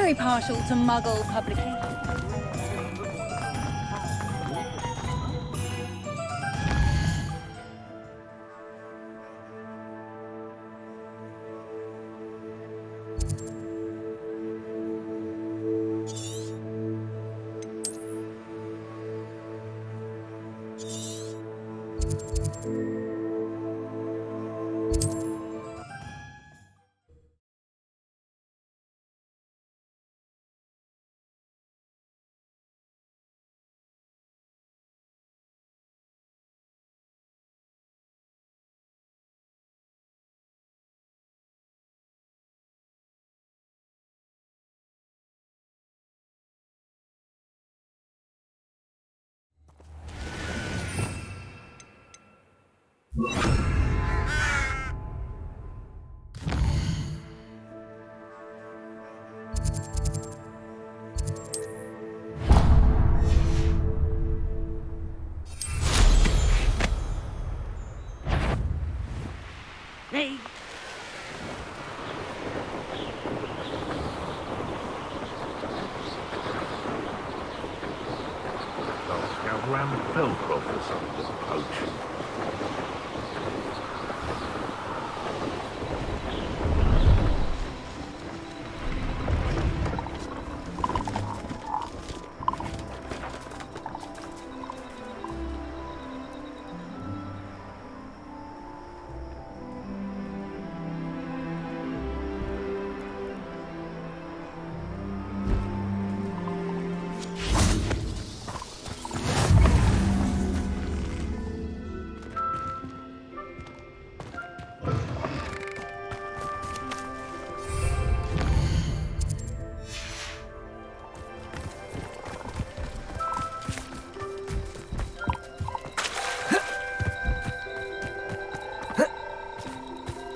very partial to Muggle publications. Hey. Scout around the Pilcroft or something with a coach.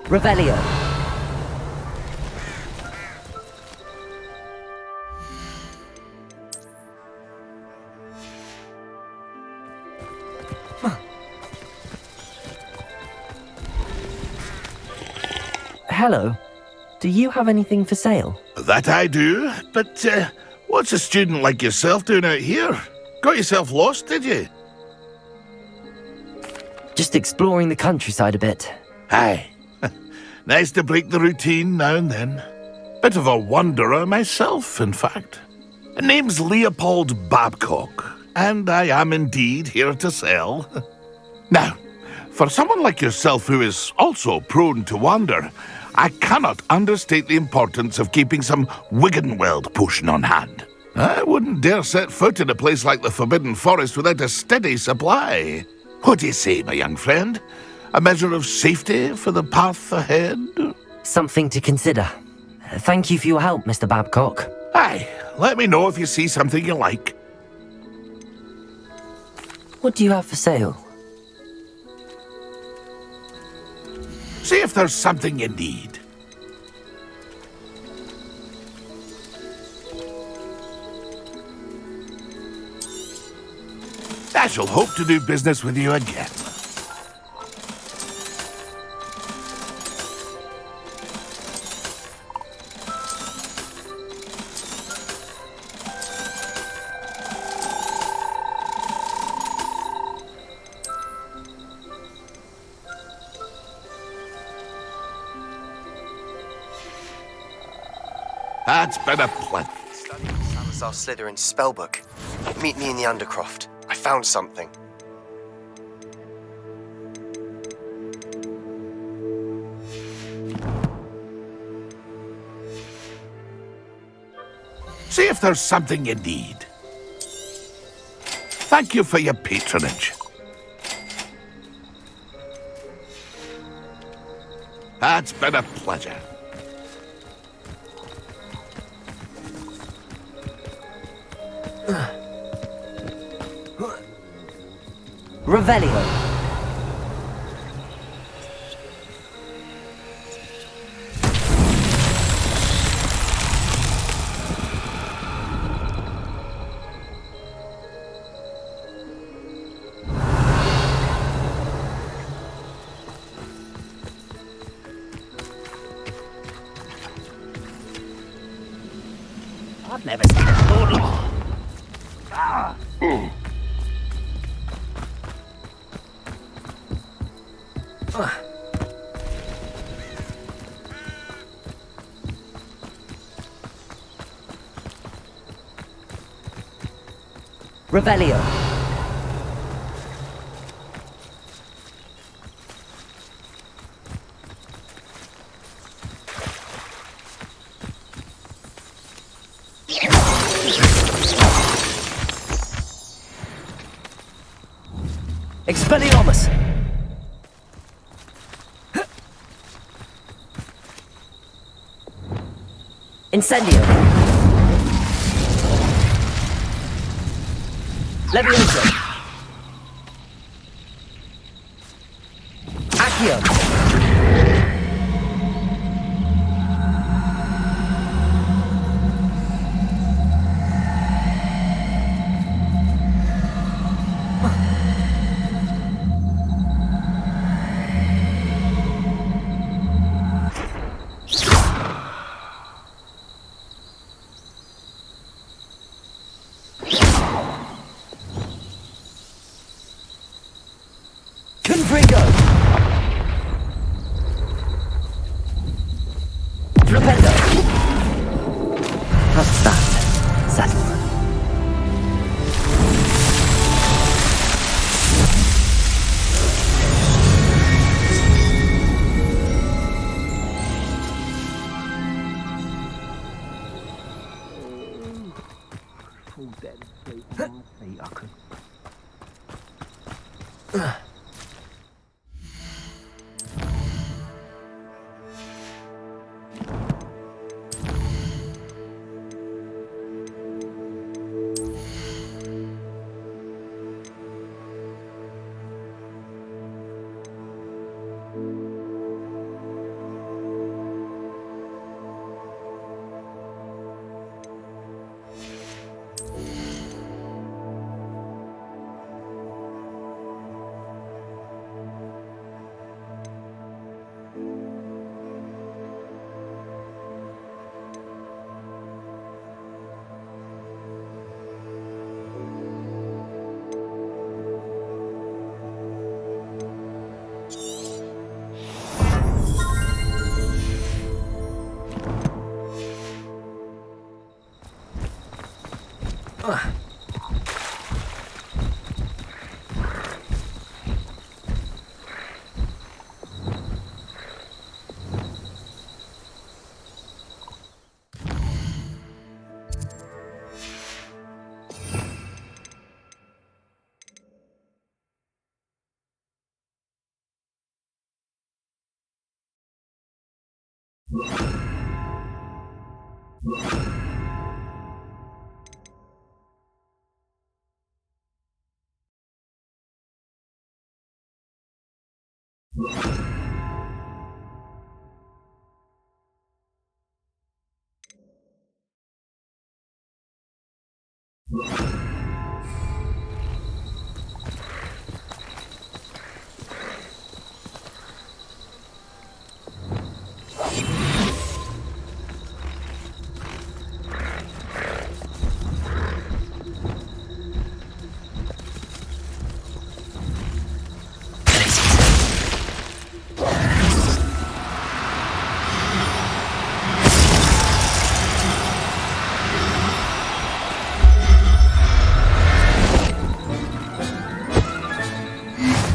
Revelio. Hello. Do you have anything for sale? That I do, but what's a student like yourself doing out here? Got yourself lost, did you? Just exploring the countryside a bit. Aye. Nice to break the routine now and then. Bit of a wanderer myself, in fact. Name's Leopold Babcock, and I am indeed here to sell. Now, for someone like yourself who is also prone to wander, I cannot understate the importance of keeping some Wiggenweld potion on hand. I wouldn't dare set foot in a place like the Forbidden Forest without a steady supply. What do you say, my young friend? A measure of safety for the path ahead? Something to consider. Thank you for your help, Mr. Babcock. Aye, let me know if you see something you like. What do you have for sale? See if there's something you need. I shall hope to do business with you again. That's been a pleasure. Studying Salazar Slytherin's spellbook. Meet me in the Undercroft. I found something. See if there's something you need. Thank you for your patronage. That's been a pleasure. Revelio. I've never seen a Revelio. Expelliarmus! Incendio! Levioso! Accio! Confringo! Flipendo! Outstand. Settle. Full dead sleep on my feet, I could.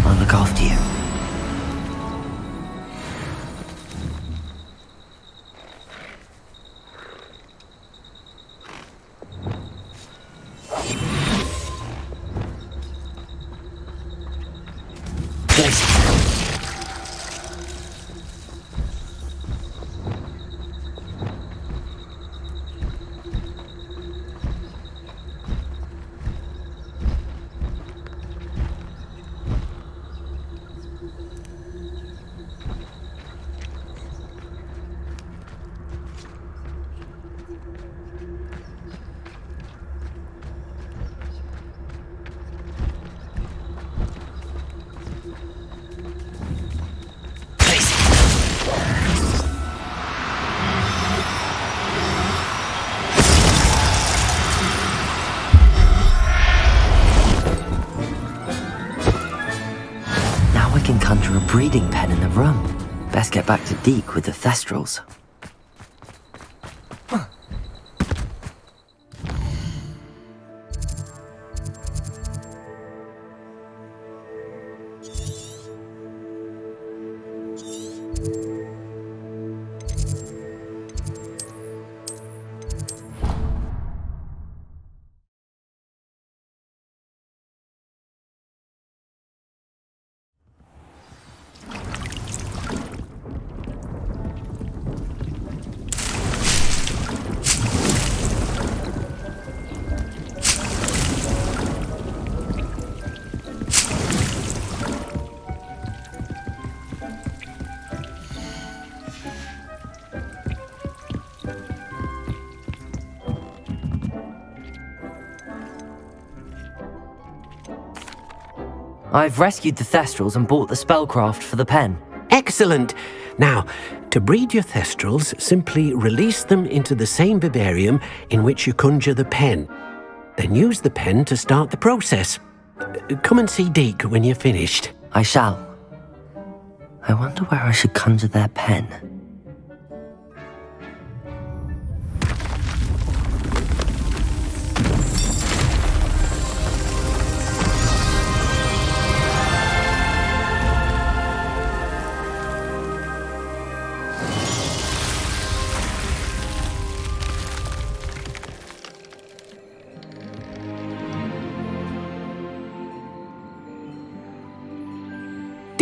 I'll look after you. breeding pen in the room. Best get back to Deke with the Thestrals. I've rescued the Thestrals and bought the spellcraft for the pen. Excellent! Now, to breed your Thestrals, simply release them into the same vivarium in which you conjure the pen. Then use the pen to start the process. Come and see Deke when you're finished. I shall. I wonder where I should conjure their pen.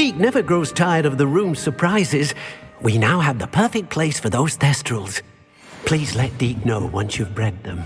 Deke never grows tired of the room's surprises. We now have the perfect place for those Thestrals. Please let Deke know once you've bred them.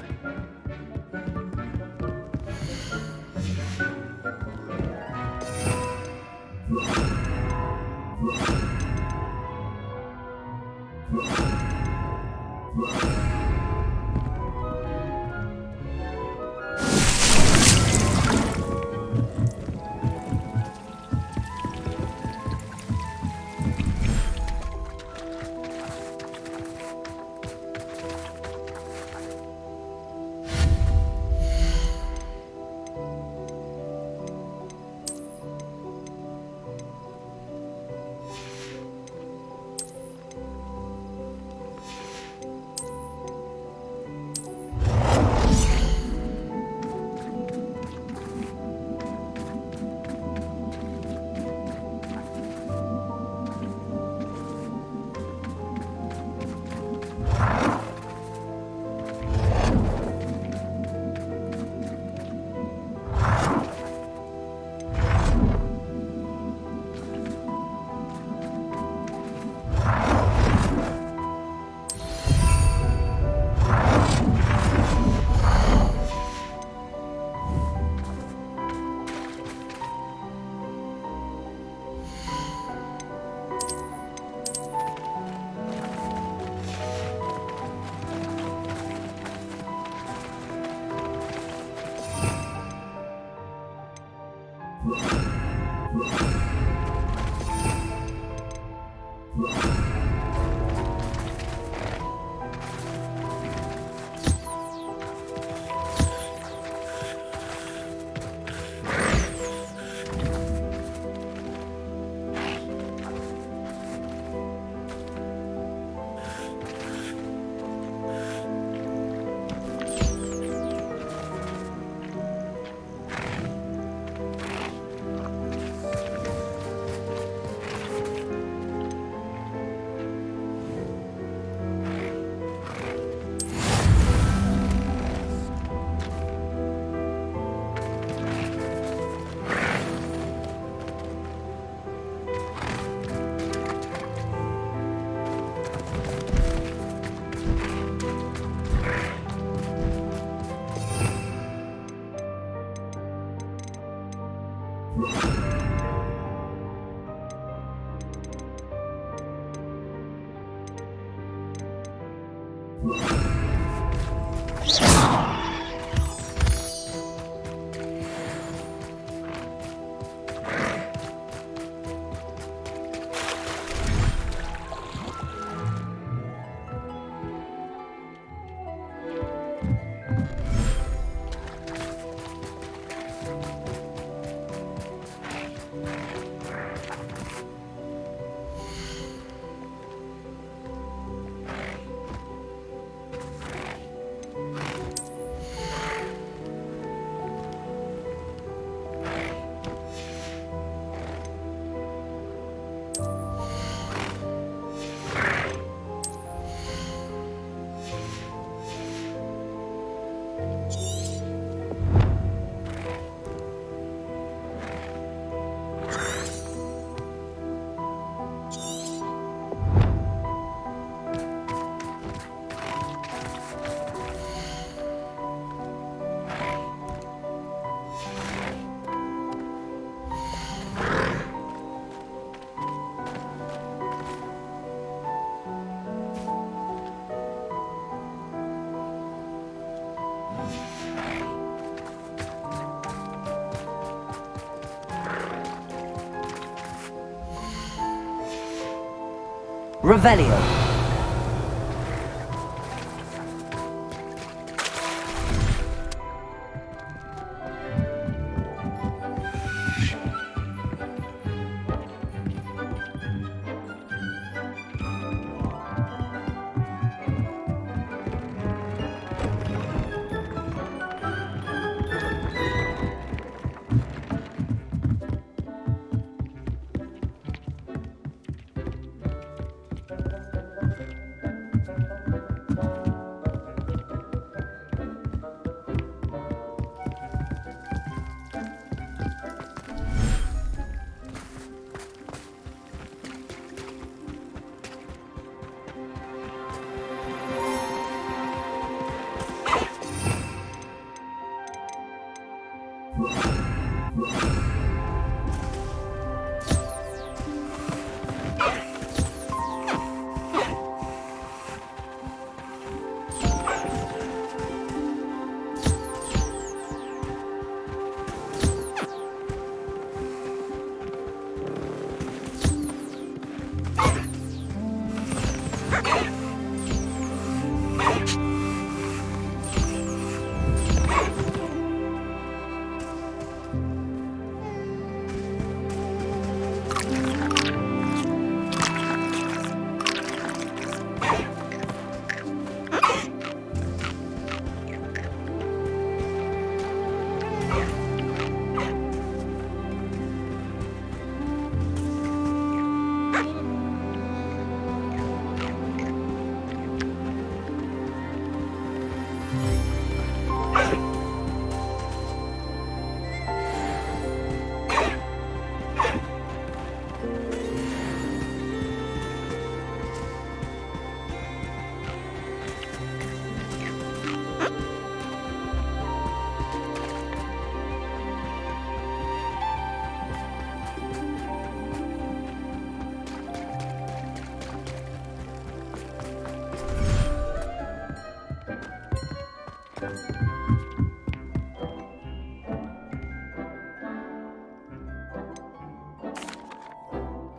Revelio.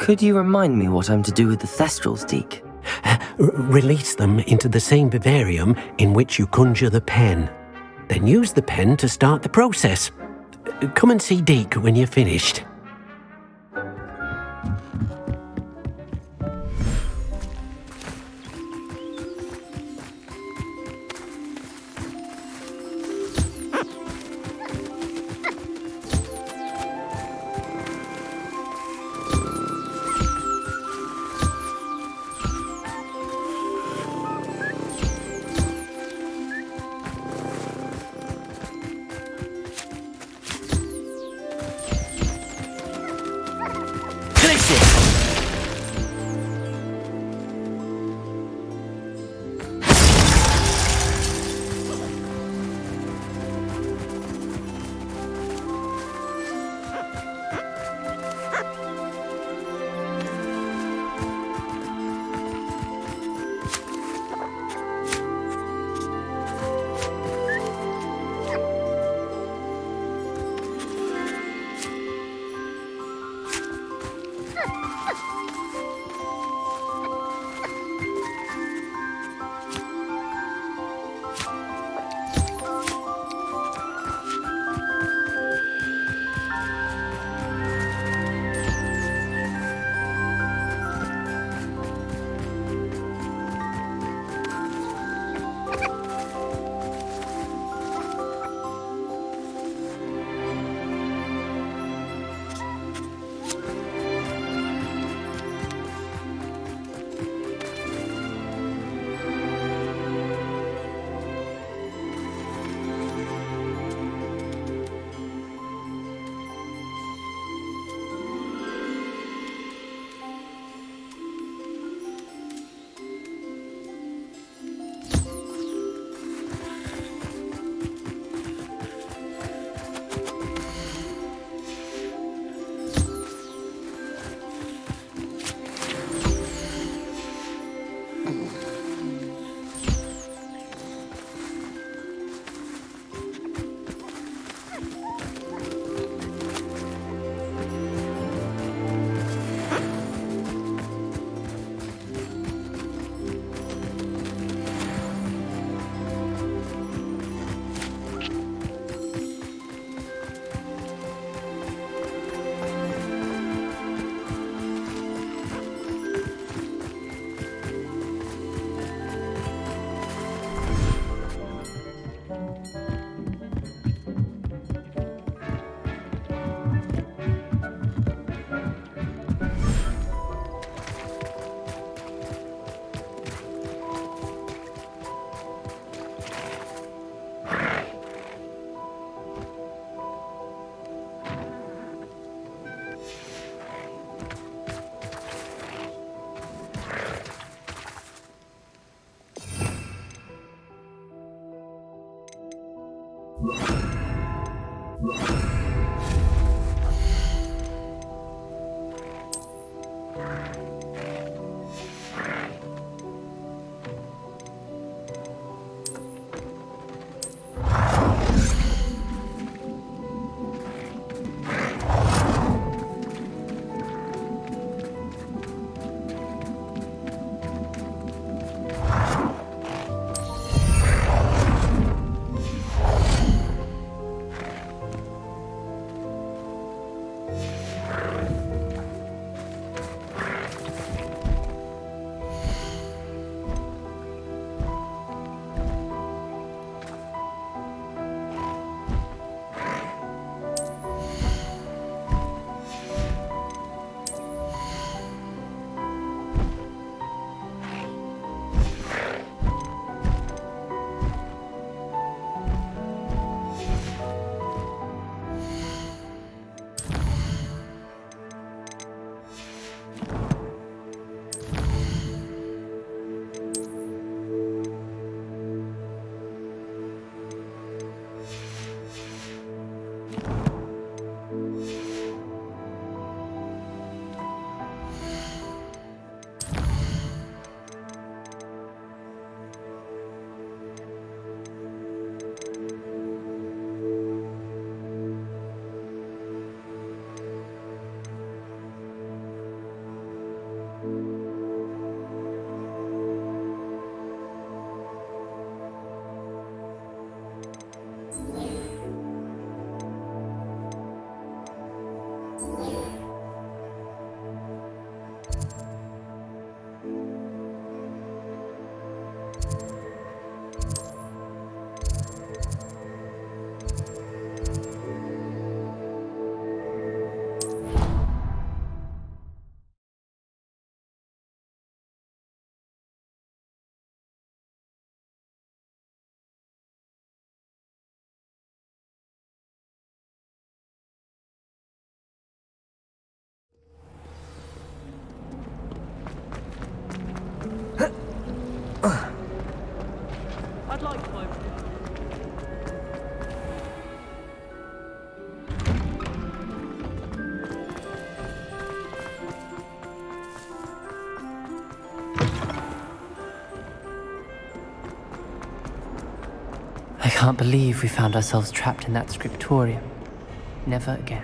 Could you remind me what I'm to do with the Thestrals, Deke? Release them into the same vivarium in which you conjure the pen. Then use the pen to start the process. Come and see Deke when you're finished. I'd like to open it. I can't believe we found ourselves trapped in that scriptorium. Never again.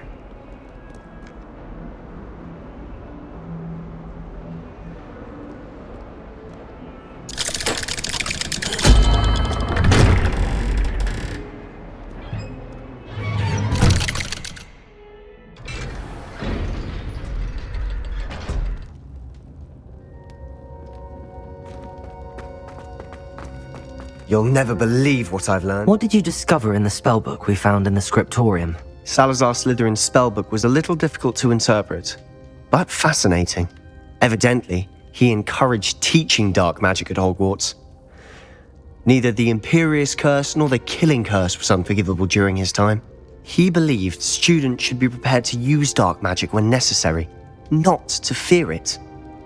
You'll never believe what I've learned. What did you discover in the spellbook we found in the scriptorium? Salazar Slytherin's spellbook was a little difficult to interpret, but fascinating. Evidently, he encouraged teaching dark magic at Hogwarts. Neither the Imperious Curse nor the Killing Curse was unforgivable during his time. He believed students should be prepared to use dark magic when necessary, not to fear it.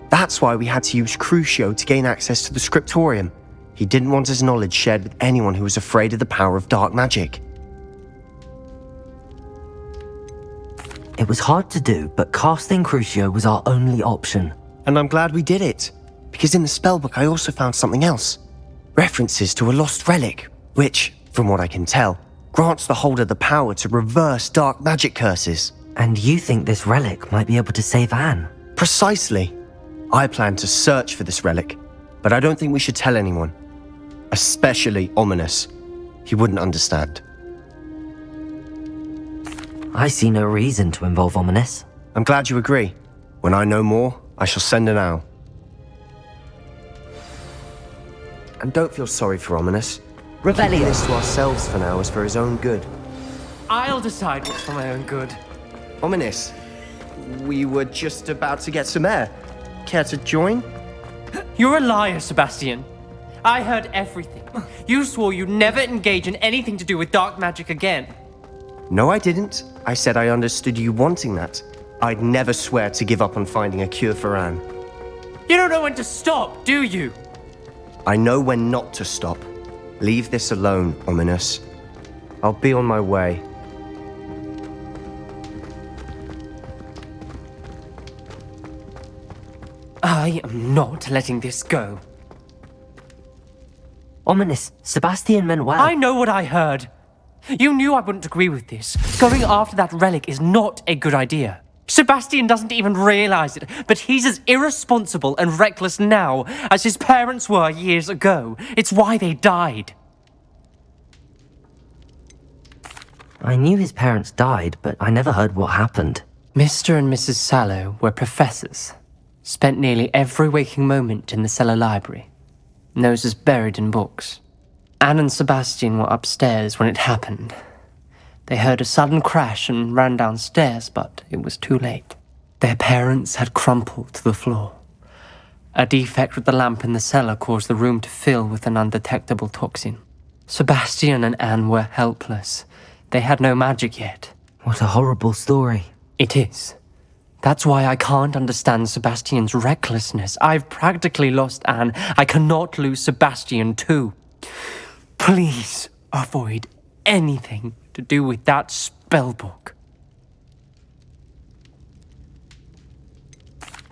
That's why we had to use Crucio to gain access to the scriptorium. He didn't want his knowledge shared with anyone who was afraid of the power of dark magic. It was hard to do, but casting Crucio was our only option. And I'm glad we did it, because in the spellbook I also found something else. References to a lost relic, which, from what I can tell, grants the holder the power to reverse dark magic curses. And you think this relic might be able to save Anne? Precisely. I plan to search for this relic, but I don't think we should tell anyone. Especially Ominous. He wouldn't understand. I see no reason to involve Ominous. I'm glad you agree. When I know more, I shall send an owl. And don't feel sorry for Ominous. Keeping this to ourselves for now is for his own good. I'll decide what's for my own good. Ominous, we were just about to get some air. Care to join? You're a liar, Sebastian. I heard everything. You swore you'd never engage in anything to do with dark magic again. No, I didn't. I said I understood you wanting that. I'd never swear to give up on finding a cure for Anne. You don't know when to stop, do you? I know when not to stop. Leave this alone, Ominous. I'll be on my way. I am not letting this go. Ominous, Sebastian meant well. I know what I heard. You knew I wouldn't agree with this. Going after that relic is not a good idea. Sebastian doesn't even realize it, but he's as irresponsible and reckless now as his parents were years ago. It's why they died. I knew his parents died, but I never heard what happened. Mr. and Mrs. Sallow were professors. Spent nearly every waking moment in the cellar library. Noses buried in books. Anne and Sebastian were upstairs when it happened. They heard a sudden crash and ran downstairs, but it was too late. Their parents had crumpled to the floor. A defect with the lamp in the cellar caused the room to fill with an undetectable toxin. Sebastian and Anne were helpless. They had no magic yet. What a horrible story. It is. That's why I can't understand Sebastian's recklessness. I've practically lost Anne. I cannot lose Sebastian too. Please avoid anything to do with that spellbook.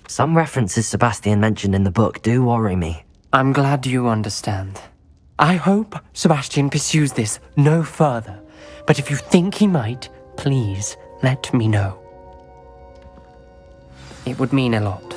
Some references Sebastian mentioned in the book do worry me. I'm glad you understand. I hope Sebastian pursues this no further. But if you think he might, please let me know. It would mean a lot.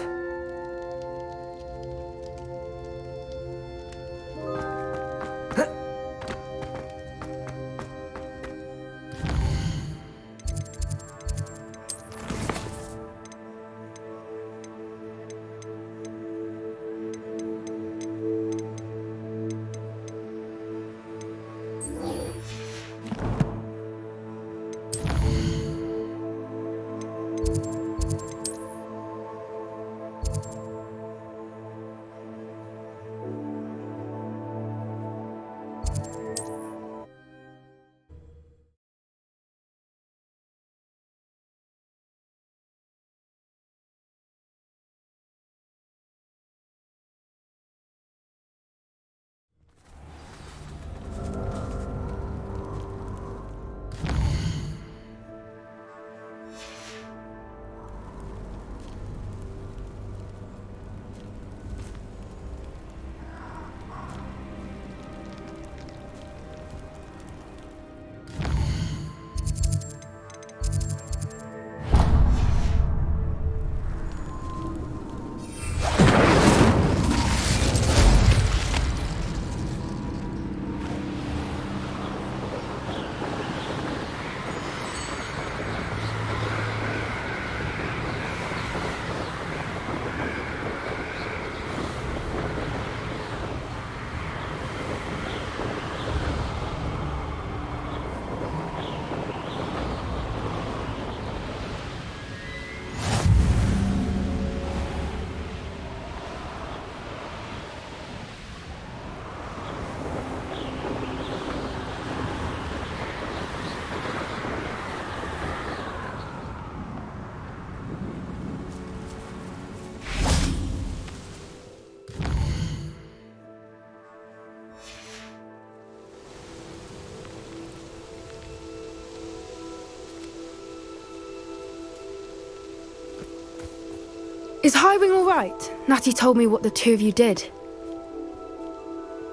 Is Highwing all right? Natty told me what the two of you did.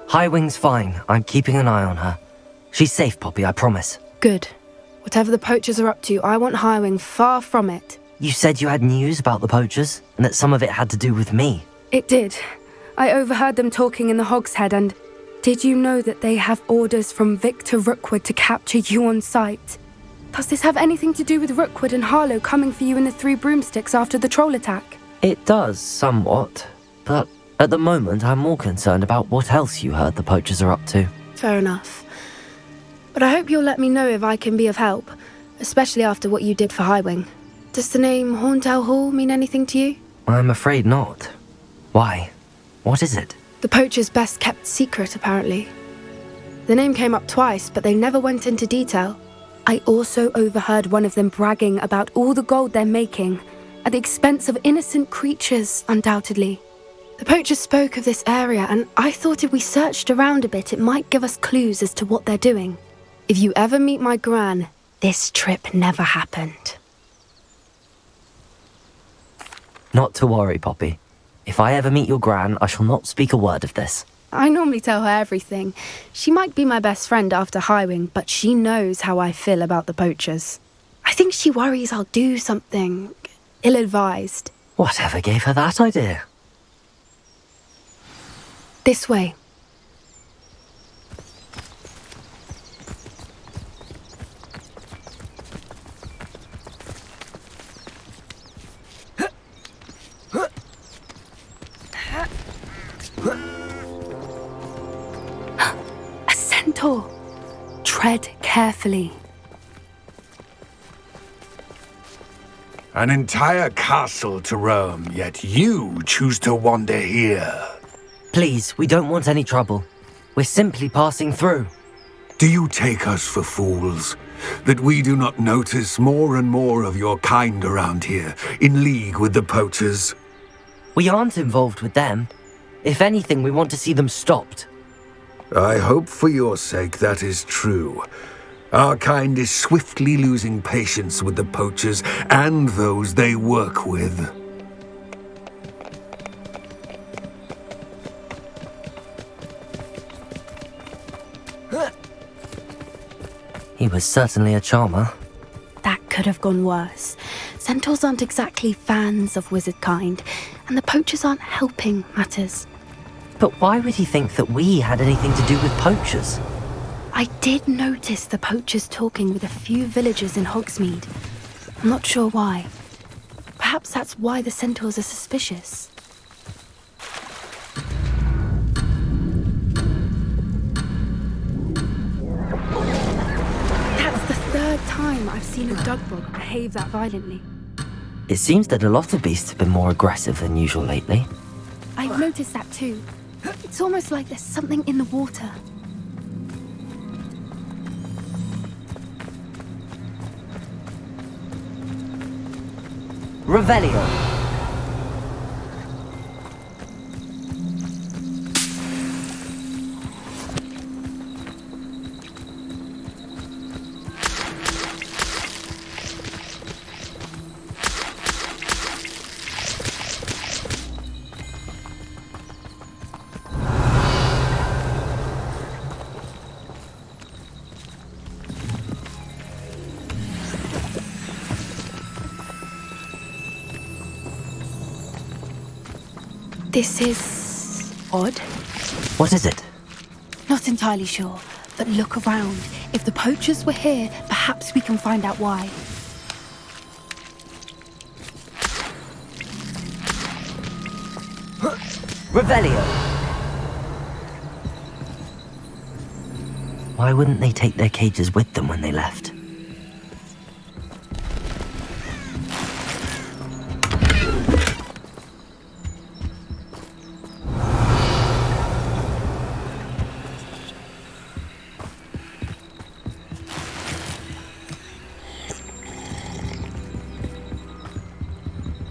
Highwing's fine. I'm keeping an eye on her. She's safe, Poppy, I promise. Good. Whatever the poachers are up to, I want Highwing far from it. You said you had news about the poachers, and that some of it had to do with me. It did. I overheard them talking in the Hogshead, and did you know that they have orders from Victor Rookwood to capture you on sight? Does this have anything to do with Rookwood and Harlow coming for you in the Three Broomsticks after the troll attack? It does, somewhat. But at the moment, I'm more concerned about what else you heard the poachers are up to. Fair enough. But I hope you'll let me know if I can be of help, especially after what you did for Highwing. Does the name Horntail Hall mean anything to you? I'm afraid not. Why? What is it? The poachers' best kept secret, apparently. The name came up twice, but they never went into detail. I also overheard one of them bragging about all the gold they're making, at the expense of innocent creatures, undoubtedly. The poachers spoke of this area, and I thought if we searched around a bit, it might give us clues as to what they're doing. If you ever meet my gran, this trip never happened. Not to worry, Poppy. If I ever meet your gran, I shall not speak a word of this. I normally tell her everything. She might be my best friend after Highwing, but she knows how I feel about the poachers. I think she worries I'll do something ill-advised. Whatever gave her that idea? This way. A centaur. Tread carefully. An entire castle to roam, yet you choose to wander here. Please, we don't want any trouble. We're simply passing through. Do you take us for fools? That we do not notice more and more of your kind around here, in league with the poachers? We aren't involved with them. If anything, we want to see them stopped. I hope for your sake that is true. Our kind is swiftly losing patience with the poachers and those they work with. He was certainly a charmer. That could have gone worse. Centaurs aren't exactly fans of wizard kind, and the poachers aren't helping matters. But why would he think that we had anything to do with poachers? I did notice the poachers talking with a few villagers in Hogsmeade. I'm not sure why. Perhaps that's why the centaurs are suspicious. That's the third time I've seen a dugbog behave that violently. It seems that a lot of beasts have been more aggressive than usual lately. I've noticed that too. It's almost like there's something in the water. Revelio. This is odd. What is it? Not entirely sure, but look around. If the poachers were here, perhaps we can find out why. Revelio. Why wouldn't they take their cages with them when they left?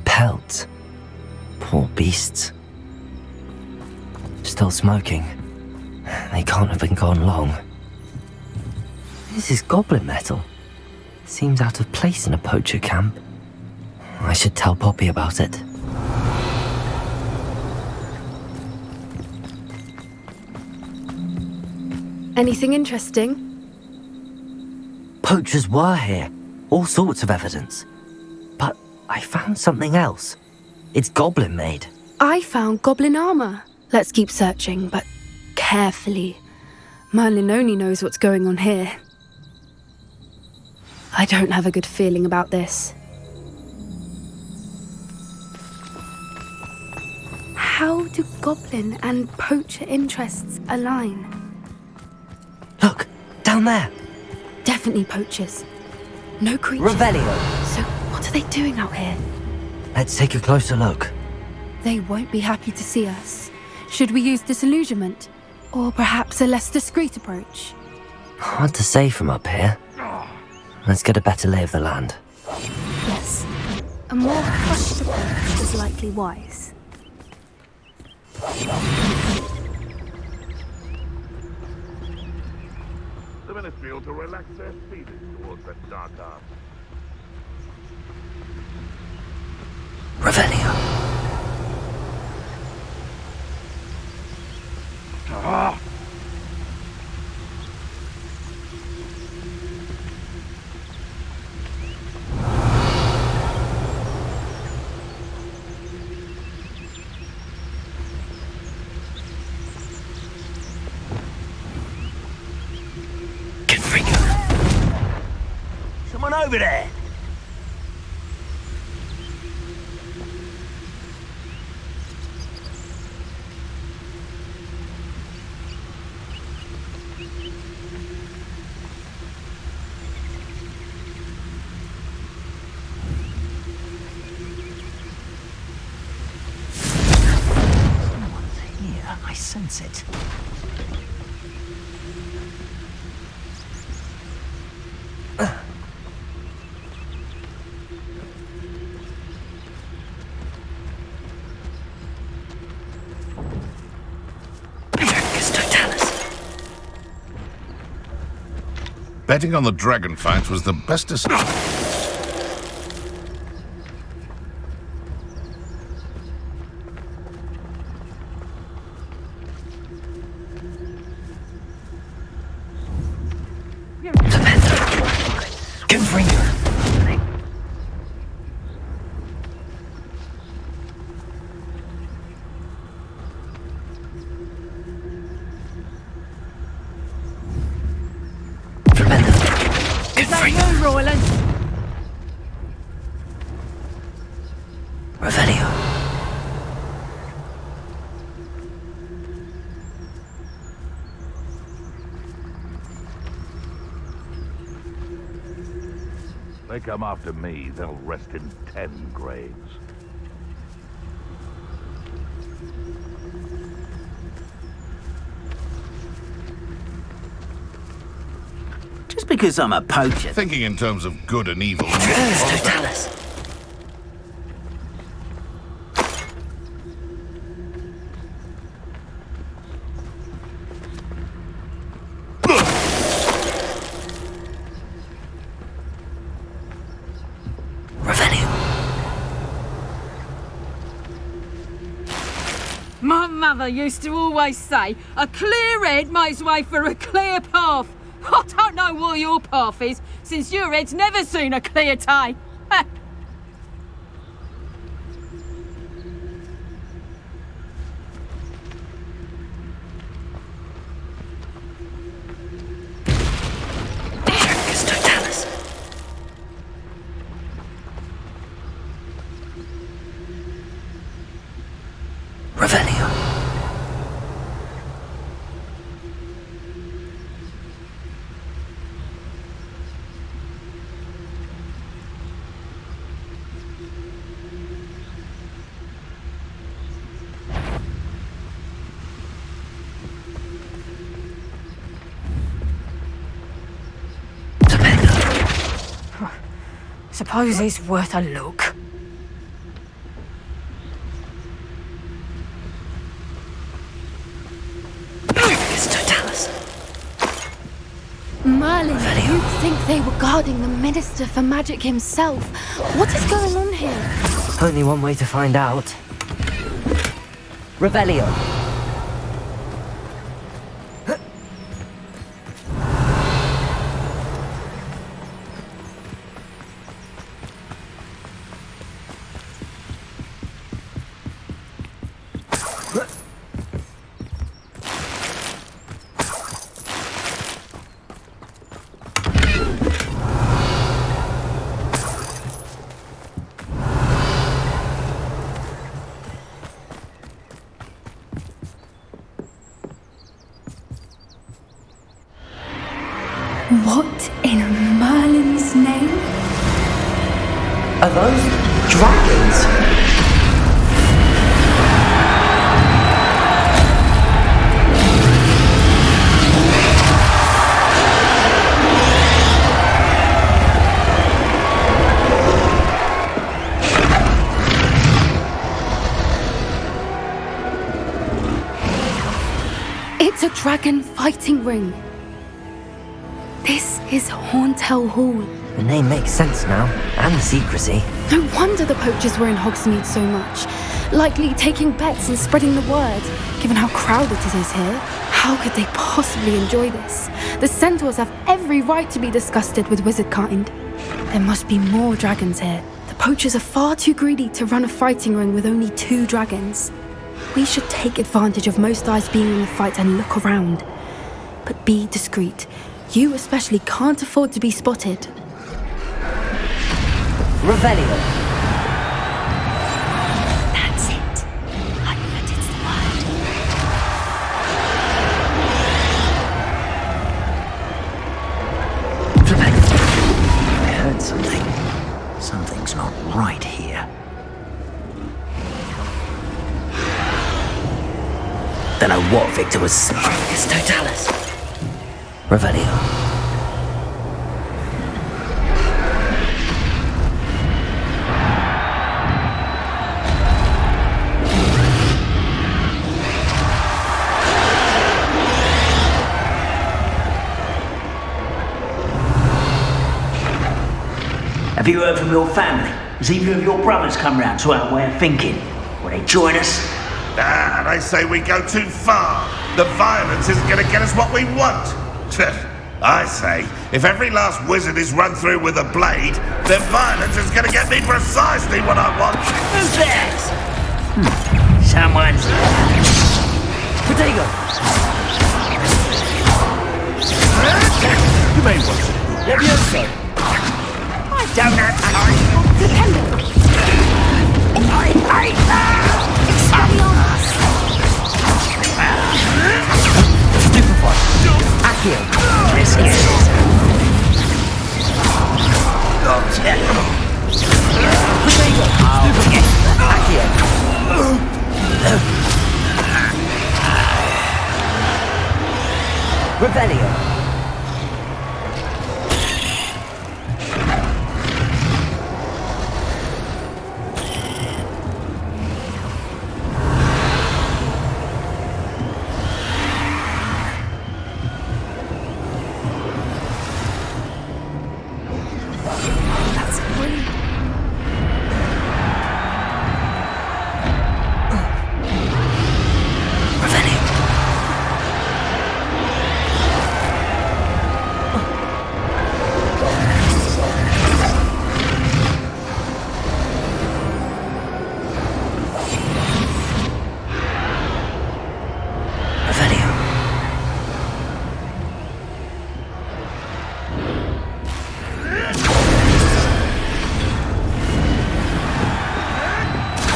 Pelts. Poor beasts. Still smoking. They can't have been gone long. This is goblin metal. Seems out of place in a poacher camp. I should tell Poppy about it. Anything interesting? Poachers were here. All sorts of evidence. But I found something else. It's goblin made. I found goblin armor. Let's keep searching, but carefully. Merlin only knows what's going on here. I don't have a good feeling about this. How do goblin and poacher interests align? Look, down there. Definitely poachers. No creature. Revelio. So what are they doing out here? Let's take a closer look. They won't be happy to see us. Should we use disillusionment? Or perhaps a less discreet approach? Hard to say from up here. Let's get a better lay of the land. Yes. A more hushed approach is likely wise. Ministry ought to relax their feelings towards that dark art. Revelio. Ah! Someone over there! Someone's here. I sense it. Betting on the dragon fight was the best decision. Revelio. They come after me, they'll rest in 10 graves. Just because I'm a poacher. Thinking in terms of good and evil. Totalis. My mother used to always say, a clear head makes way for a clear path. I don't know what your path is, since your head's never seen a clear day. Revelio. Suppose it's worth a look. Merlin, you'd think they were guarding the Minister for Magic himself. What is going on here? Only one way to find out. Revelio. What in Merlin's name? Are those dragons? It's a dragon fighting ring. is Horntail Hall. The name makes sense now, and the secrecy. No wonder the poachers were in Hogsmeade so much. Likely taking bets and spreading the word, given how crowded it is here. How could they possibly enjoy this? The centaurs have every right to be disgusted with wizard kind. There must be more dragons here. The poachers are far too greedy to run a fighting ring with only 2 dragons. We should take advantage of most eyes being in the fight and look around. But be discreet. You especially can't afford to be spotted. Revelio. That's it. I bet it's the word. I heard something. Something's not right here. Don't know what Victor was. It's Totalis. Revelio. Have you heard from your family? Has either of your brothers come round to our way of thinking? Will they join us? Ah, they say we go too far. The violence isn't going to get us what we want. I say, if every last wizard is run through with a blade, then violence is going to get me precisely what I want. Who's that? Someone's... Protego! You may want to. Levioso! I don't know. Stupefy! Accio! Protego! Stupefy! Accio! Revelio!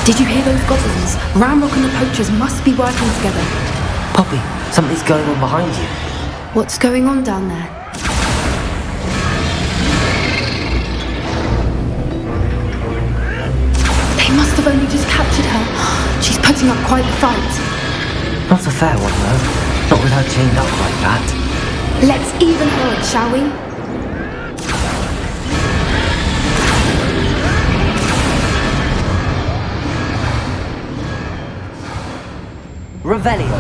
Did you hear those goblins? Ramrock and the poachers must be working together. Poppy, something's going on behind you. What's going on down there? They must have only just captured her. She's putting up quite the fight. Not a fair one, though. Not with her chained up like that. Let's even her up, shall we? Revelio!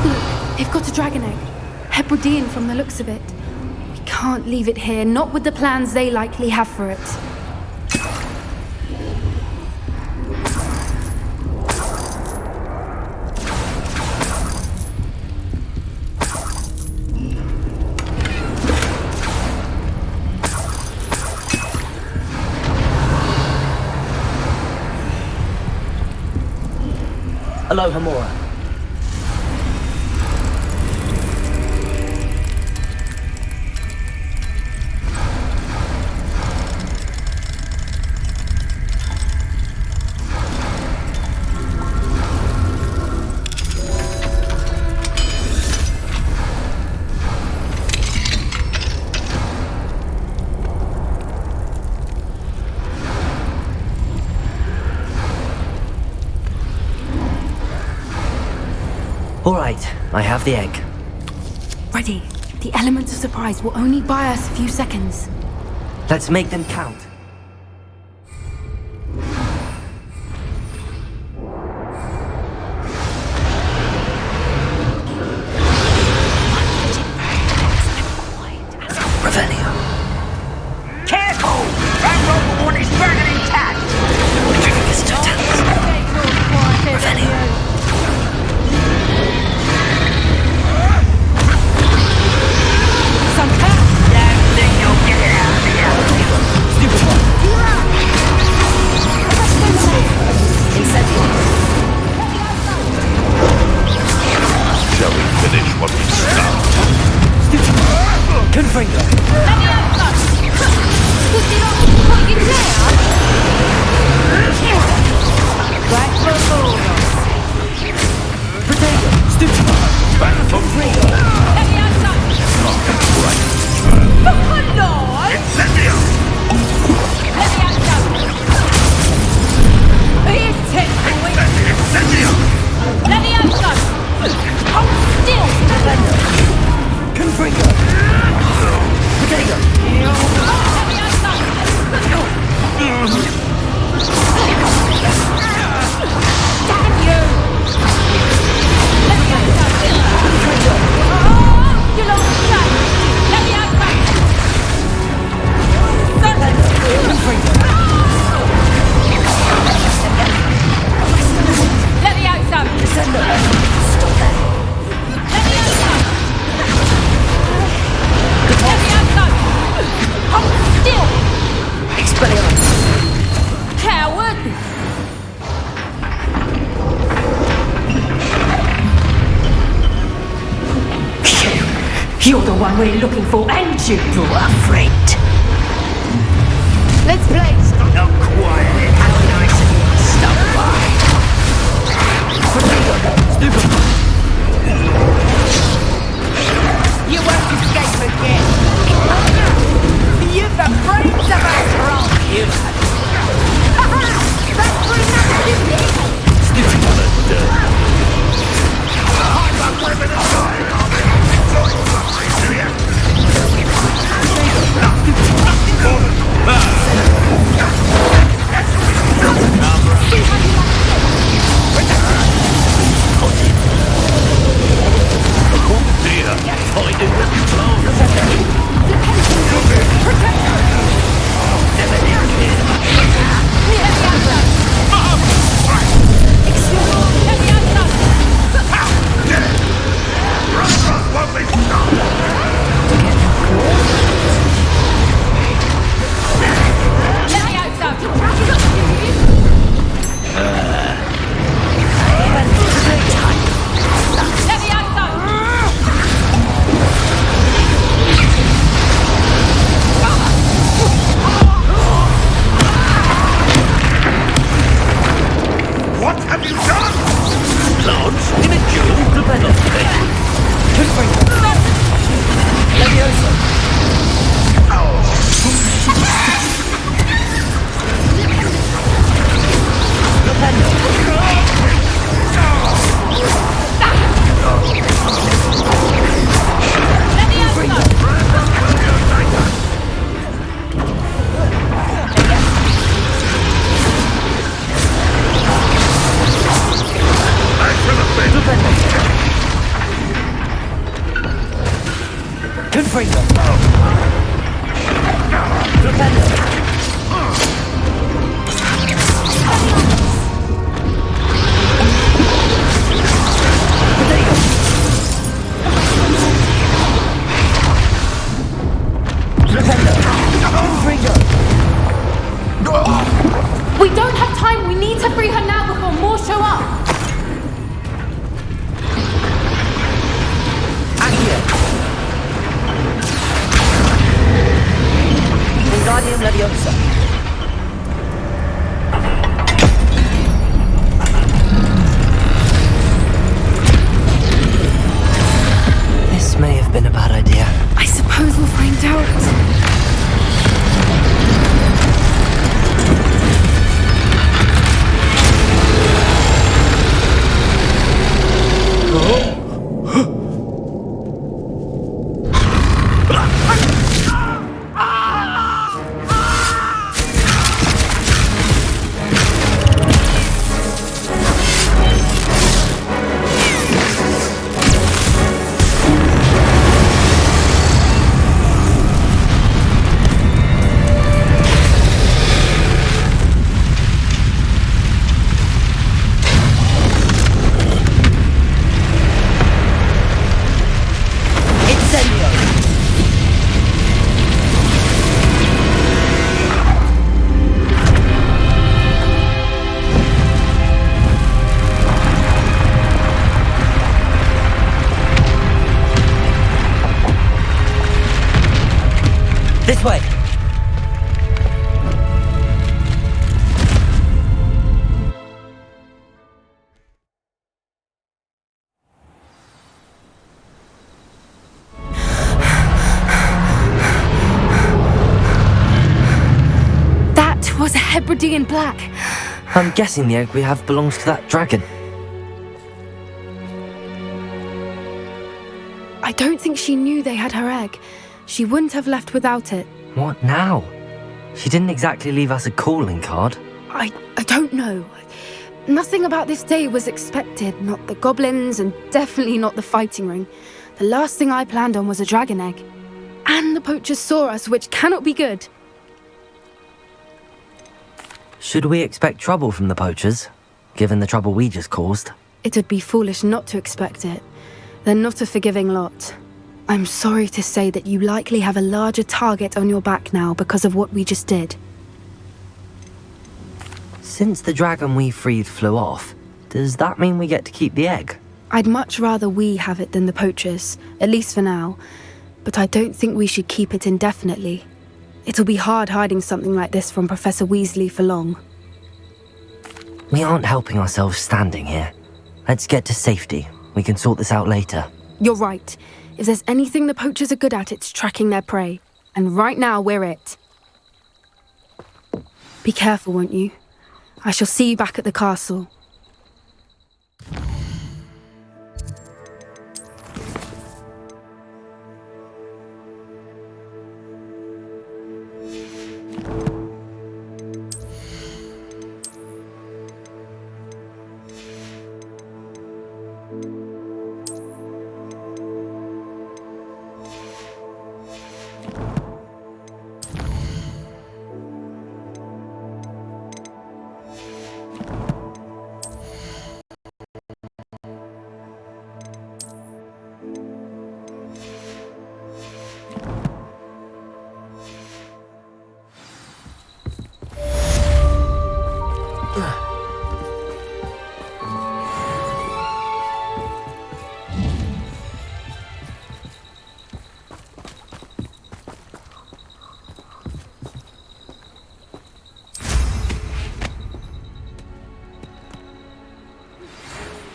Look, they've got a dragon egg. Hebridean from the looks of it. We can't leave it here, not with the plans they likely have for it. Aloha Mora. All right, I have the egg. Ready. The element of surprise will only buy us a few seconds. Let's make them count. You're the one we're looking for, and you brought a friend. Let's play. Now quiet. How nice of you to stop by. You won't escape again. You've the brains of a strong human. That's for another I'm a women and dying of it. We don't have time. We need to free her now before more show up. Wingardium Leviosa. This may have been a bad idea. I suppose we'll find out. This way! That was a Hebridean black. I'm guessing the egg we have belongs to that dragon. I don't think she knew they had her egg. She wouldn't have left without it. What now? She didn't exactly leave us a calling card. I don't know. Nothing about this day was expected. Not the goblins, and definitely not the fighting ring. The last thing I planned on was a dragon egg. And the poachers saw us, which cannot be good. Should we expect trouble from the poachers, given the trouble we just caused? It would be foolish not to expect it. They're not a forgiving lot. I'm sorry to say that you likely have a larger target on your back now because of what we just did. Since the dragon we freed flew off, does that mean we get to keep the egg? I'd much rather we have it than the poachers, at least for now. But I don't think we should keep it indefinitely. It'll be hard hiding something like this from Professor Weasley for long. We aren't helping ourselves standing here. Let's get to safety. We can sort this out later. You're right. If there's anything the poachers are good at, it's tracking their prey. And right now, we're it. Be careful, won't you? I shall see you back at the castle.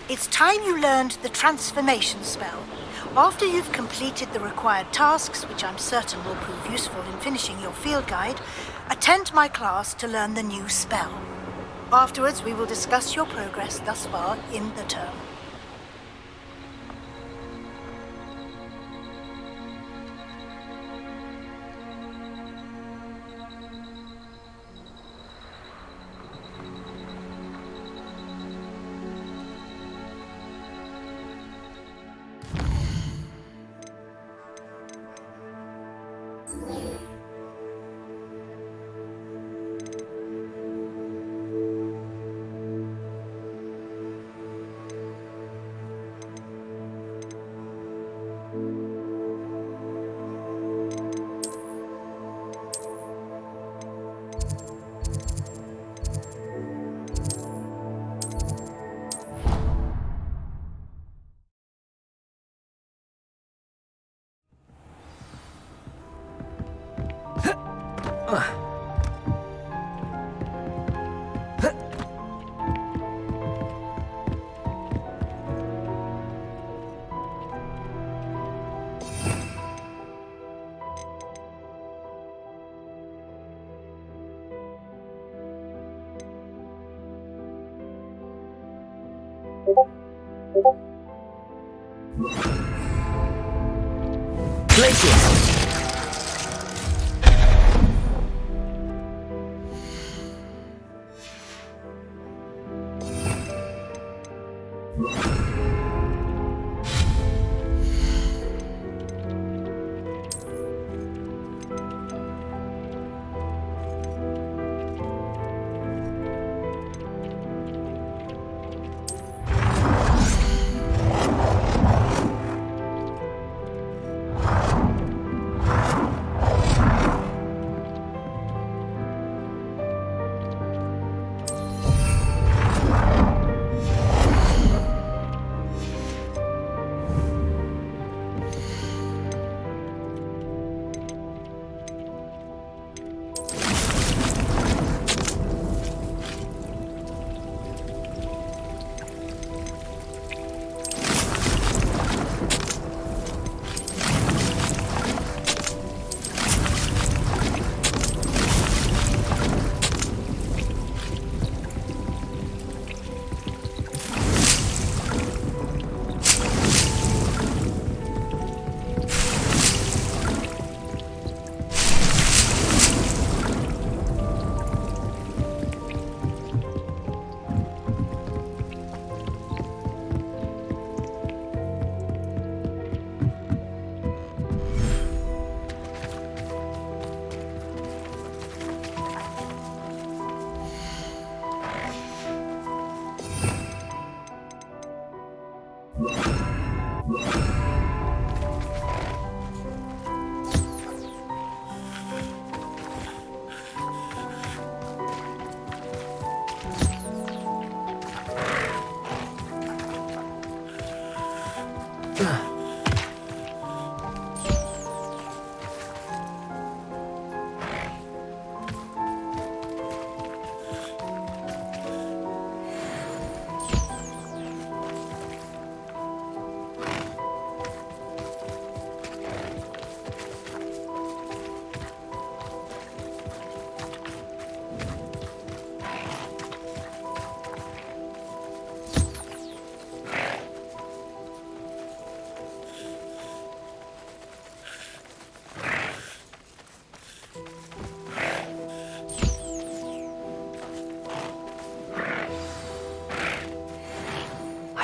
It's time you learned the transformation spell. After you've completed the required tasks, which I'm certain will prove useful in finishing your field guide, attend my class to learn the new spell. Afterwards, we will discuss your progress thus far in the term.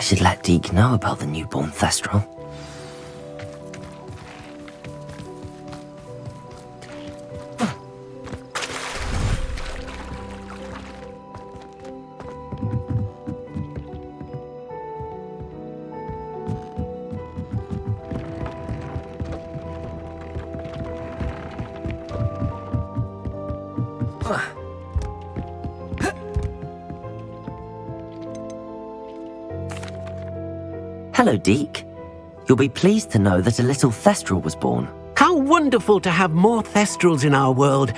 should let Deke know about the newborn Thestral. Hello, Deke. You'll be pleased to know that a little Thestral was born. How wonderful to have more Thestrals in our world.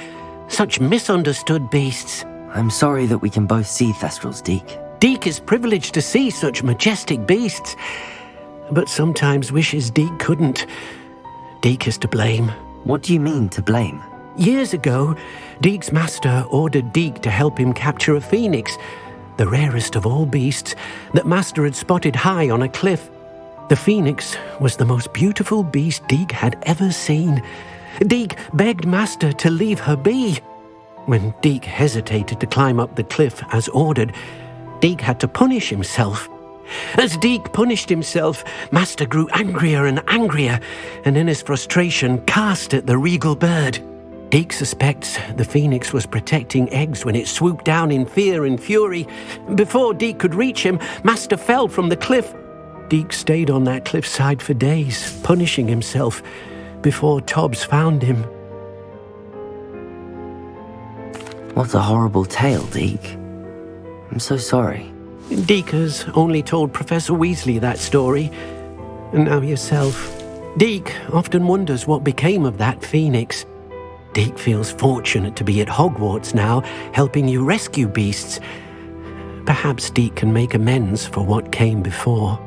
Such misunderstood beasts. I'm sorry that we can both see Thestrals, Deke. Deke is privileged to see such majestic beasts, but sometimes wishes Deke couldn't. Deke is to blame. What do you mean, to blame? Years ago, Deke's master ordered Deke to help him capture a phoenix, the rarest of all beasts, that Master had spotted high on a cliff. The phoenix was the most beautiful beast Deke had ever seen. Deke begged Master to leave her be. When Deke hesitated to climb up the cliff as ordered, Deke had to punish himself. As Deke punished himself, Master grew angrier and angrier, and in his frustration cast at the regal bird. Deke suspects the phoenix was protecting eggs when it swooped down in fear and fury. Before Deke could reach him, Master fell from the cliff. Deke stayed on that cliffside for days, punishing himself, before Tobbs found him. What a horrible tale, Deke. I'm so sorry. Deke has only told Professor Weasley that story, and now yourself. Deke often wonders what became of that phoenix. Deke feels fortunate to be at Hogwarts now, helping you rescue beasts. Perhaps Deke can make amends for what came before.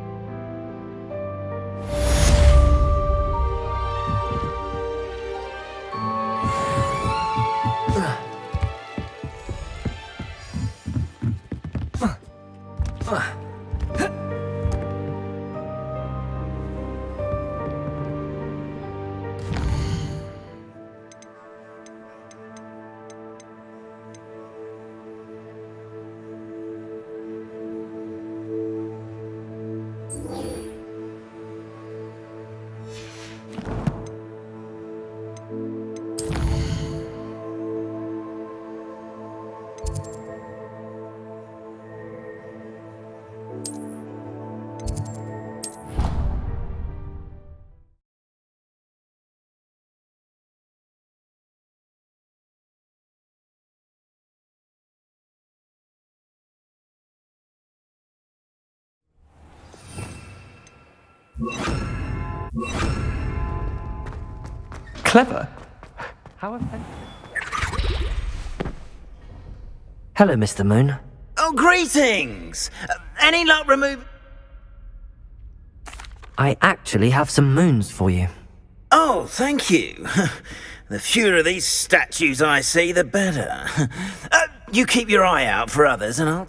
Clever? How offensive. Hello, Mr. Moon. Oh, greetings! Any luck remove... I actually have some moons for you. Oh, thank you. The fewer of these statues I see, the better. You keep your eye out for others and I'll...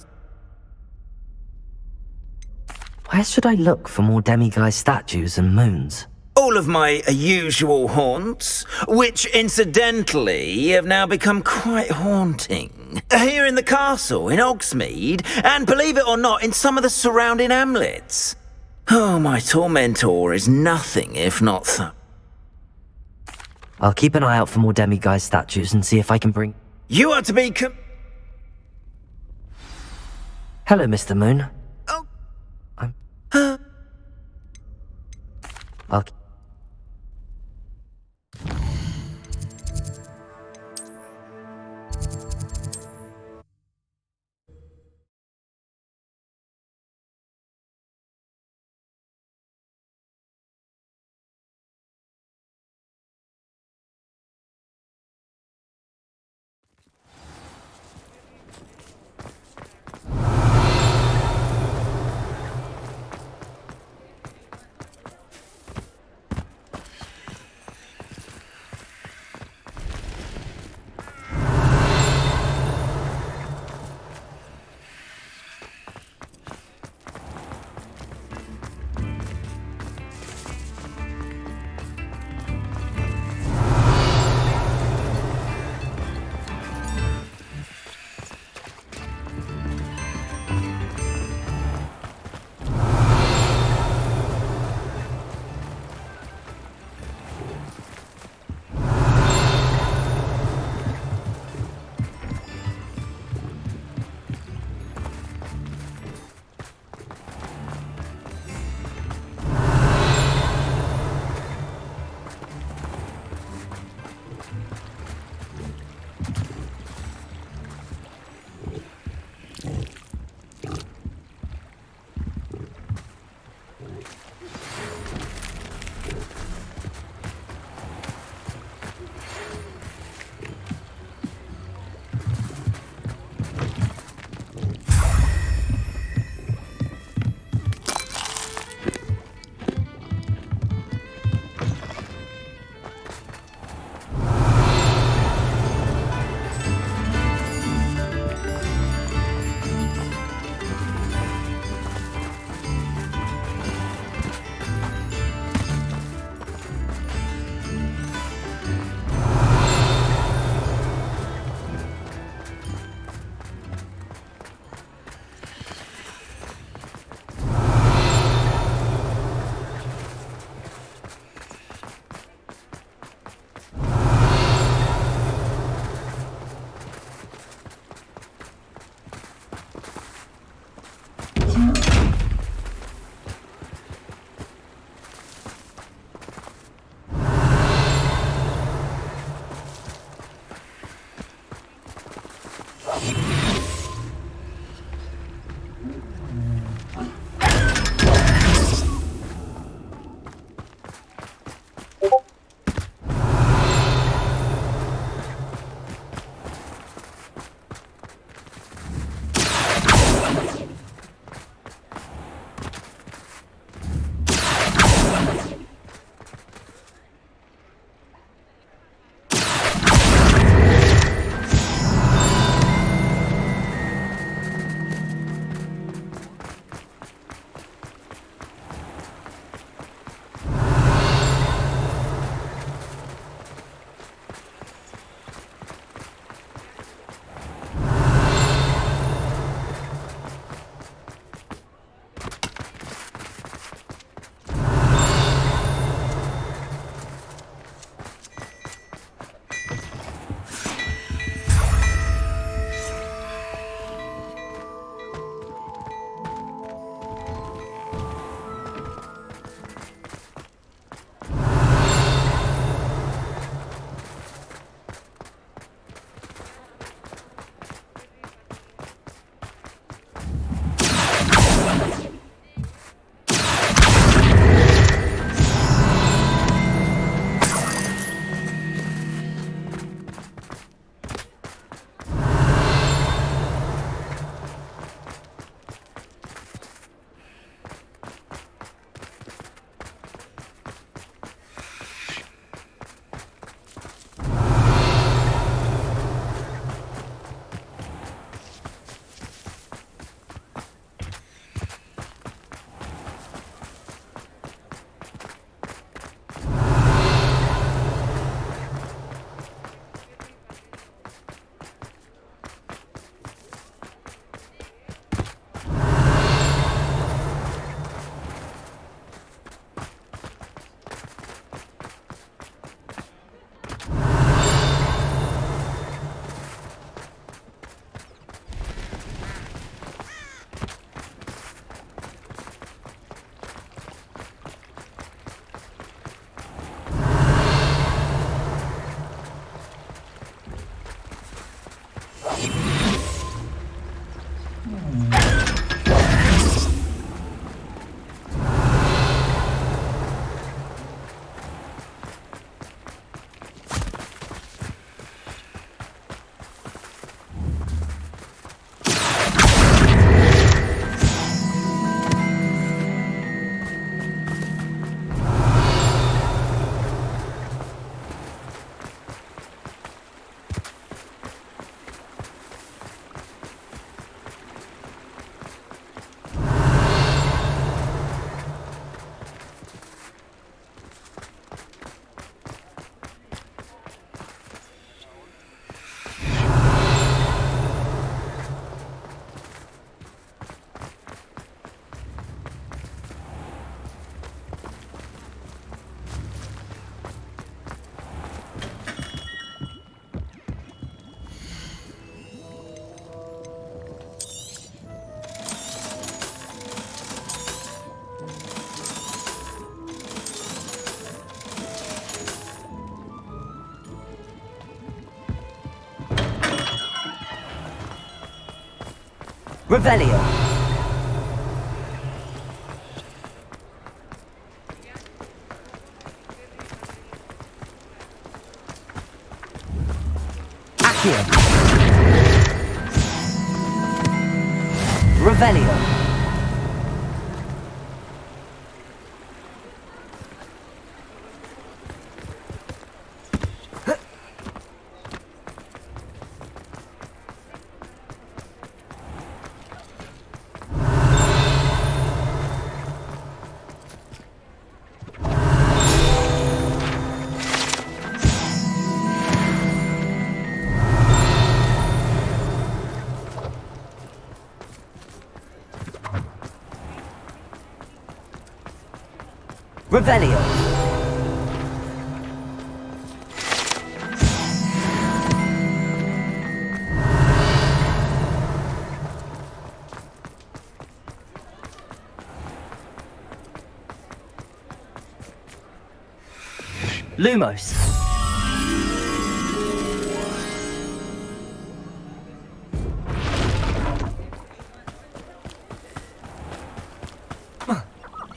Where should I look for more demiguise statues and moons? All of my usual haunts, which incidentally have now become quite haunting. Here in the castle, in Hogsmeade, and believe it or not, in some of the surrounding hamlets. Oh, my tormentor is nothing if not I'll keep an eye out for more demiguise statues and see if I can bring... You are to be Hello, Mr. Moon. Oh. I'll... Revelio. Accio. Revelio. Revelio. Lumos.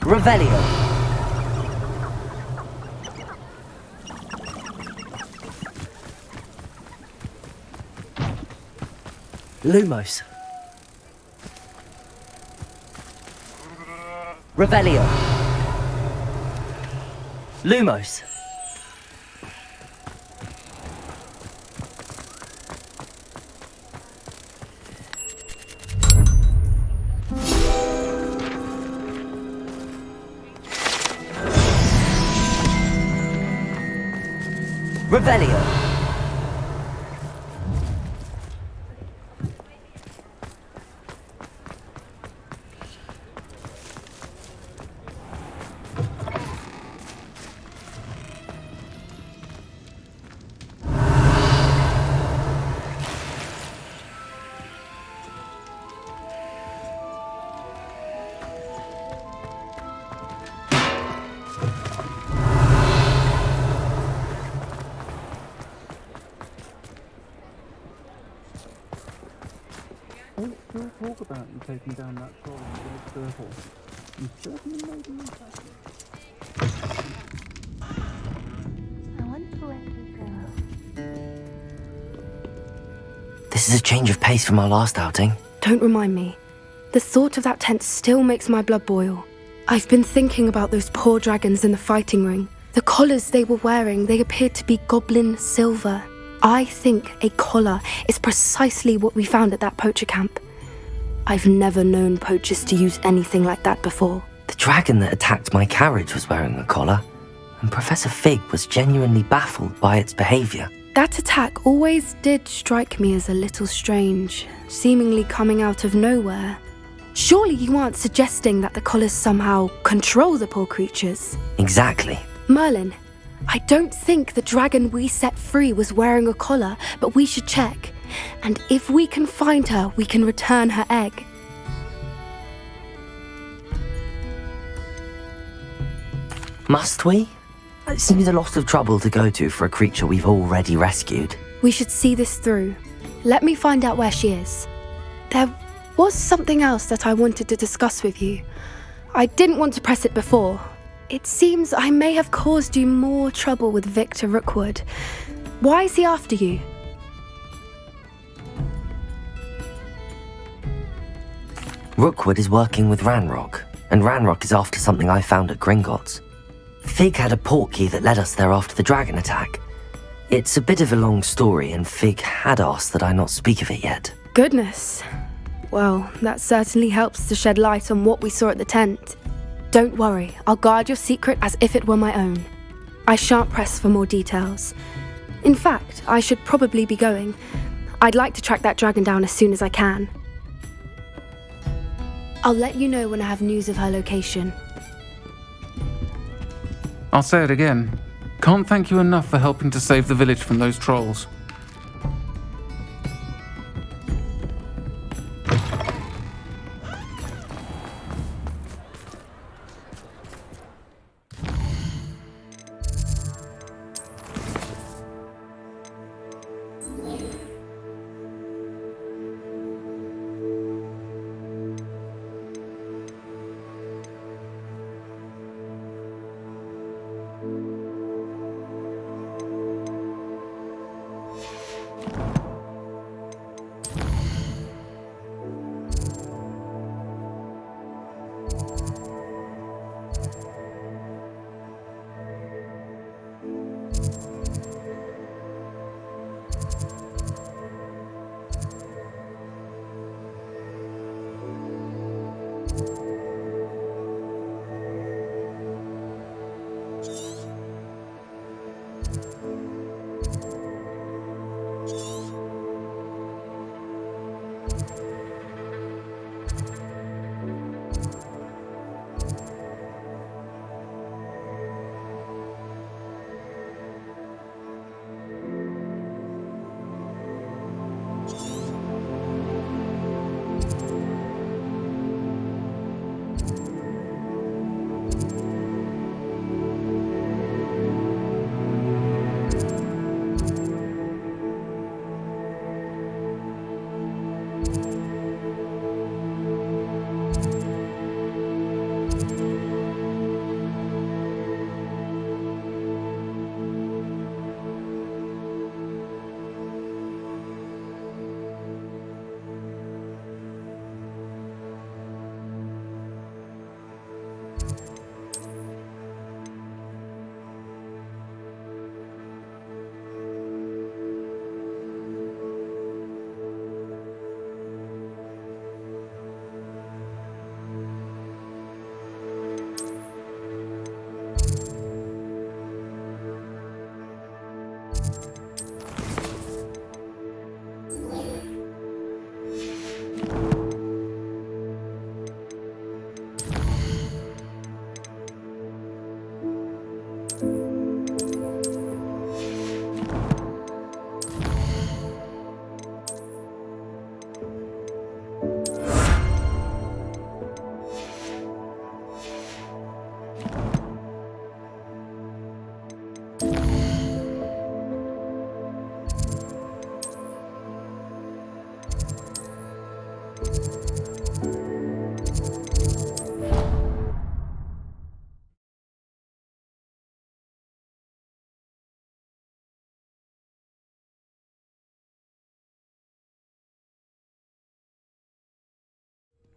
Revelio. Lumos. Revelio. Lumos. Revelio. Don't still talk about you taking down that troll in the village circle. You certainly made an impression. I wonder where we go. This is a change of pace from our last outing. Don't remind me. The thought of that tent still makes my blood boil. I've been thinking about those poor dragons in the fighting ring. The collars they were wearing, they appeared to be goblin silver. I think a collar is precisely what we found at that poacher camp. I've never known poachers to use anything like that before. The dragon that attacked my carriage was wearing a collar, and Professor Fig was genuinely baffled by its behaviour. That attack always did strike me as a little strange, seemingly coming out of nowhere. Surely you aren't suggesting that the collars somehow control the poor creatures? Exactly. Merlin, I don't think the dragon we set free was wearing a collar, but we should check. And if we can find her, we can return her egg. Must we? It seems a lot of trouble to go to for a creature we've already rescued. We should see this through. Let me find out where she is. There was something else that I wanted to discuss with you. I didn't want to press it before. It seems I may have caused you more trouble with Victor Rookwood. Why is he after you? Rookwood is working with Ranrock, and Ranrock is after something I found at Gringotts. Fig had a portkey that led us there after the dragon attack. It's a bit of a long story, and Fig had asked that I not speak of it yet. Goodness. Well, that certainly helps to shed light on what we saw at the tent. Don't worry, I'll guard your secret as if it were my own. I shan't press for more details. In fact, I should probably be going. I'd like to track that dragon down as soon as I can. I'll let you know when I have news of her location. I'll say it again. Can't thank you enough for helping to save the village from those trolls.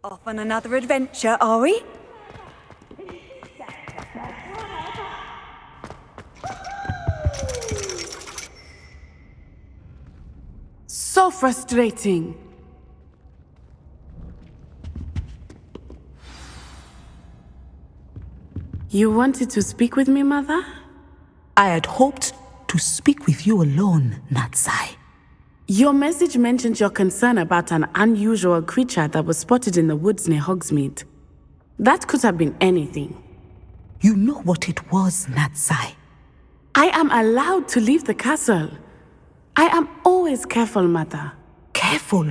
Off on another adventure, are we? So frustrating. You wanted to speak with me, Mother? I had hoped to speak with you alone, Natsai. Your message mentioned your concern about an unusual creature that was spotted in the woods near Hogsmeade. That could have been anything. You know what it was, Natsai. I am allowed to leave the castle. I am always careful, Mother. Careful?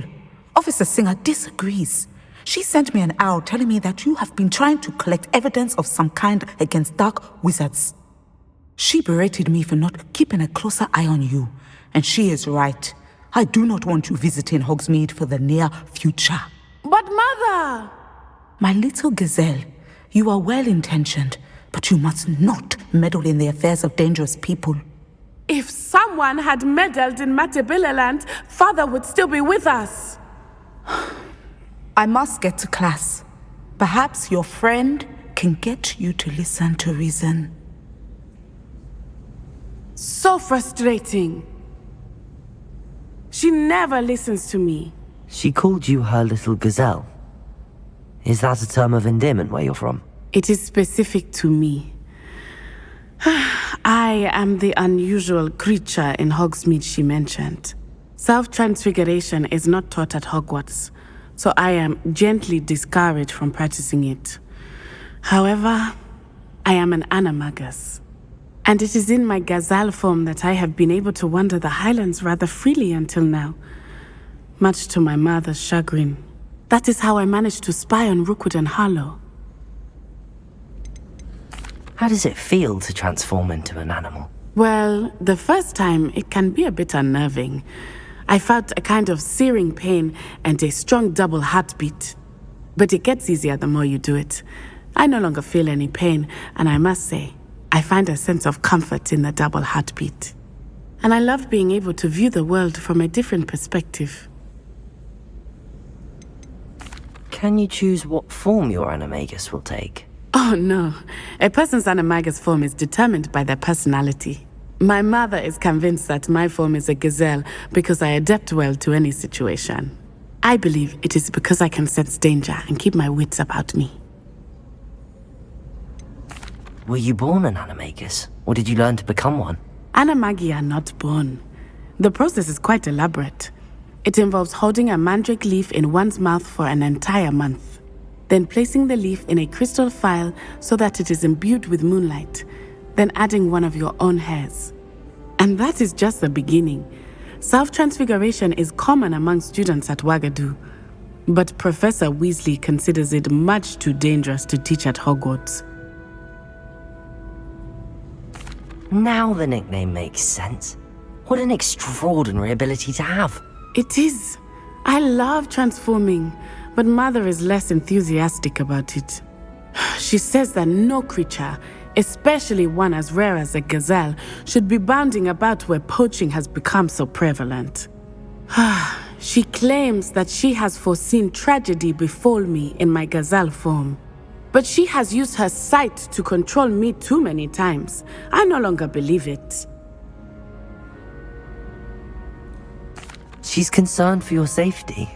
Officer Singer disagrees. She sent me an owl telling me that you have been trying to collect evidence of some kind against dark wizards. She berated me for not keeping a closer eye on you, and she is right. I do not want you visiting Hogsmeade for the near future. But Mother! My little gazelle, you are well-intentioned, but you must not meddle in the affairs of dangerous people. If someone had meddled in Matabeleland, Father would still be with us. I must get to class. Perhaps your friend can get you to listen to reason. So frustrating. She never listens to me. She called you her little gazelle. Is that a term of endearment where you're from? It is specific to me. I am the unusual creature in Hogsmeade she mentioned. Self-transfiguration is not taught at Hogwarts, so I am gently discouraged from practicing it. However, I am an animagus, and it is in my gazelle form that I have been able to wander the Highlands rather freely until now, much to my mother's chagrin. That is how I managed to spy on Rookwood and Harlow. How does it feel to transform into an animal? Well, the first time, it can be a bit unnerving. I felt a kind of searing pain and a strong double heartbeat. But it gets easier the more you do it. I no longer feel any pain, and I must say, I find a sense of comfort in the double heartbeat. And I love being able to view the world from a different perspective. Can you choose what form your animagus will take? Oh no, a person's animagus form is determined by their personality. My mother is convinced that my form is a gazelle because I adapt well to any situation. I believe it is because I can sense danger and keep my wits about me. Were you born an animagus, or did you learn to become one? Animagi are not born. The process is quite elaborate. It involves holding a mandrake leaf in one's mouth for an entire month. Then placing the leaf in a crystal phial so that it is imbued with moonlight, then adding one of your own hairs. And that is just the beginning. Self-transfiguration is common among students at Wagadu, but Professor Weasley considers it much too dangerous to teach at Hogwarts. Now the nickname makes sense. What an extraordinary ability to have. It is. I love transforming, but Mother is less enthusiastic about it. She says that no creature, especially one as rare as a gazelle, should be bounding about where poaching has become so prevalent. She claims that she has foreseen tragedy befall me in my gazelle form. But she has used her sight to control me too many times. I no longer believe it. She's concerned for your safety.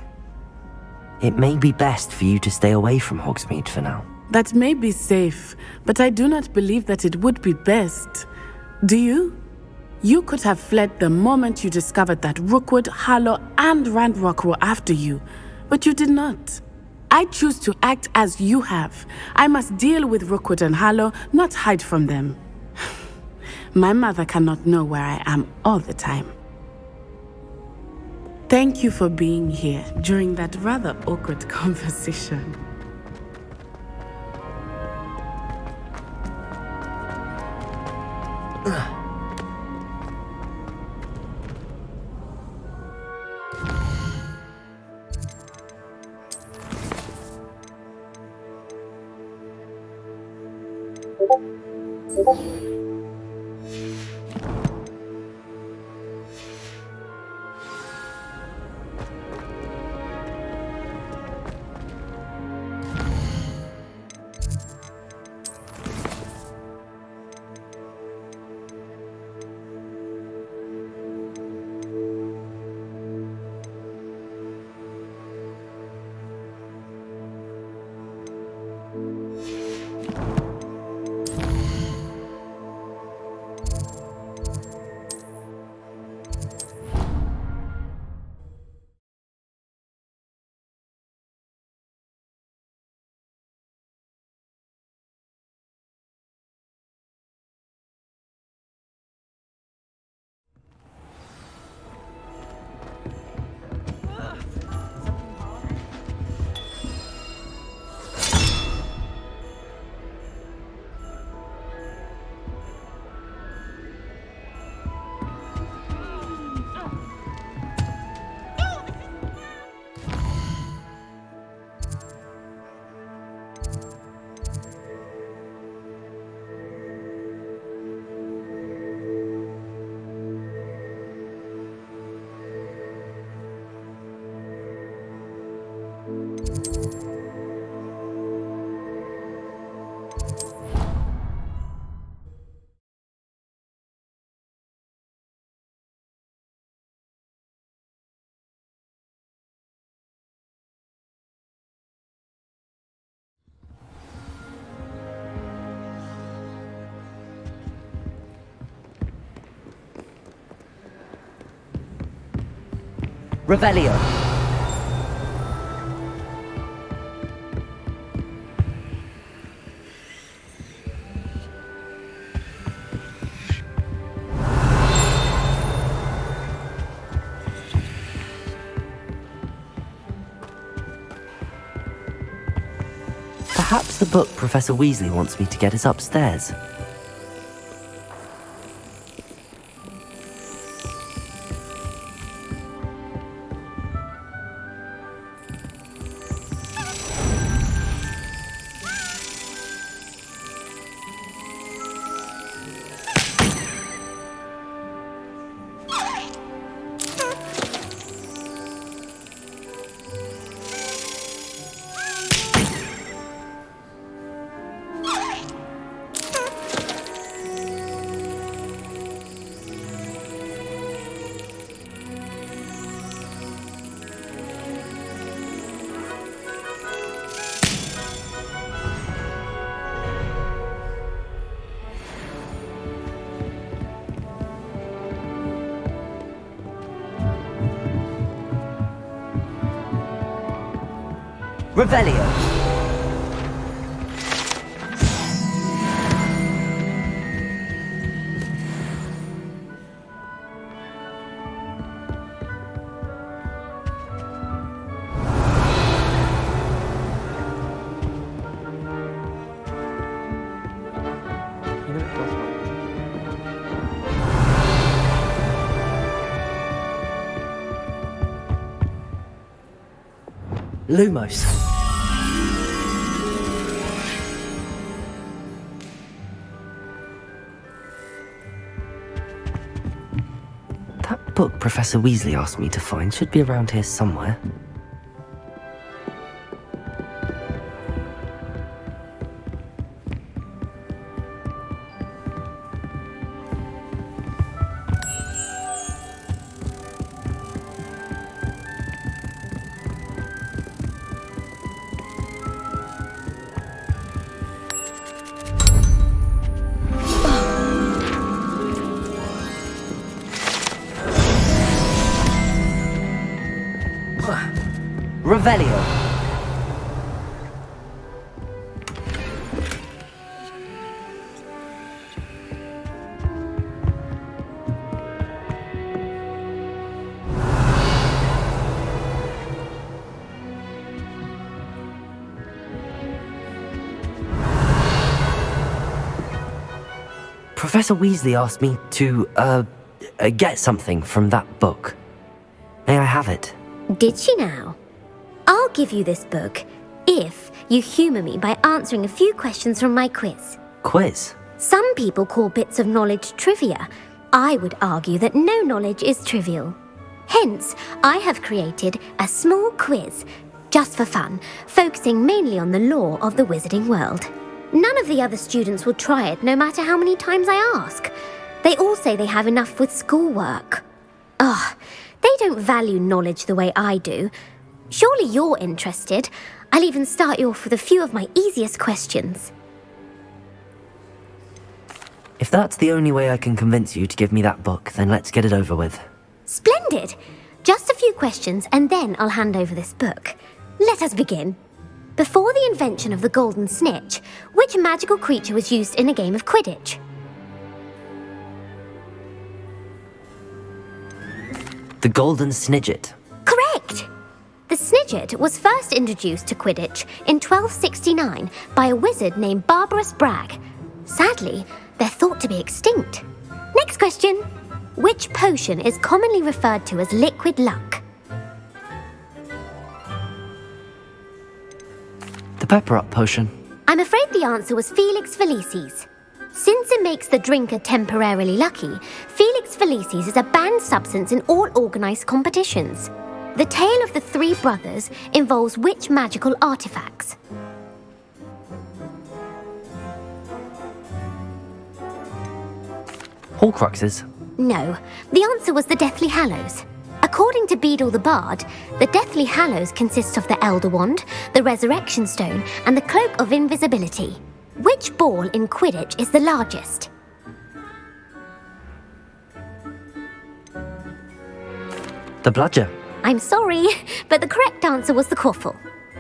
It may be best for you to stay away from Hogsmeade for now. That may be safe, but I do not believe that it would be best. Do you? You could have fled the moment you discovered that Rookwood, Harlow, and Ranrock were after you, but you did not. I choose to act as you have. I must deal with Rookwood and Harlow, not hide from them. My mother cannot know where I am all the time. Thank you for being here during that rather awkward conversation. Revelio. Perhaps the book Professor Weasley wants me to get is upstairs. Revelio. Lumos. That book Professor Weasley asked me to find should be around here somewhere. Revelio. Professor Weasley asked me to, get something from that book. May I have it? Did she now? I'll give you this book if you humour me by answering a few questions from my quiz. Quiz? Some people call bits of knowledge trivia. I would argue that no knowledge is trivial. Hence, I have created a small quiz, just for fun, focusing mainly on the lore of the wizarding world. None of the other students will try it, no matter how many times I ask. They all say they have enough with schoolwork. Ugh, they don't value knowledge the way I do. Surely you're interested. I'll even start you off with a few of my easiest questions. If that's the only way I can convince you to give me that book, then let's get it over with. Splendid! Just a few questions and then I'll hand over this book. Let us begin. Before the invention of the golden snitch, which magical creature was used in a game of Quidditch? The golden snidget. Correct! The snidget was first introduced to Quidditch in 1269 by a wizard named Barbarous Bragg. Sadly, they're thought to be extinct. Next question. Which potion is commonly referred to as liquid luck? The pepper-up potion. I'm afraid the answer was Felix Felicis. Since it makes the drinker temporarily lucky, Felix Felicis is a banned substance in all organised competitions. The tale of the three brothers involves which magical artifacts? Horcruxes. No, the answer was the Deathly Hallows. According to Beedle the Bard, the Deathly Hallows consists of the Elder Wand, the Resurrection Stone, and the Cloak of Invisibility. Which ball in Quidditch is the largest? The bludger. I'm sorry, but the correct answer was the quaffle.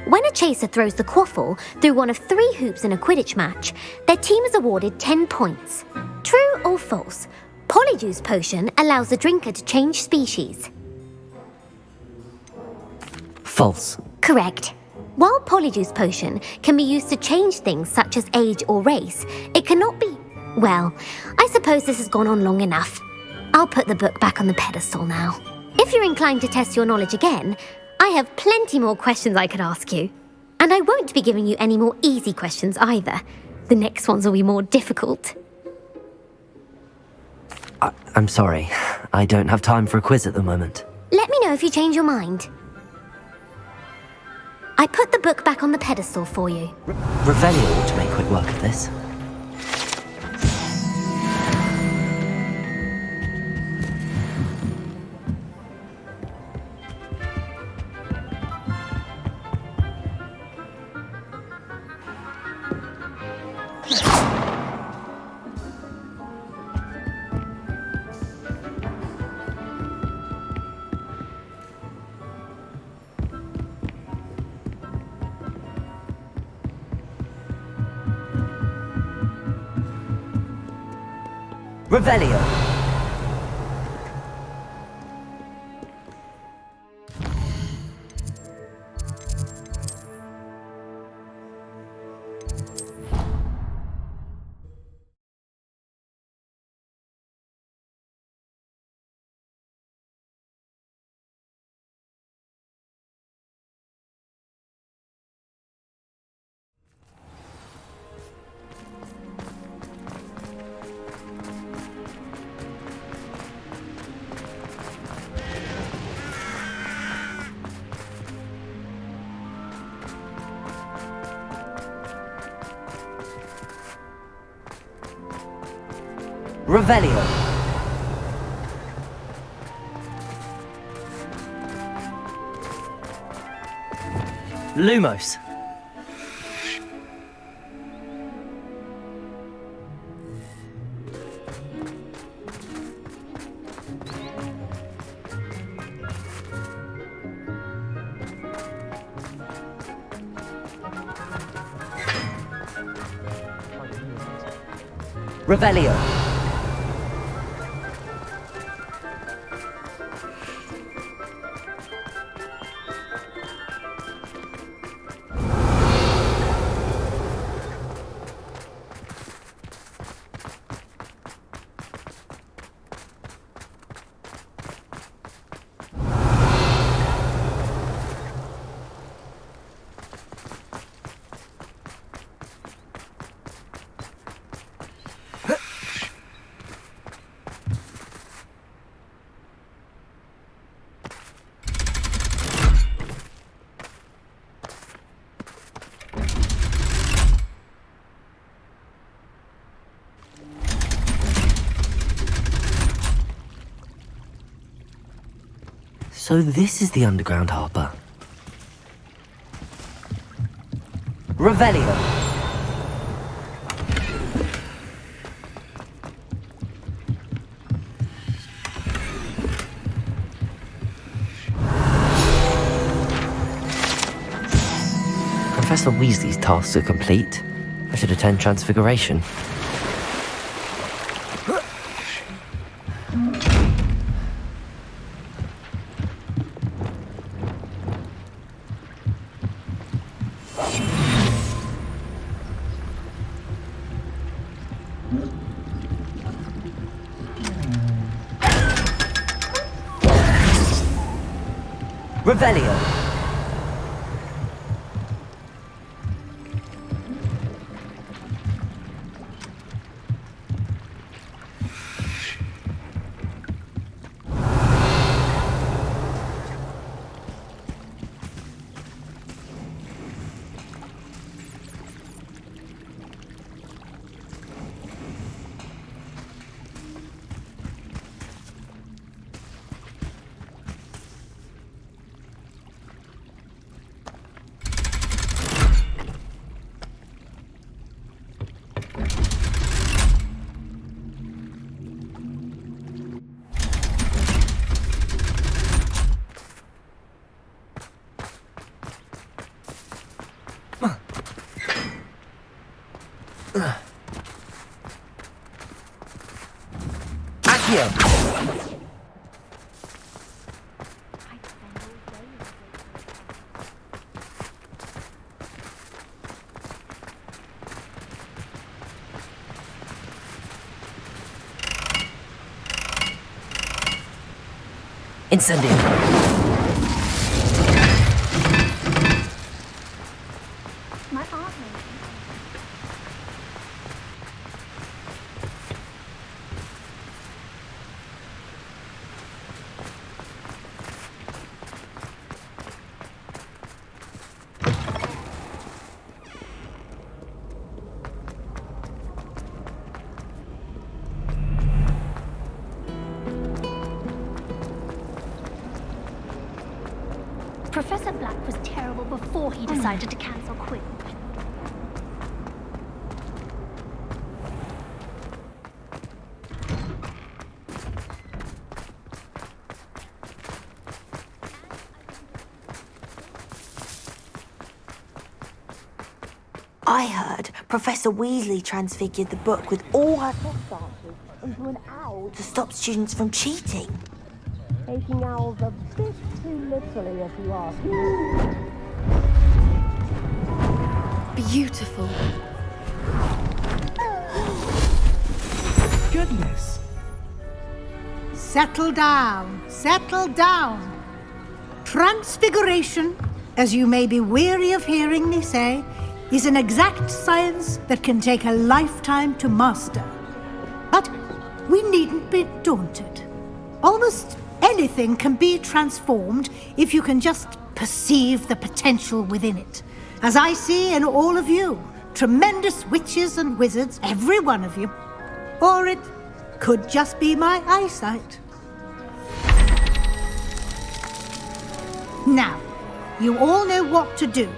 When a chaser throws the quaffle through one of 3 hoops in a Quidditch match, their team is awarded 10 points. True or false? Polyjuice Potion allows the drinker to change species. False. Correct. While Polyjuice Potion can be used to change things such as age or race, it cannot be... Well, I suppose this has gone on long enough. I'll put the book back on the pedestal now. If you're inclined to test your knowledge again, I have plenty more questions I could ask you. And I won't be giving you any more easy questions either. The next ones will be more difficult. I'm sorry. I don't have time for a quiz at the moment. Let me know if you change your mind. I put the book back on the pedestal for you. Revelio ought to make quick work of this. Revelio. Revelio. Lumos. Revelio. So this is the underground harbour. Revelio. Professor Weasley's tasks are complete. I should attend Transfiguration. Revelio. Incendio! Incendio! My arm. Professor Black was terrible before he decided to cancel quiz. I heard Professor Weasley transfigured the book with all her test answers into an owl to stop students from cheating. Taking owls a bit too literally, if you ask me. Beautiful. Goodness. Settle down, settle down. Transfiguration, as you may be weary of hearing me say, is an exact science that can take a lifetime to master. But we needn't be daunted. Almost anything can be transformed if you can just perceive the potential within it. As I see in all of you, tremendous witches and wizards, every one of you. Or it could just be my eyesight. Now, you all know what to do.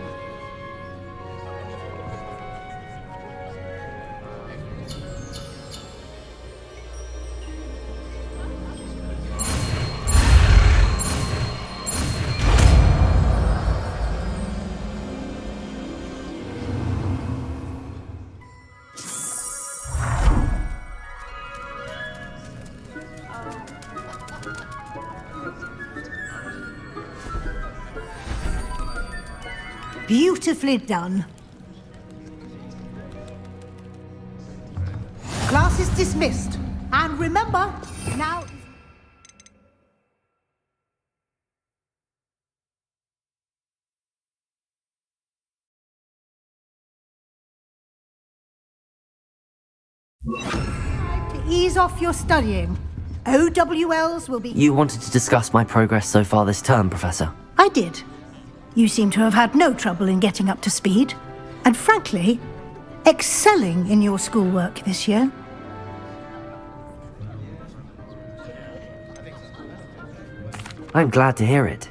Beautifully done. Class is dismissed. And remember, now... to ease off your studying. OWLs will be... You wanted to discuss my progress so far this term, Professor? I did. You seem to have had no trouble in getting up to speed, and frankly, excelling in your schoolwork this year. I'm glad to hear it.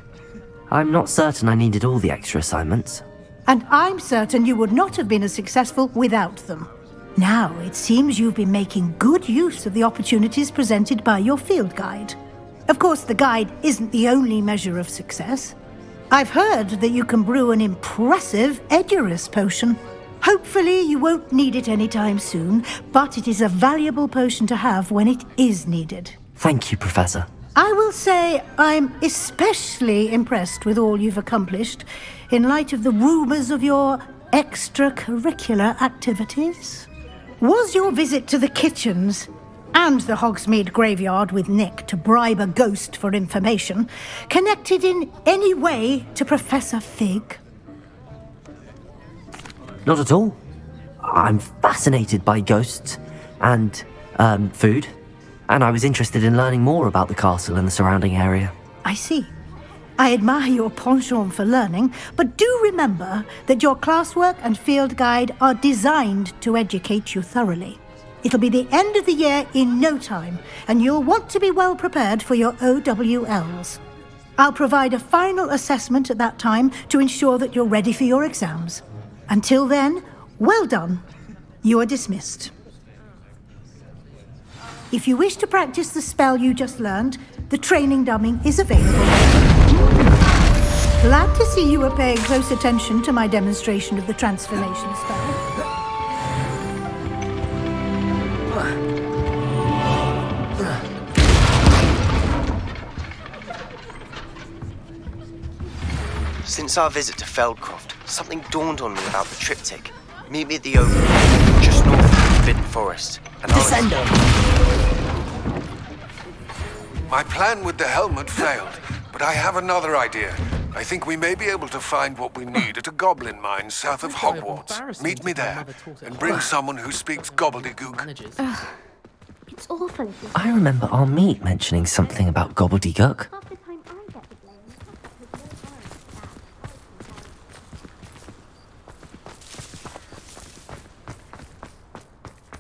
I'm not certain I needed all the extra assignments. And I'm certain you would not have been as successful without them. Now, it seems you've been making good use of the opportunities presented by your field guide. Of course, the guide isn't the only measure of success. I've heard that you can brew an impressive Edurus potion. Hopefully you won't need it anytime soon, but it is a valuable potion to have when it is needed. Thank you, Professor. I will say I'm especially impressed with all you've accomplished in light of the rumours of your extracurricular activities. Was your visit to the kitchens and the Hogsmeade graveyard with Nick to bribe a ghost for information connected in any way to Professor Fig? Not at all. I'm fascinated by ghosts and, food, and I was interested in learning more about the castle and the surrounding area. I see. I admire your penchant for learning, but do remember that your classwork and field guide are designed to educate you thoroughly. It'll be the end of the year in no time, and you'll want to be well prepared for your OWLs. I'll provide a final assessment at that time to ensure that you're ready for your exams. Until then, well done. You are dismissed. If you wish to practice the spell you just learned, the training dummy is available. Glad to see you are paying close attention to my demonstration of the transformation spell. Since our visit to Feldcroft, something dawned on me about the triptych. Meet me at the Oval, just north of the Forbidden Forest. And Descendo! My plan with the helmet failed, but I have another idea. I think we may be able to find what we need at a goblin mine south of Hogwarts. Meet me there, and bring someone who speaks gobbledygook. It's awful. I remember our meet mentioning something about gobbledygook.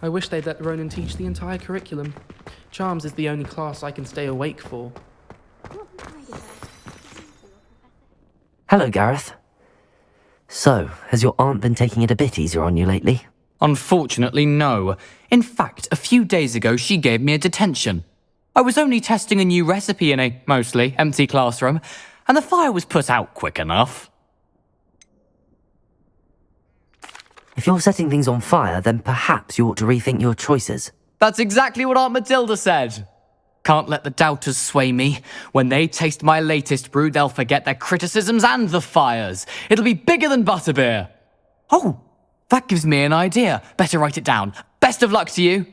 I wish they'd let Ronan teach the entire curriculum. Charms is the only class I can stay awake for. Hello, Gareth. So, has your aunt been taking it a bit easier on you lately? Unfortunately, no. In fact, a few days ago, she gave me a detention. I was only testing a new recipe in a mostly empty classroom, and the fire was put out quick enough. If you're setting things on fire, then perhaps you ought to rethink your choices. That's exactly what Aunt Matilda said. Can't let the doubters sway me. When they taste my latest brew, they'll forget their criticisms and the fires. It'll be bigger than butterbeer. Oh, that gives me an idea. Better write it down. Best of luck to you.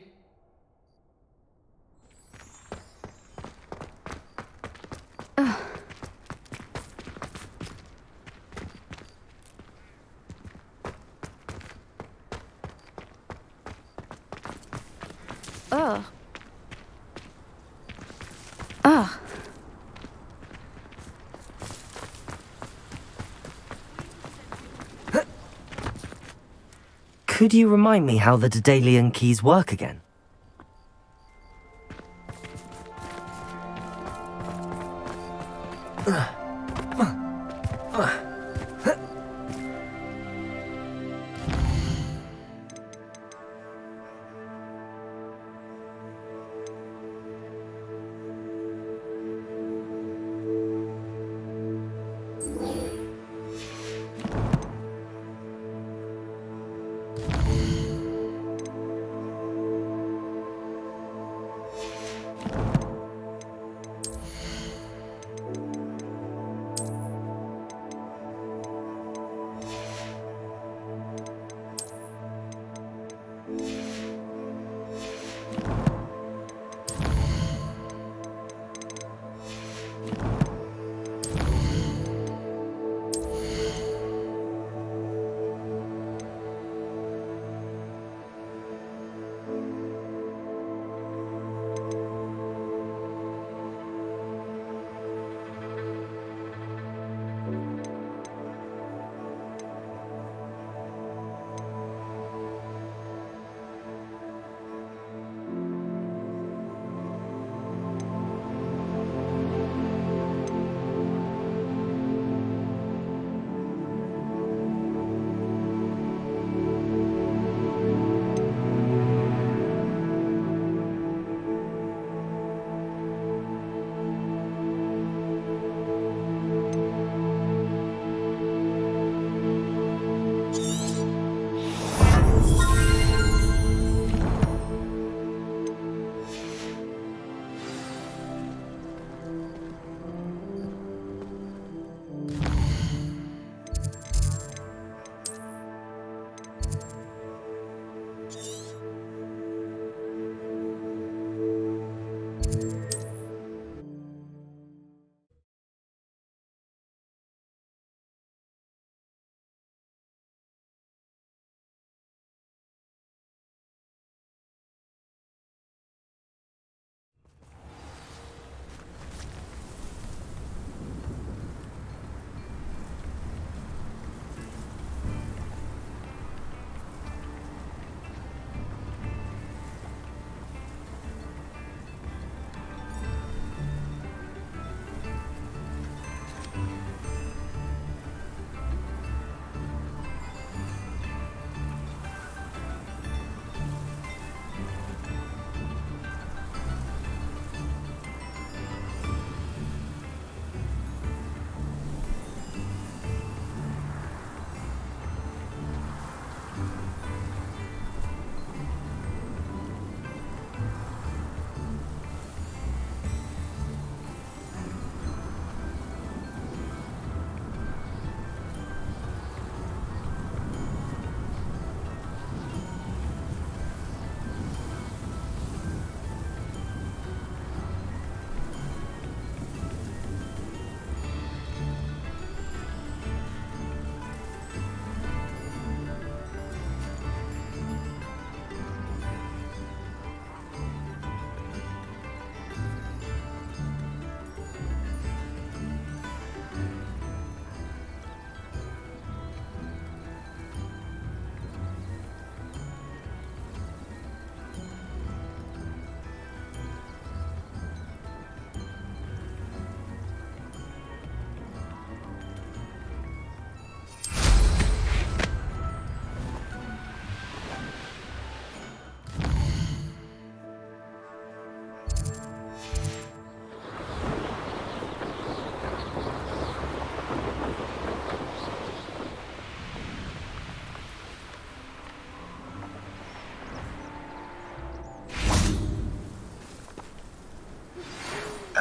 Ugh. Ugh. Could you remind me how the Daedalian keys work again?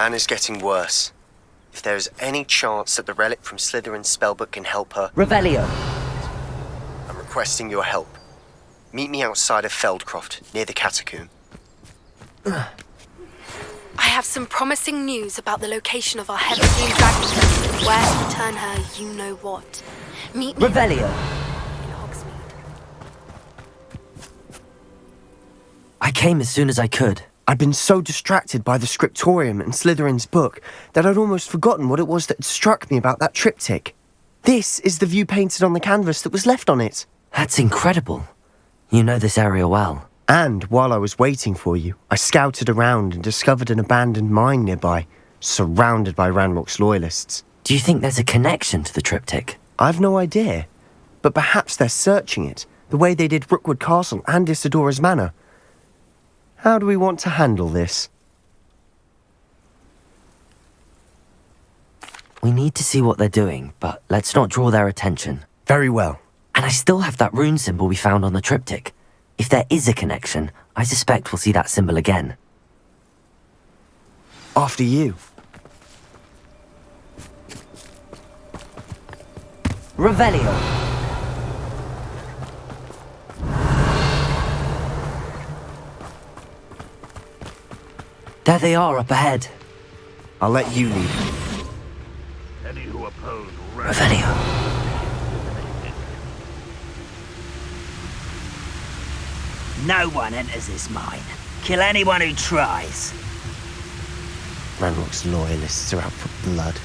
Anna's getting worse. If there is any chance that the relic from Slytherin's spellbook can help her... Revelio. I'm requesting your help. Meet me outside of Feldcroft, near the catacomb. I have some promising news about the location of our heavenly dragon and where to return her you-know-what. Meet me... Revelio. ...in Hogsmeade. I came as soon as I could. I'd been so distracted by the scriptorium and Slytherin's book that I'd almost forgotten what it was that had struck me about that triptych. This is the view painted on the canvas that was left on it. That's incredible. You know this area well. And while I was waiting for you, I scouted around and discovered an abandoned mine nearby, surrounded by Ranrock's loyalists. Do you think there's a connection to the triptych? I've no idea, but perhaps they're searching it, the way they did Rookwood Castle and Isidora's Manor. How do we want to handle this? We need to see what they're doing, but let's not draw their attention. Very well. And I still have that rune symbol we found on the triptych. If there is a connection, I suspect we'll see that symbol again. After you. Revelio. There they are up ahead. I'll let you lead. Any who oppose Revelio. No one enters this mine. Kill anyone who tries. Ranrock's loyalists are out for blood.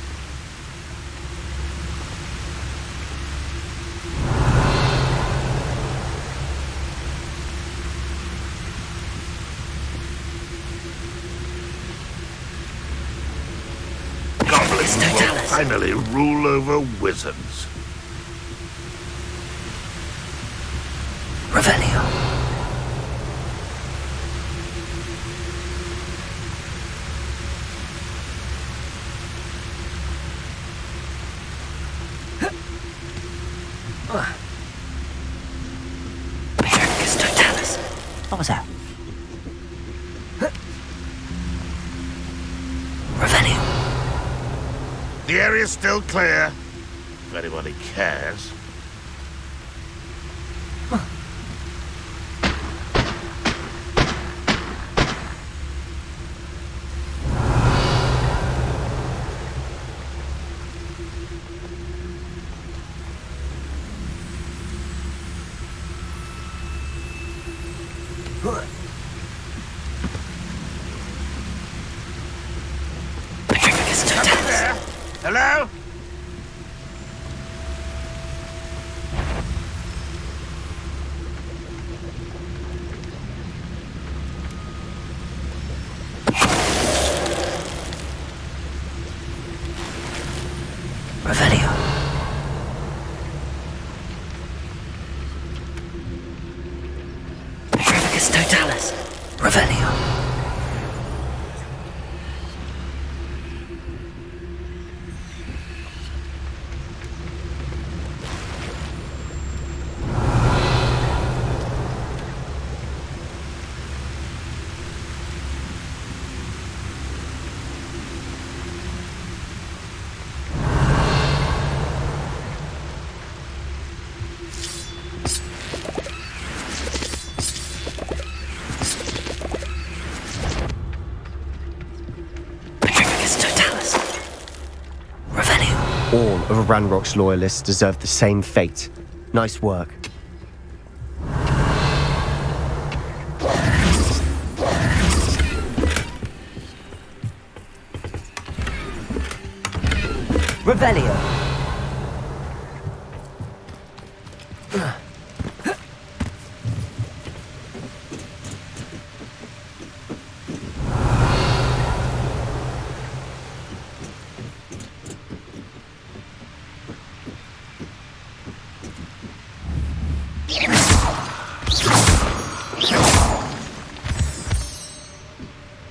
Goblins will finally rule over wizards. Revelio. What was that? Revelio. The area's still clear, if anybody cares. Hello? Revelio. Petrificus totalis. Revelio. All of Ranrock's loyalists deserve the same fate. Nice work. Revelio.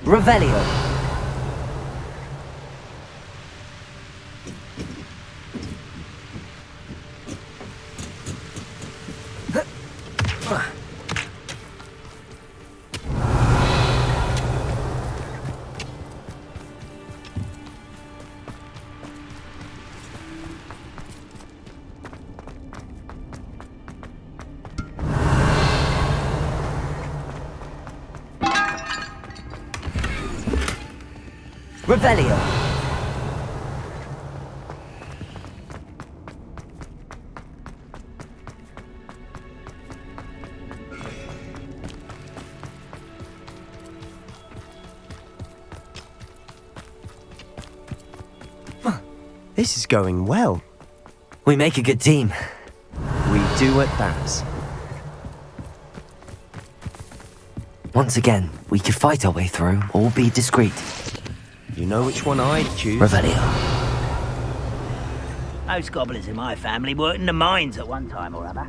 Revelio. Revelio. This is going well. We make a good team. We do at that. Once again, we could fight our way through or be discreet. You know which one I'd choose. Revelio. Most goblins in my family worked in the mines at one time or other.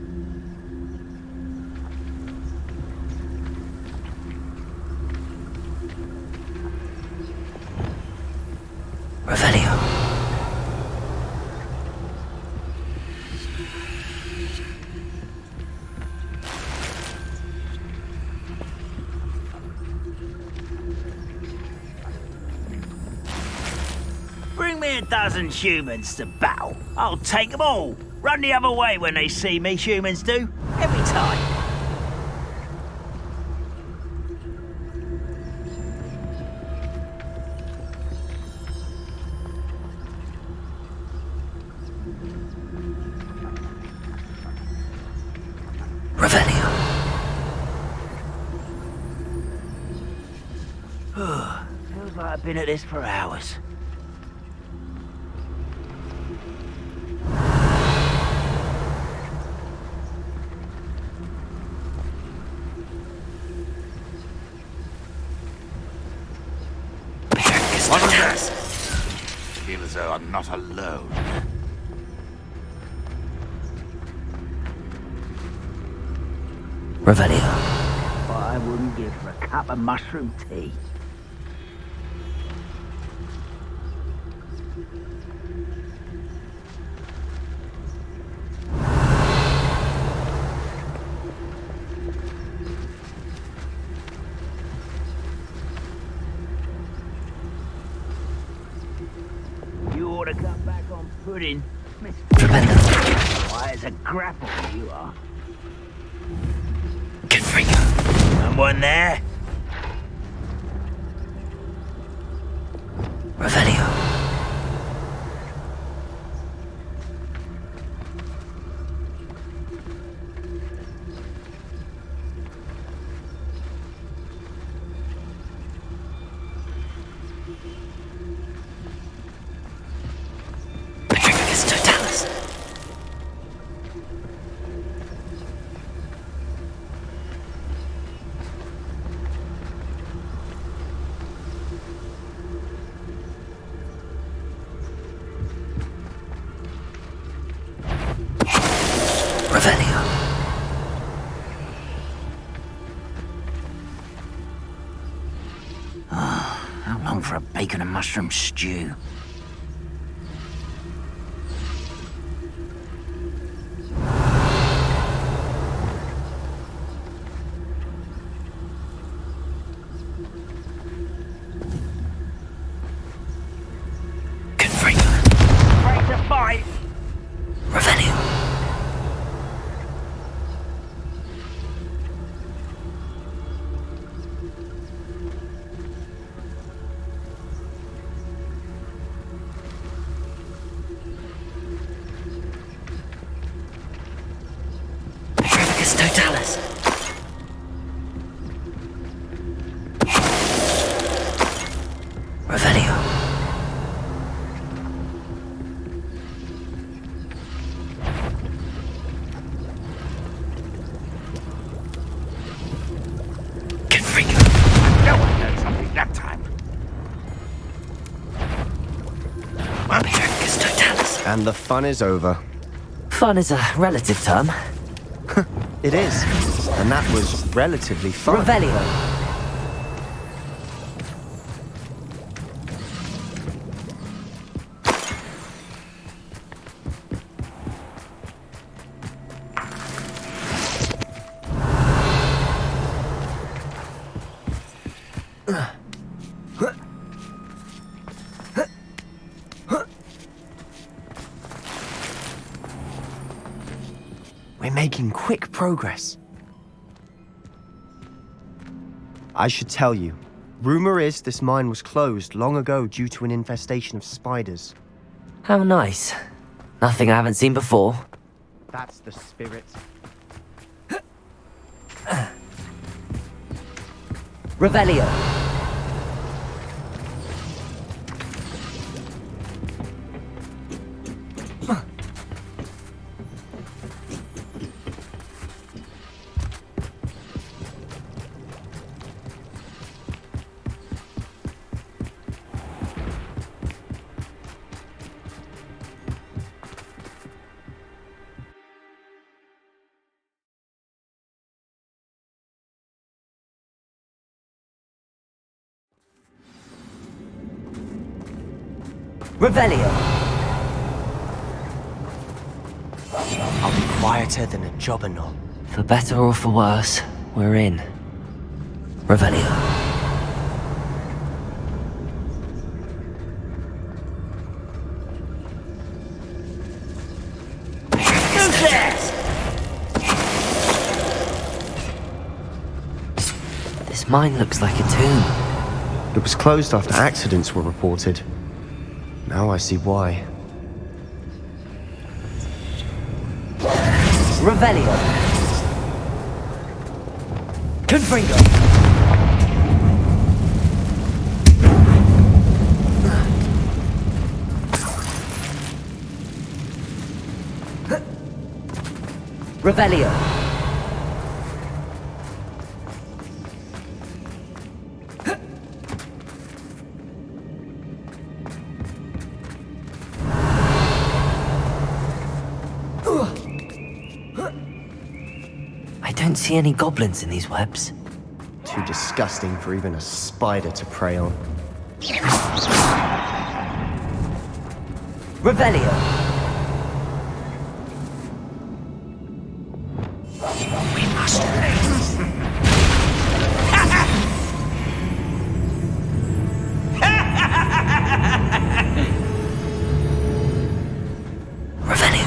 Revelio. Bring me a dozen humans to battle. I'll take them all. Run the other way when they see me, humans do. Every time. Revelio. Feels like I've been at this for hours. What is this? Feel as though I'm not alone. Revelio. What I wouldn't give for a cup of mushroom tea. You ought to come back on pudding, Mr. Why, it's a grapple you are. Someone there? Revelio. Revelio. How long for a bacon and mushroom stew? Break the fight! Revelio. Totalis. Revelio. Confringo. No one knows something that time. Totalis. And the fun is over. Fun is a relative term. It is. And that was relatively fun. Revelio. We're making quick progress. I should tell you, Rumor is this mine was closed long ago due to an infestation of spiders. How nice. Nothing I haven't seen before. That's the spirit. Revelio. Revelio. I'll be quieter than a jobberknoll. For better or for worse, we're in. Revelio. This mine looks like a tomb. It was closed after accidents were reported. Now I see why. Revelio. Confringo. Revelio. I don't see any goblins in these webs. Too disgusting for even a spider to prey on. Revelio. We must leave. Revelio.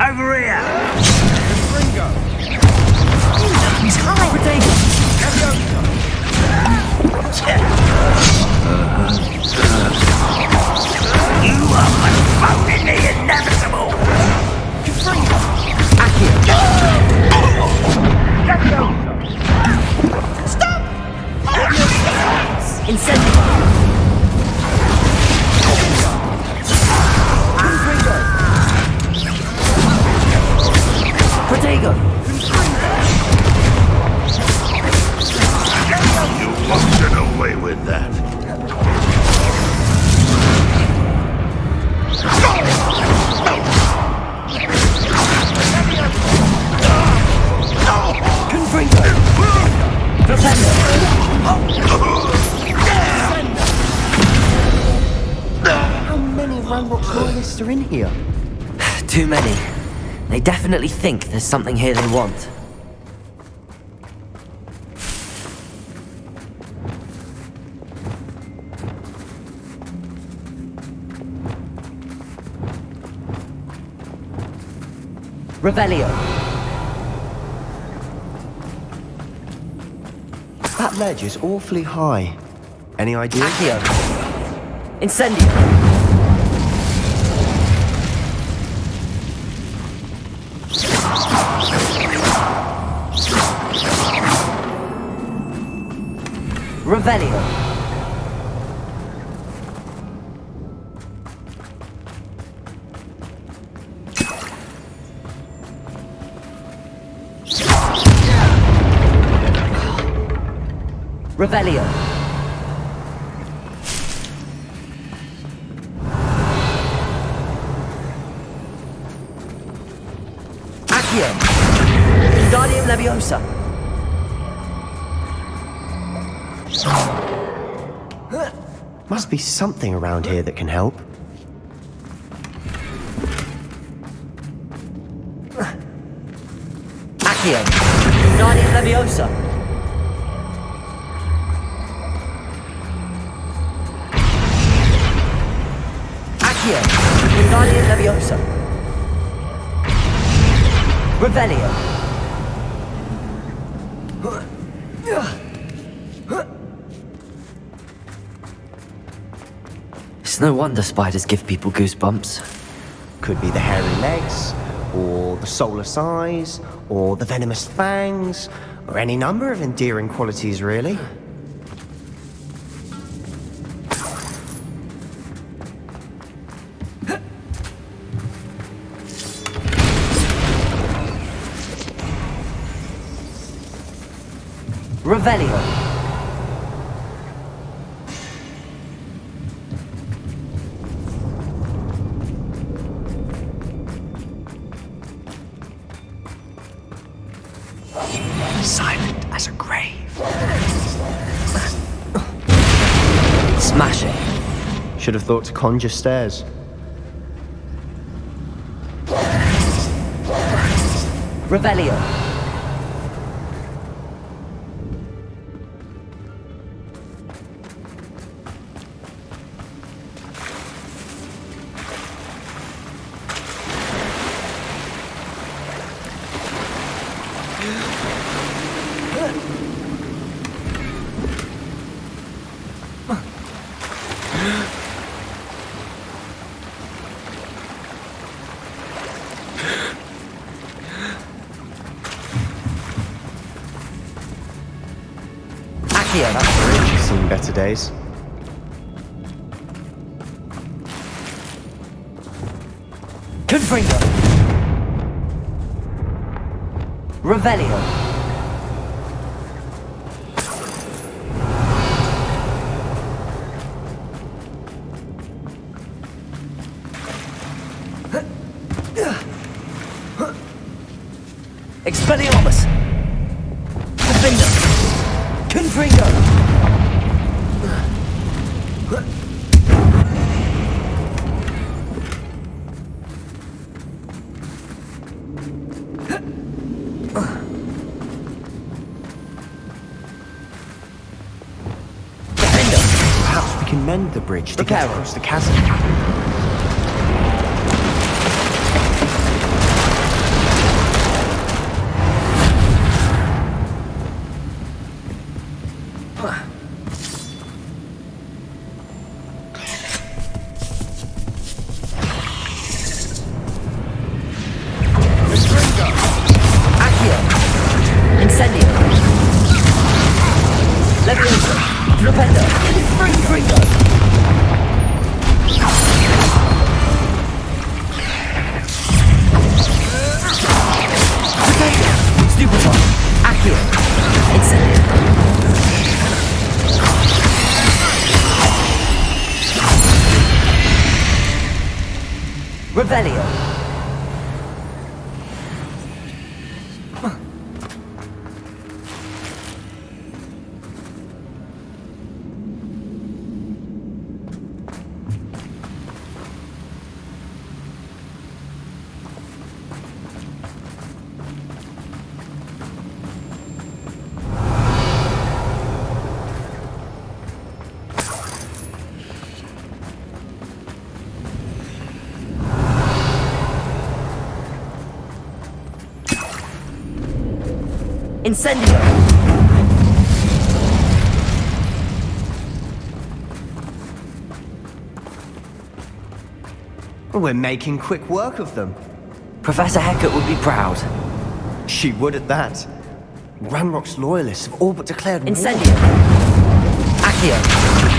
Over here! He's high! You are postponing the inevitable! Stop! Incendio! Protego! You won't get away with that. Confringo! Defender! How many Ranrock's loyalists are in here? Too many. They definitely think there's something here they want. Revelio. That ledge is awfully high. Any idea? Accio. Incendio. Revelio. Revelio. Accio. Wingardium Leviosa. Must be something around here that can help. Accio. Wingardium Leviosa. Accio. Wingardium Leviosa. Revelio. It's no wonder spiders give people goosebumps. Could be the hairy legs, or the soulless eyes, or the venomous fangs, or any number of endearing qualities, really. Revelio. Silent as a grave. Smash it. Should have thought to conjure stairs. Revelio. Yeah, that's rich. Seen better days. Confringo. Revelio. Expelliarmus. Confringo. Confringo. Perhaps we can mend the bridge to get across the chasm. Revelio. Incendio! We're making quick work of them. Professor Hecat would be proud. She would at that. Ranrock's loyalists have all but declared war. Incendio! Accio!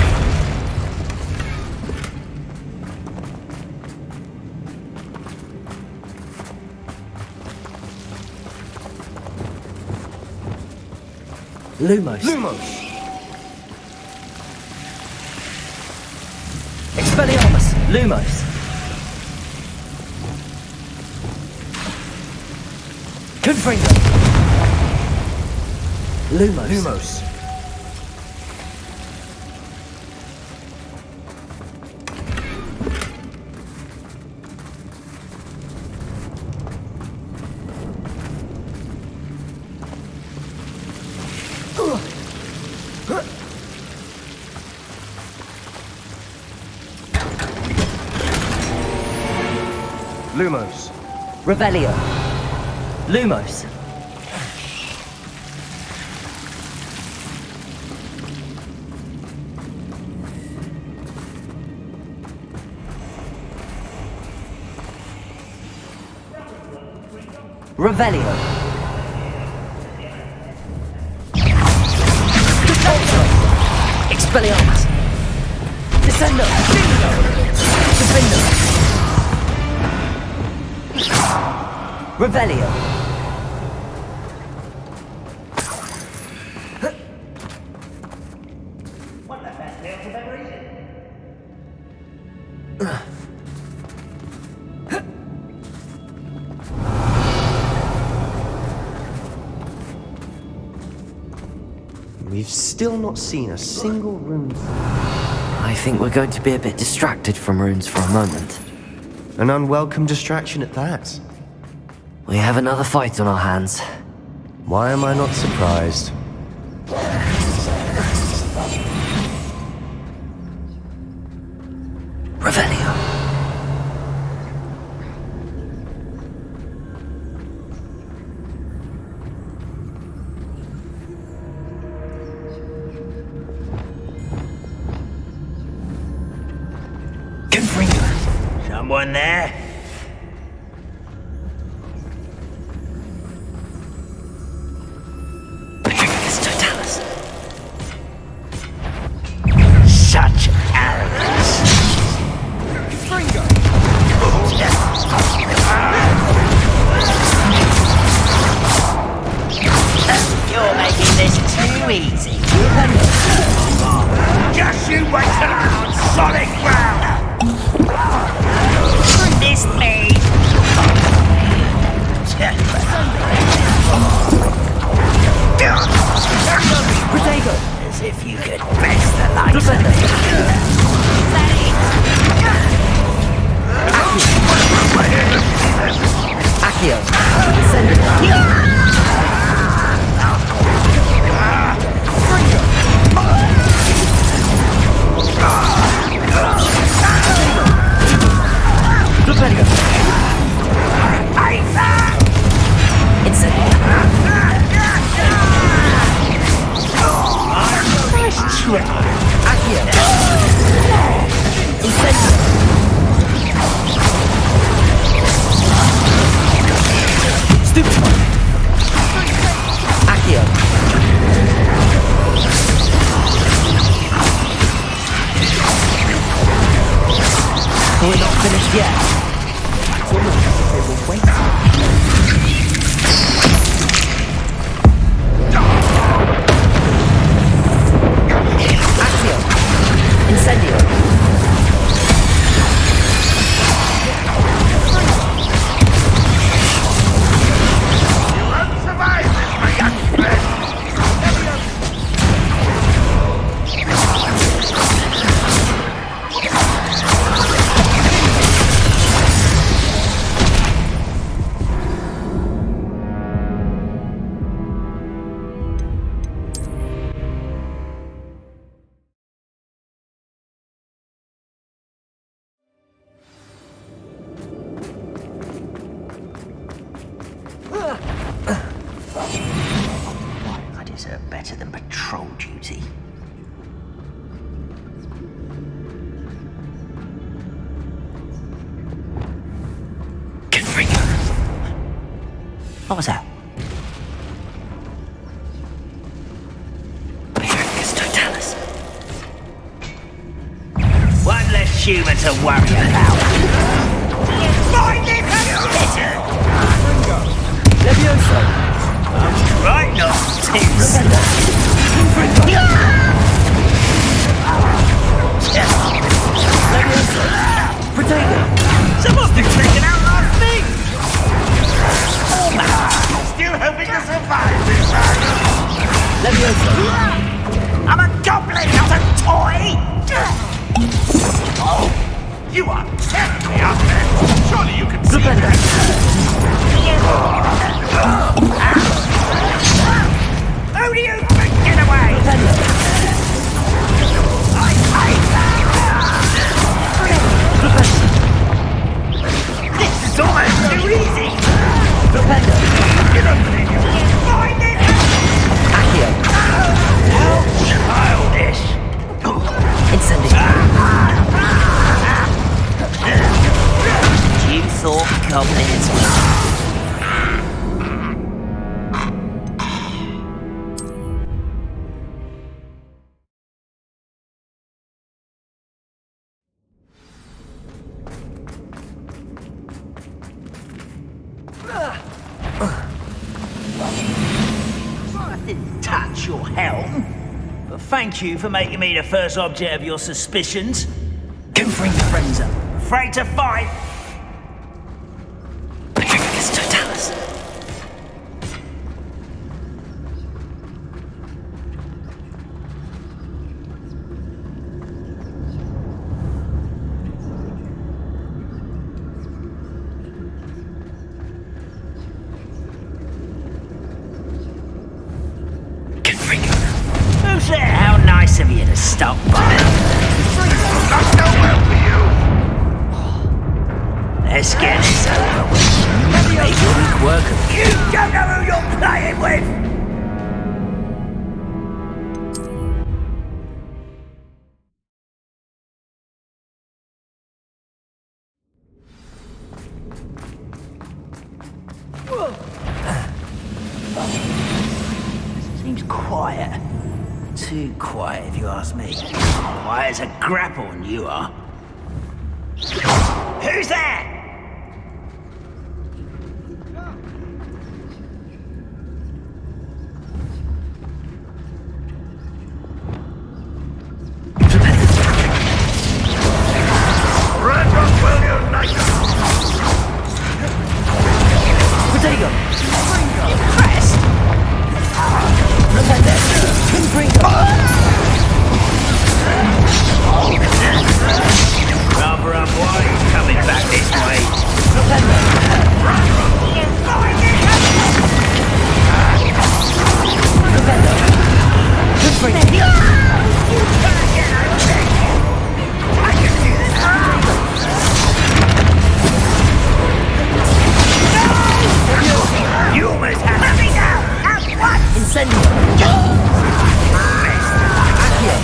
Lumos. Lumos! Expelliarmus. Lumos. Confringo. Lumos. Lumos. Lumos. Revelio. Lumos. Revelio. Expelliarmus. Descendo. Defendo. Revelio. We've still not seen a single rune. I think we're going to be a bit distracted from runes for a moment. An unwelcome distraction at that. We have another fight on our hands. Why am I not surprised? Revelio. Someone there? Such arrogance! You're making this too easy. Just you wait till I'm on solid ground! This me! Protego! As if you could best the likes of me. Accio. Descendo. We're not finished yet. It's almost as if they were waiting. Accio. Incendio. You won't survive this, my young friend. I deserve better than patrol duty. Confringo! What was that? Totalis. One less human to worry about. Find it and Levioso. Right, not too Levioso. Protego. Someone's been taken out last thing! Still hoping to survive this time. Levioso. I'm a goblin, not a toy! Oh, you are tearing me up, man. Surely you can see that. Who do you think get away? I hate that! This is almost Didn't touch your helm. But thank you for making me the first object of your suspicions. Confront your friends up. Afraid to fight? Patricius Totalis. Who's there? How nice of you to stop by. That's no well for you. Let's get this over with. Make quick work of you. Don't know who you're playing with. Seems quiet. Too quiet, if you ask me. Quiet as a grapple, and you are. Who's there? Red Rock will unite us. Potato. Impressed? Repender. Confringo. Rather unwise coming back this way. Repender. Repender. Confringo. You almost had me down at once! Incendio. Accio.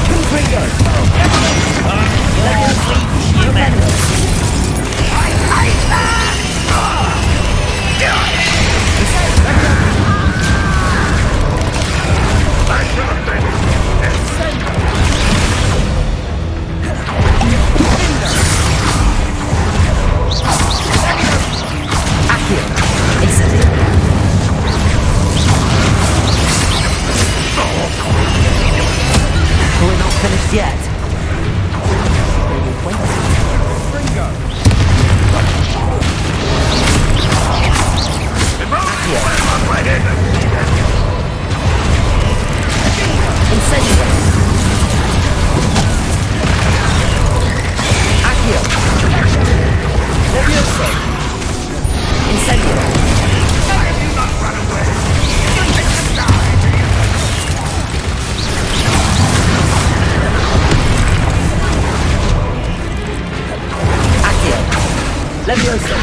Confringo. Repender. Accio. Incendio. We're not finished yet. Incendio. Accio. Levioso. Incendio. Accio. Levioso.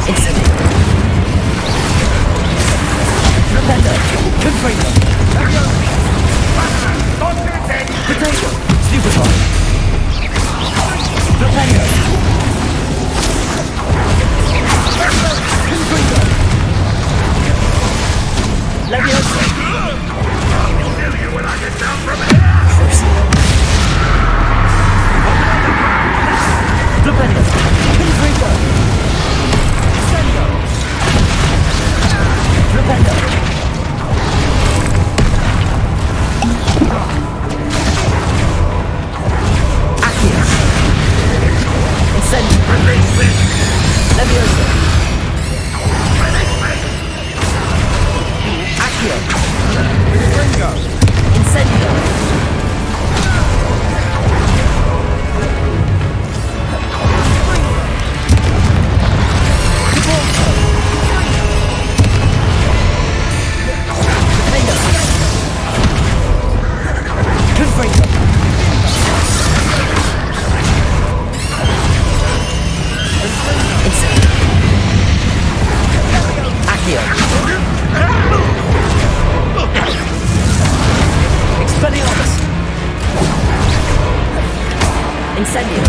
Incendio. Repender. Confringo. Potato. Stupefy. Repender. Confringo. Levioso. I'll kill you when I get down from here. Repender. Confringo. Sendo. Repender. Accio. Incendio. Levioso. Accio. Incendio. Confringo. Incendio. Accio. Expelliarmus. Incendio.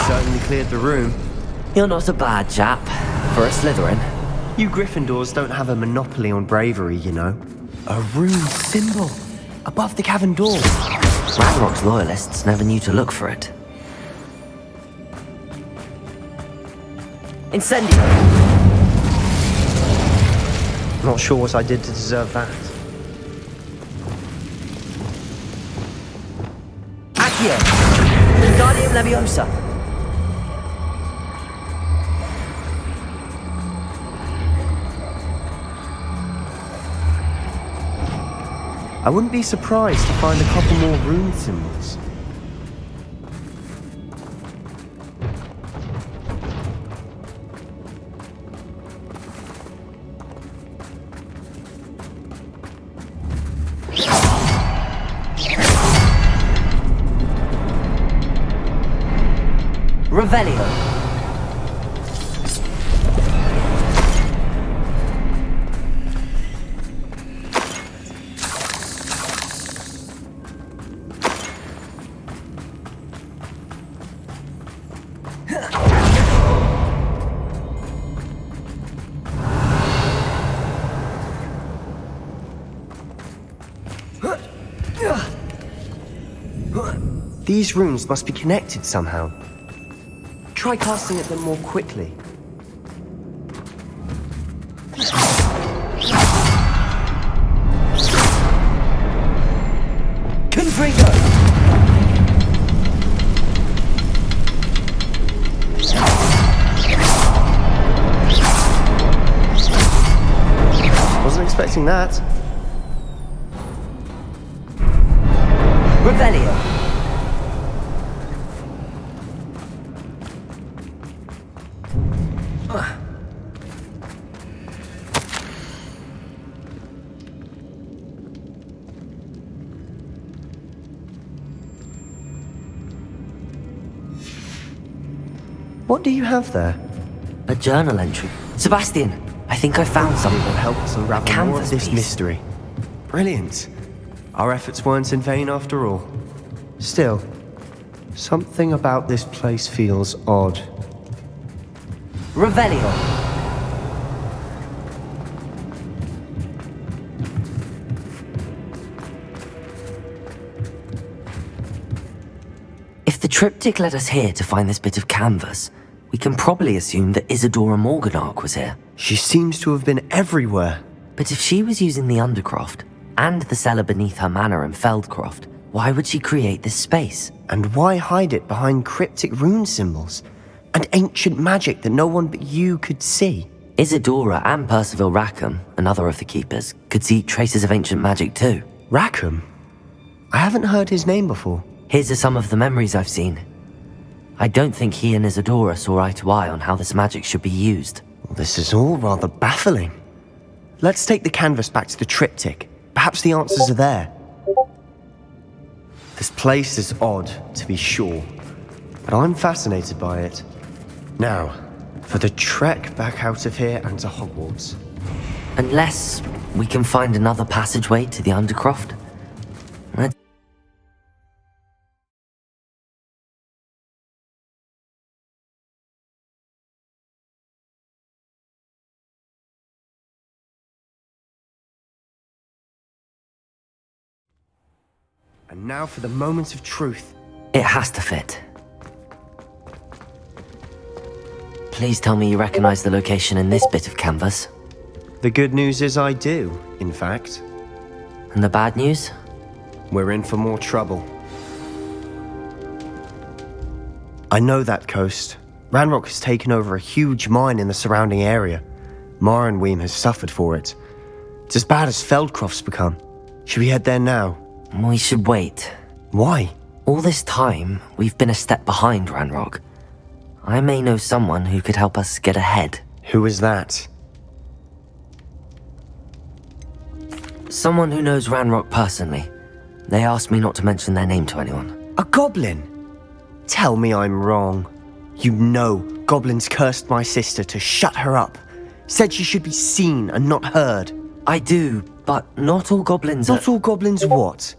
Certainly cleared the room. You're not a bad chap for a Slytherin. You Gryffindors don't have a monopoly on bravery, you know. A rune symbol above the cavern door. Ragnarok's. Ragnarok's. Ragnarok's loyalists never knew to look for it. Incendio! Not sure what I did to deserve that. Accio! Wingardium Leviosa! I wouldn't be surprised to find a couple more rune symbols. Revelio! These runes must be connected somehow. Try casting at them more quickly. Confringo! Wasn't expecting that. Revelio! What do you have there? A journal entry. Sebastian, I think I found something that will help us unravel more of this mystery. Brilliant. Our efforts weren't in vain after all. Still, something about this place feels odd. Revelio! If the triptych led us here to find this bit of canvas, we can probably assume that Isadora Morganach was here. She seems to have been everywhere. But if she was using the Undercroft, and the cellar beneath her manor in Feldcroft, why would she create this space? And why hide it behind cryptic rune symbols? And ancient magic that no one but you could see? Isadora and Percival Rackham, another of the keepers, could see traces of ancient magic too. Rackham? I haven't heard his name before. Here's some of the memories I've seen. I don't think he and Isadora saw eye to eye on how this magic should be used. This is all rather baffling. Let's take the canvas back to the triptych. Perhaps the answers are there. This place is odd, to be sure, but I'm fascinated by it. Now, for the trek back out of here and to Hogwarts. Unless we can find another passageway to the Undercroft. And now for the moment of truth. It has to fit. Please tell me you recognize the location in this bit of canvas. The good news is I do, in fact. And the bad news? We're in for more trouble. I know that coast. Ranrock has taken over a huge mine in the surrounding area. Mornweem has suffered for it. It's as bad as Feldcroft's become. Should we head there now? We should wait. Why? All this time, we've been a step behind Ranrock. I may know someone who could help us get ahead. Who is that? Someone who knows Ranrock personally. They asked me not to mention their name to anyone. A goblin? Tell me I'm wrong. You know goblins cursed my sister to shut her up. Said she should be seen and not heard. I do, but not all goblins Not all goblins what?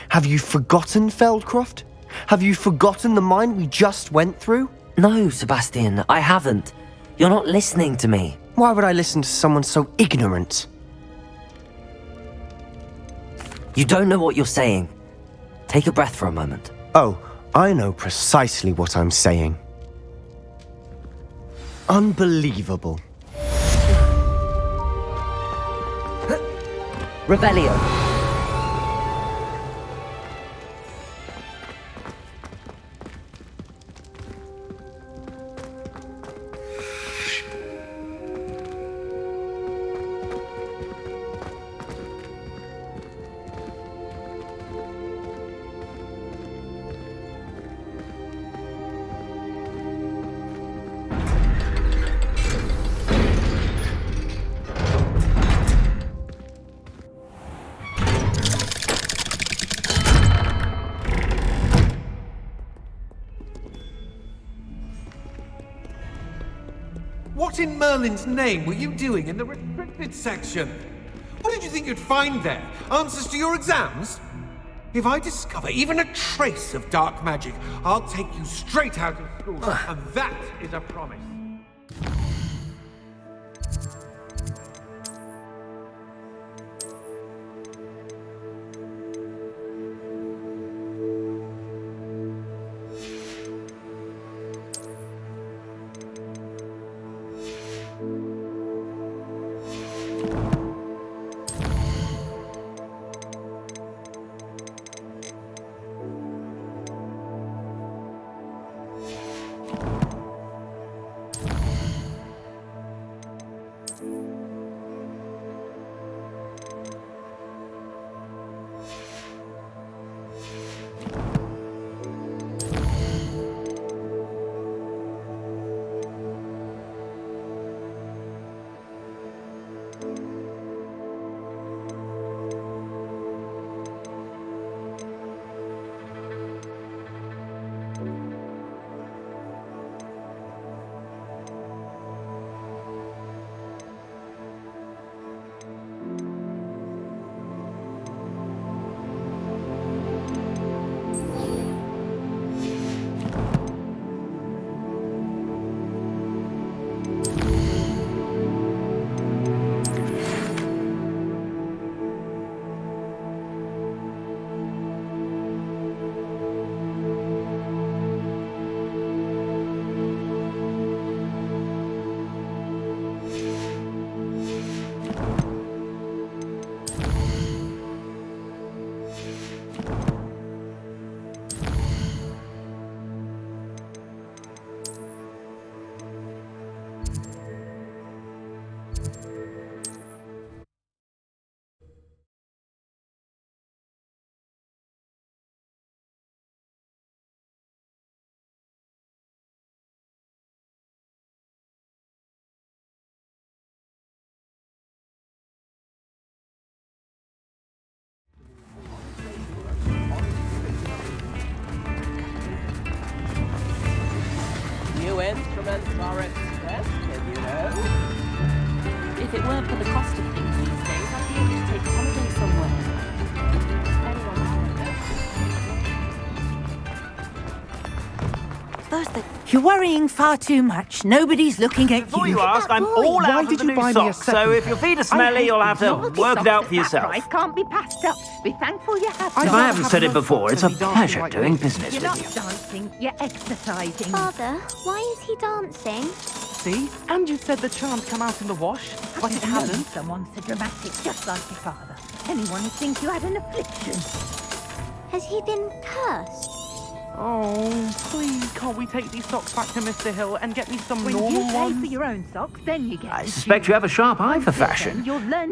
Have you forgotten Feldcroft? Have you forgotten the mine we just went through? No, Sebastian, I haven't. You're not listening to me. Why would I listen to someone so ignorant? You don't know what you're saying. Take a breath for a moment. Oh, I know precisely what I'm saying. Unbelievable. Revelio. What in Merlin's name were you doing in the restricted section? What did you think you'd find there? Answers to your exams? If I discover even a trace of dark magic, I'll take you straight out of school, and that is a promise. New instruments are expensive, you know. If it weren't for the cost of things these days, I'd be able to take a holiday somewhere. You're worrying far too much. Nobody's looking at Before you ask, I'm all out of the new socks, so if your feet are smelly, you'll have to work it out for yourself. Price can't be passed up. Be thankful you have. If I haven't said it before, it's a pleasure doing business You're with not you. dancing, you're exercising. Father, why is he dancing? See? And you said the charms come out in the wash, but it hasn't. Someone so dramatic, just like your father. Anyone would think you had an affliction. Has he been cursed? Oh, please, can't we take these socks back to Mr. Hill and get me some When normal you pay ones? for your own socks, then you get. I suspect you have a sharp eye for fashion.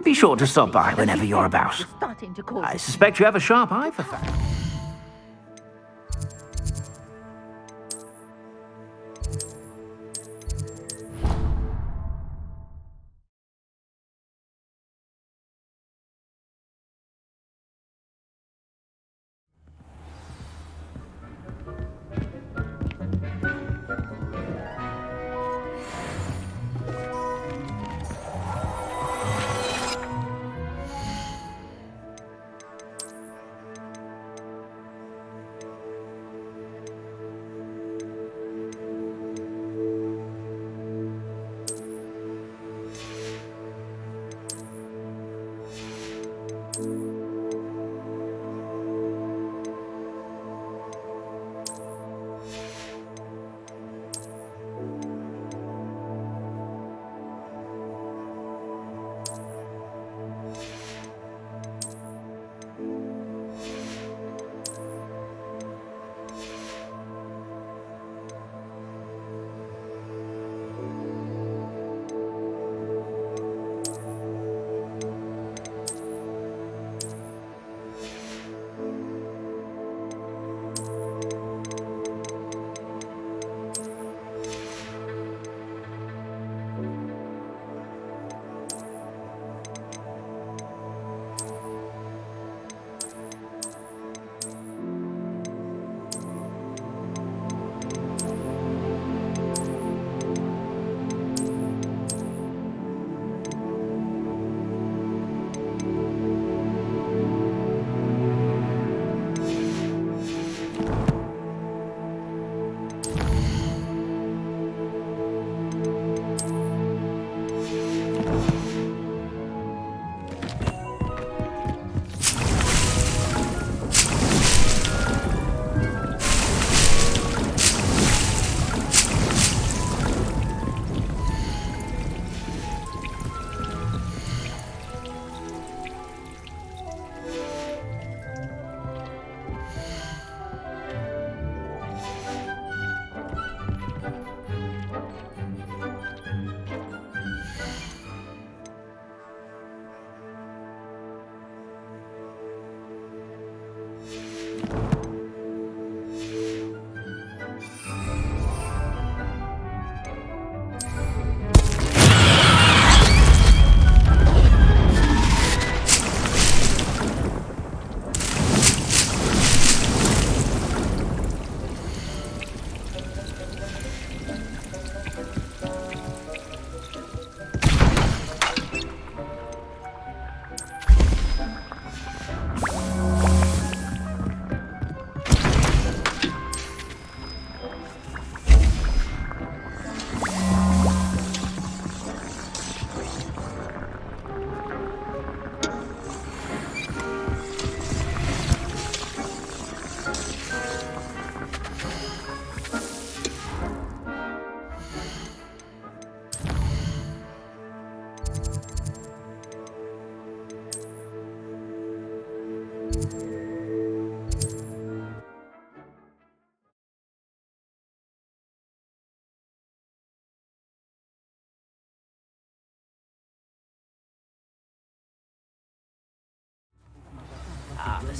Be sure to stop by whenever you're about. Starting to cause I suspect you have a sharp eye for fashion.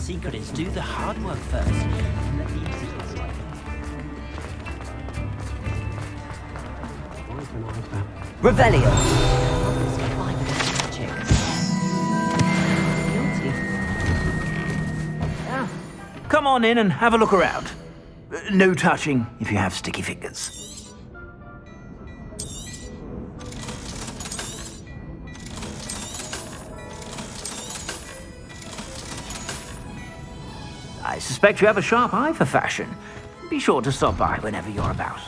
secret is do the hard work first. And let the easy bits later. Revelio! Come on in and have a look around. No touching if you have sticky fingers. I suspect you have a sharp eye for fashion. Be sure to stop by whenever you're about.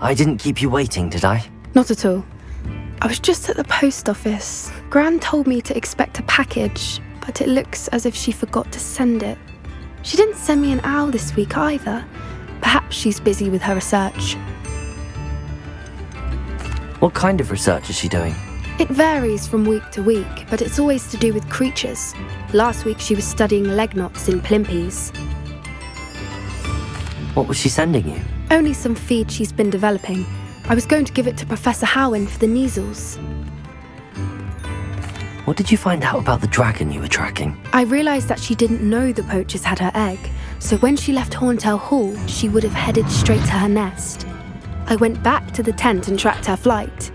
I didn't keep you waiting, did I? Not at all. I was just at the post office. Gran told me to expect a package, but it looks as if she forgot to send it. She didn't send me an owl this week either. Perhaps she's busy with her research. What kind of research is she doing? It varies from week to week, but it's always to do with creatures. Last week she was studying leg knots in plimpies. What was she sending you? Only some feed she's been developing. I was going to give it to Professor Howen for the measles. What did you find out about the dragon you were tracking? I realised that she didn't know the poachers had her egg, so when she left Horntail Hall, she would have headed straight to her nest. I went back to the tent and tracked her flight.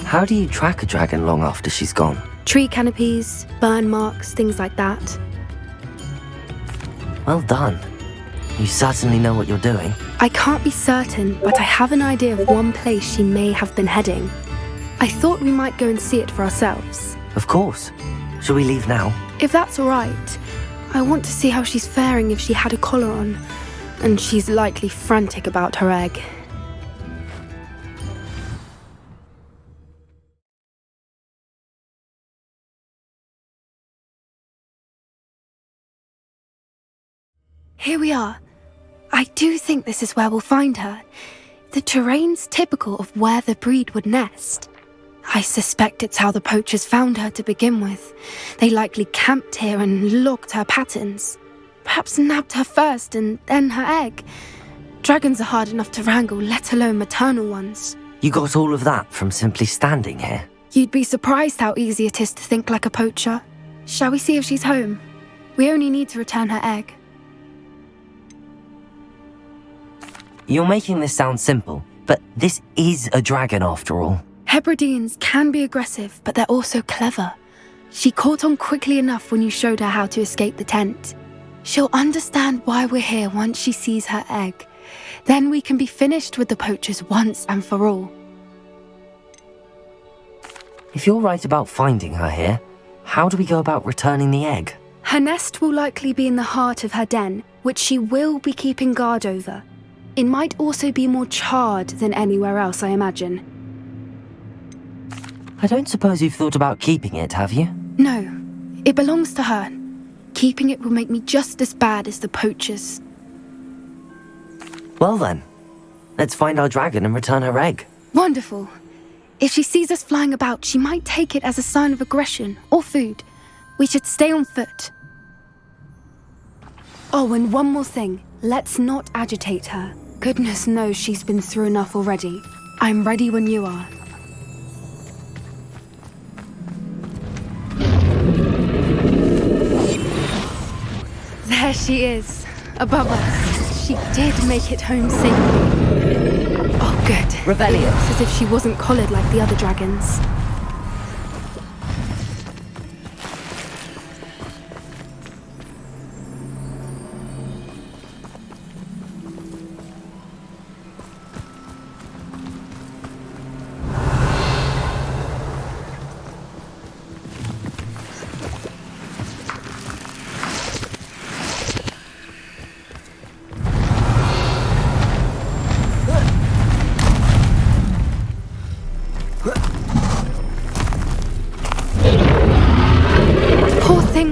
How do you track a dragon long after she's gone? Tree canopies, burn marks, things like that. Well done. You certainly know what you're doing. I can't be certain, but I have an idea of one place she may have been heading. I thought we might go and see it for ourselves. Of course. Shall we leave now? If that's all right. I want to see how she's faring if she had a collar on. And she's likely frantic about her egg. Here we are. I do think this is where we'll find her. The terrain's typical of where the breed would nest. I suspect it's how the poachers found her to begin with. They likely camped here and logged her patterns. Perhaps nabbed her first and then her egg. Dragons are hard enough to wrangle, let alone maternal ones. You got all of that from simply standing here? You'd be surprised how easy it is to think like a poacher. Shall we see if she's home? We only need to return her egg. You're making this sound simple, but this is a dragon after all. Hebrideans can be aggressive, but they're also clever. She caught on quickly enough when you showed her how to escape the tent. She'll understand why we're here once she sees her egg. Then we can be finished with the poachers once and for all. If you're right about finding her here, how do we go about returning the egg? Her nest will likely be in the heart of her den, which she will be keeping guard over. It might also be more charred than anywhere else, I imagine. I don't suppose you've thought about keeping it, have you? No, it belongs to her. Keeping it will make me just as bad as the poachers. Well then, let's find our dragon and return her egg. Wonderful. If she sees us flying about, she might take it as a sign of aggression or food. We should stay on foot. Oh, and one more thing. Let's not agitate her. Goodness knows she's been through enough already. I'm ready when you are. There she is, above us. She did make it home safely. Oh, good. Revelio. It looks as if she wasn't collared like the other dragons.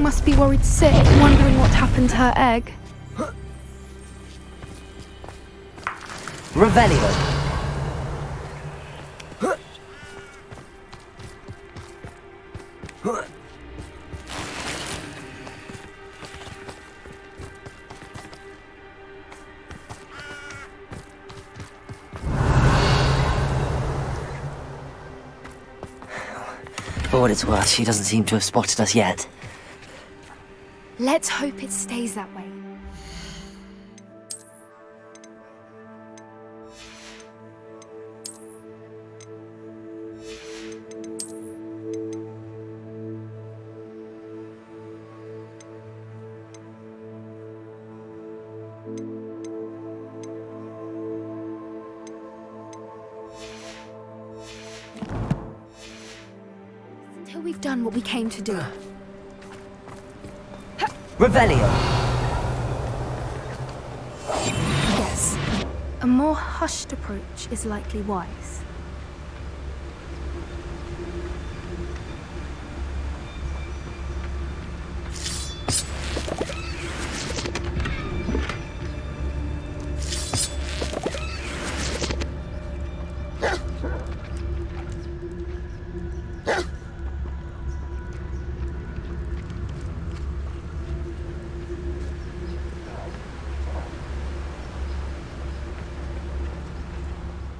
Must be worried sick, wondering what happened to her egg. Revelio. For what it's worth, she doesn't seem to have spotted us yet. Let's hope it stays that way. Until we've done what we came to do. Revelio! Yes. A more hushed approach is likely wise.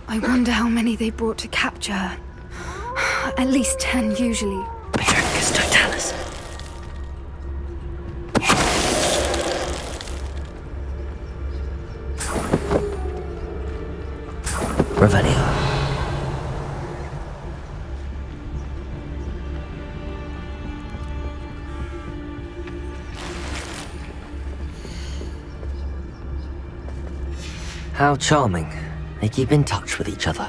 I wonder how many they brought to capture her. At least 10 usually. Patricus Totalis. Revelio. How charming. They keep in touch with each other.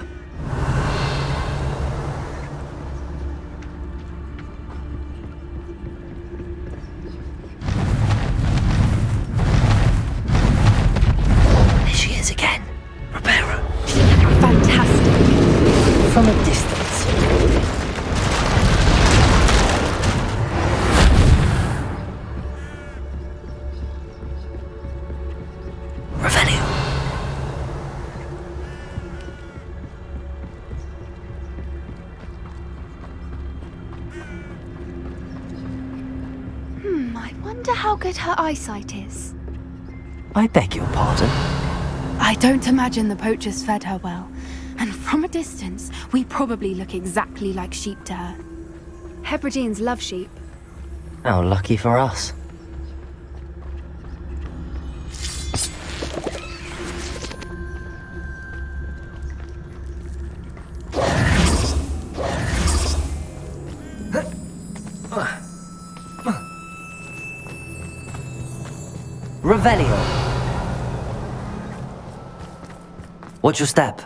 There she is again. Ribera. Fantastic. From a distance. Revelio. I wonder how good her eyesight is. I beg your pardon. I don't imagine the poachers fed her well. And from a distance, we probably look exactly like sheep to her. Hebrideans love sheep. How lucky for us. Revelio. Watch your step.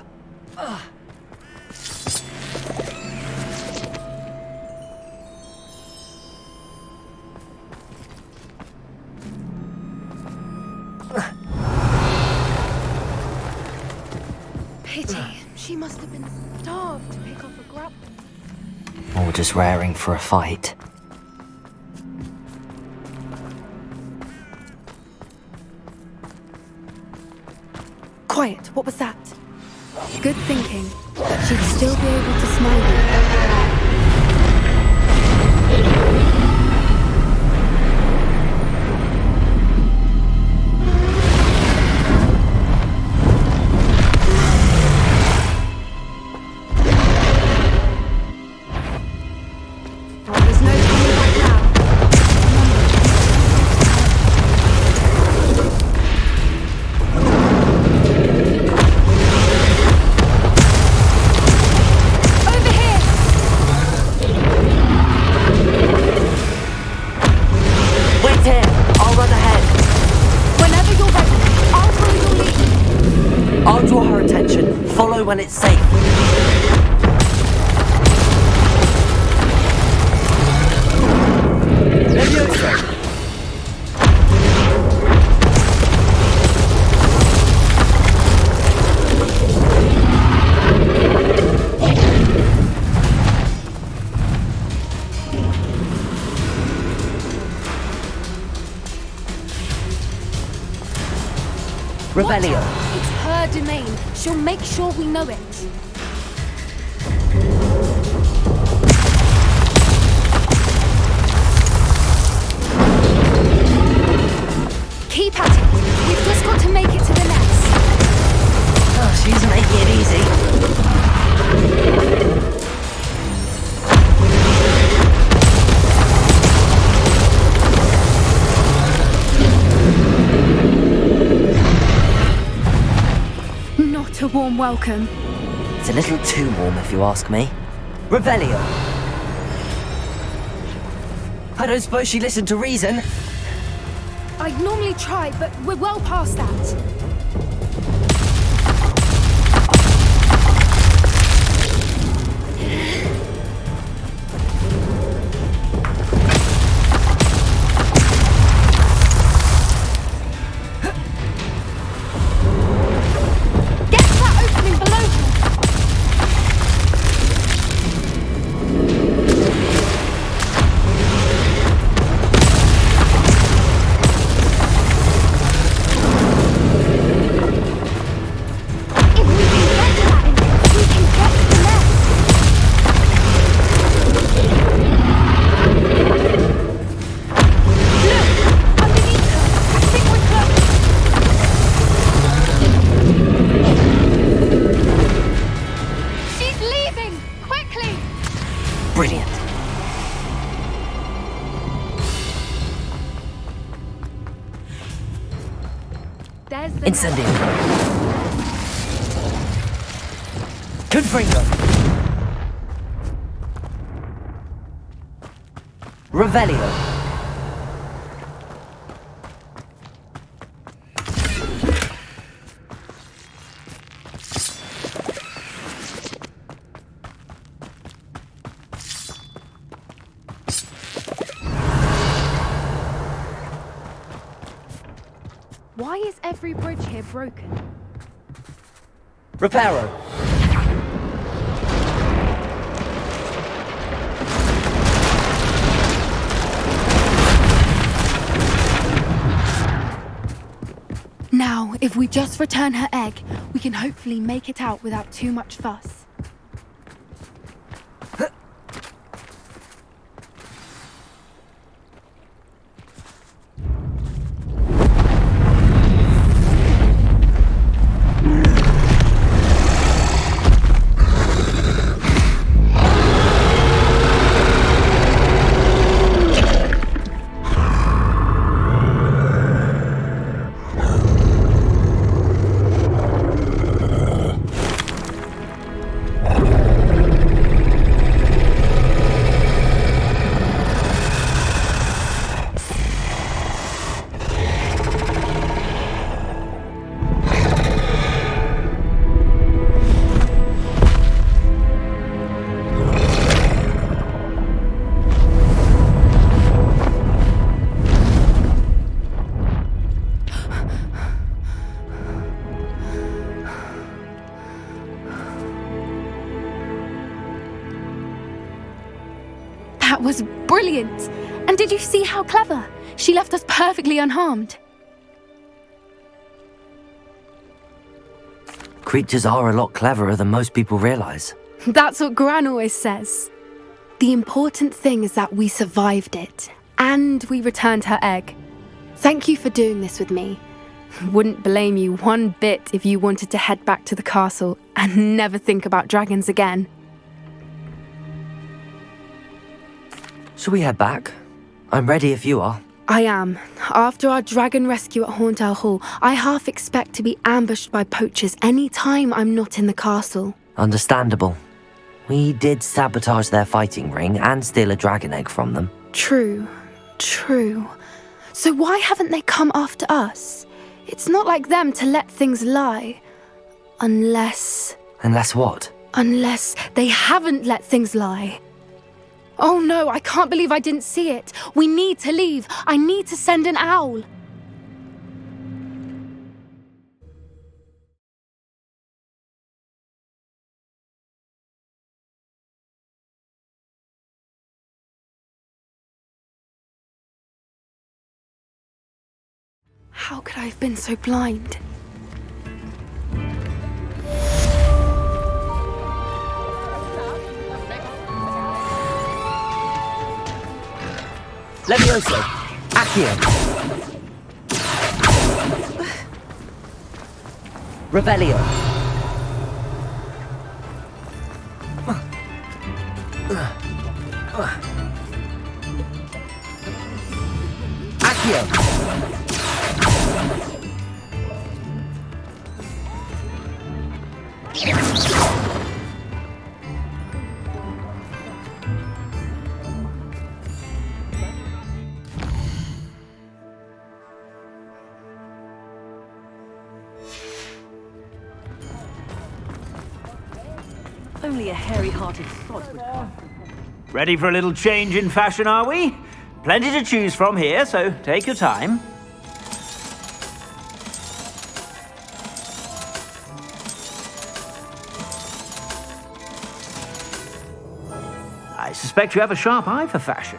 Pity. She must have been starved to pick off a grub. Or just raring for a fight. Quiet, what was that? Good thinking, but she'd still be able to smell you. There's no turning back now. Wait here! I'll run ahead. Whenever you're ready, I'll follow your lead. I'll draw her attention. Follow when it's safe. Levioso! Revelio. It's her domain. She'll make sure we know it. Keep at it. We've just got to make it to the nest. Oh, she's making it easy. warm welcome. It's a little too warm if you ask me. Revelio! I don't suppose she listened to reason. I'd normally try, but we're well past that. Incendio. Confringo. Revelio. Why is every bridge here broken? Reparo. Now, if we just return her egg, we can hopefully make it out without too much fuss. That was brilliant! And did you see how clever? She left us perfectly unharmed. Creatures are a lot cleverer than most people realize. That's what Gran always says. The important thing is that we survived it, and we returned her egg. Thank you for doing this with me. Wouldn't blame you one bit if you wanted to head back to the castle and never think about dragons again. Shall we head back? I'm ready if you are. I am. After our dragon rescue at Hauntel Hall, I half expect to be ambushed by poachers any time I'm not in the castle. Understandable. We did sabotage their fighting ring and steal a dragon egg from them. True. So why haven't they come after us? It's not like them to let things lie. Unless... Unless what? Unless they haven't let things lie. Oh no, I can't believe I didn't see it. We need to leave. I need to send an owl. How could I have been so blind? Levioso! Accio! Revelio! Accio! Only a hairy-hearted sod would pass. Ready for a little change in fashion, are we? Plenty to choose from here, so take your time. I suspect you have a sharp eye for fashion.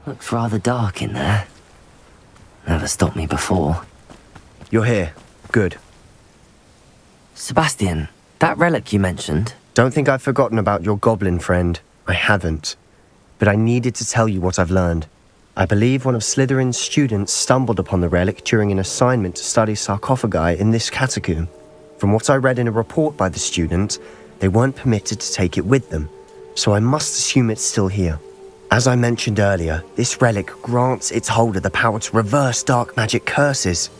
Looks rather dark in there. Never stopped me before. You're here. Good. Sebastian, that relic you mentioned. Don't think I've forgotten about your goblin friend. I haven't. But I needed to tell you what I've learned. I believe one of Slytherin's students stumbled upon the relic during an assignment to study sarcophagi in this catacomb. From what I read in a report by the student, they weren't permitted to take it with them, so I must assume it's still here. As I mentioned earlier, this relic grants its holder the power to reverse dark magic curses.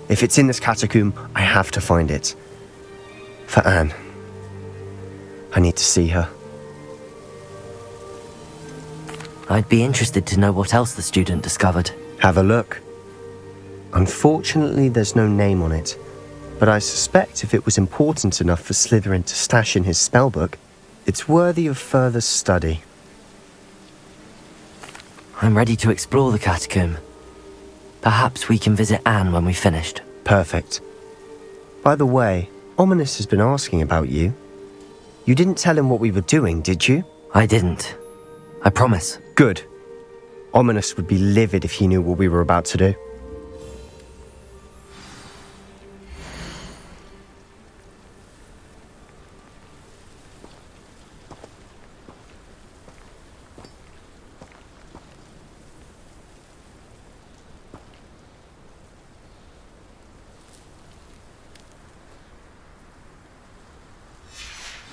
If it's in this catacomb, I have to find it. For Anne. I need to see her. I'd be interested to know what else the student discovered. Have a look. Unfortunately, there's no name on it, but I suspect if it was important enough for Slytherin to stash in his spellbook, it's worthy of further study. I'm ready to explore the catacomb. Perhaps we can visit Anne when we've finished. Perfect. By the way, Ominous has been asking about you. You didn't tell him what we were doing, did you? I didn't. I promise. Good. Ominous would be livid if he knew what we were about to do.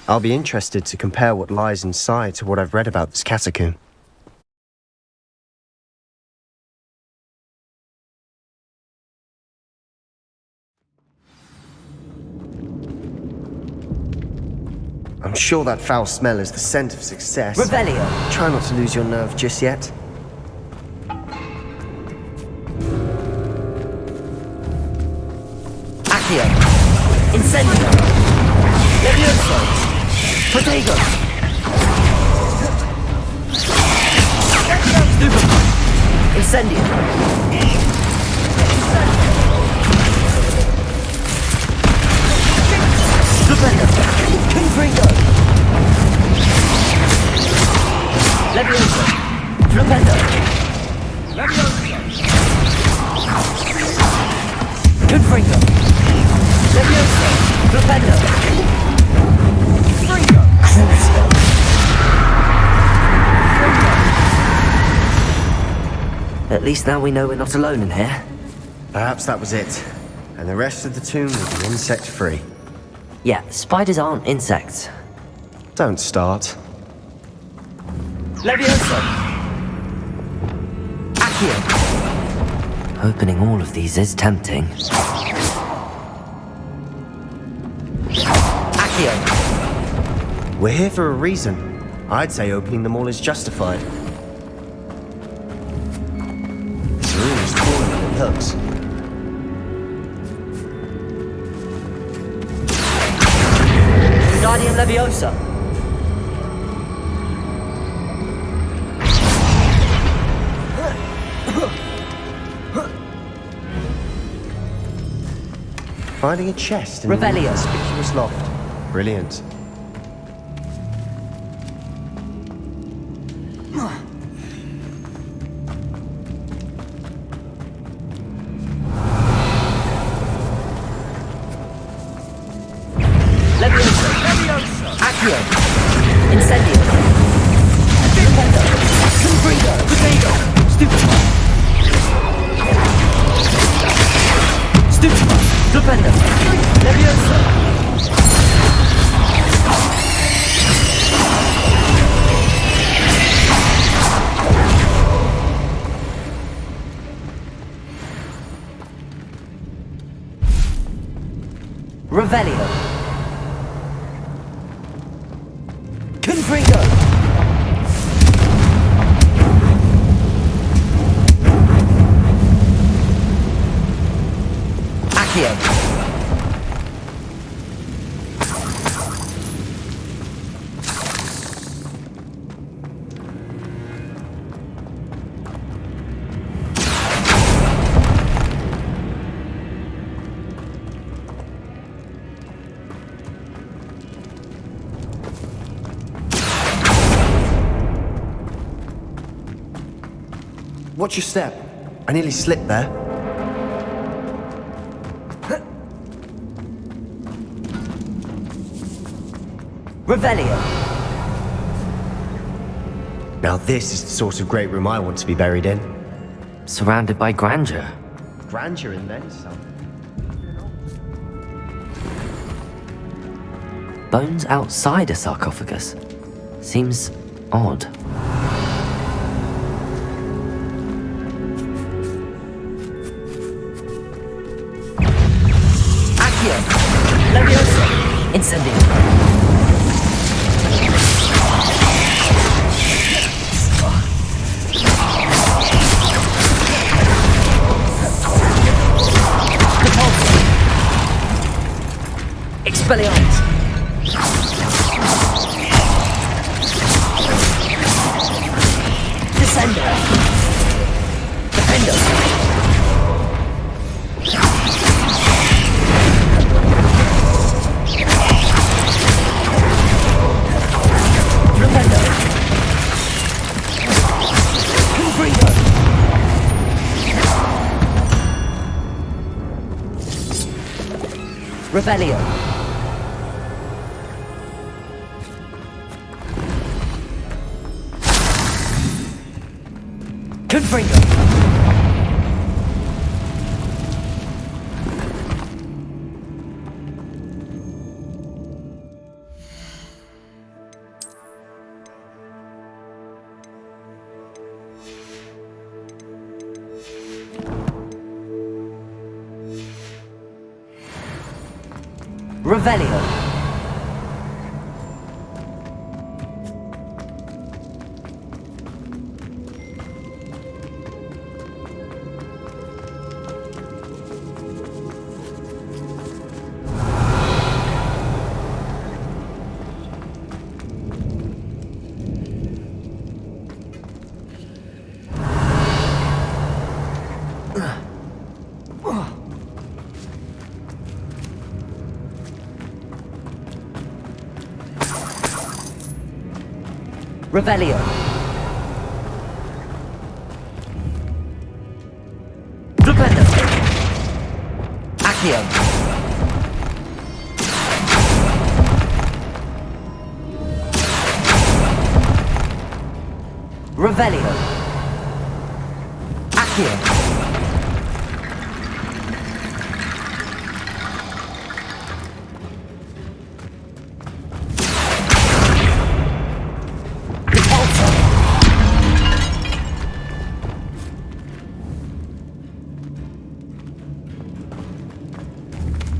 I'll be interested to compare what lies inside to what I've read about this catacomb. I'm sure that foul smell is the scent of success. Revelio! Try not to lose your nerve just yet. Accio! Incendio! Levioso! Protego! Stupefy! Incendio! Stupendo! Confringo! Levioso! Flipendo! Levioso! Confringo! Levioso! Flipendo! At least now we know we're not alone in here. Perhaps that was it. And the rest of the tomb will be insect-free. Yeah, spiders aren't insects. Don't start. Levioso! Accio! Opening all of these is tempting. Accio! We're here for a reason. I'd say opening them all is justified. This room is taller than it looks. Guardian Leviosa! Finding a chest in Revelio. a conspicuous loft. Brilliant. Accio! Incendio! Defendo! Confrigo! Potato! Stupefy! Stupefy! Defendo! Leviosa! Revelio. Confringo. Accio. Watch your step. I nearly slipped there. Revelio. Now this is the sort of great room I want to be buried in. Surrounded by grandeur. Grandeur and then some. Bones outside a sarcophagus. Seems odd. Accio! Leviosa! Incendio! Expelliarmus! Descendo! Defendo! Defendo! Confringo! Revelio! Confringo! Revelio! Revelio! Defendo! Accio! Revelio! Accio!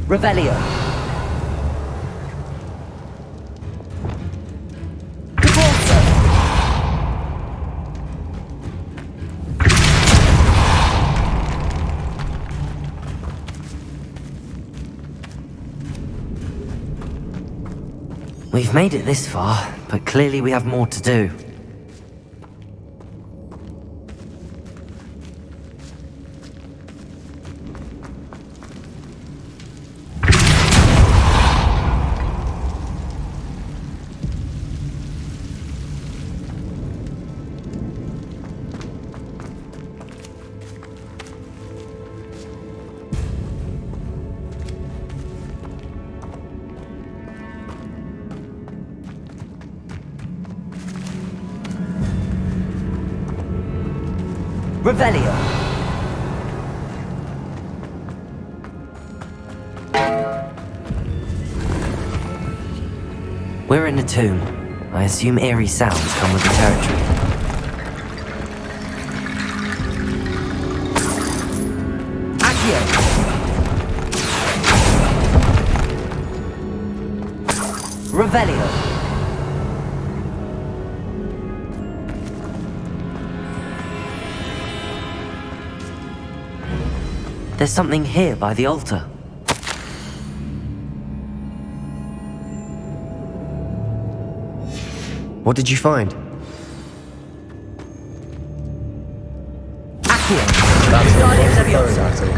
Revelio! Deforza! We've made it this far, but clearly we have more to do. Revelio. We're in a tomb. I assume eerie sounds come with the territory. Accio! Revelio. There's something here by the altar. What did you find? Accio! That's Guardians not of Yosa. at all.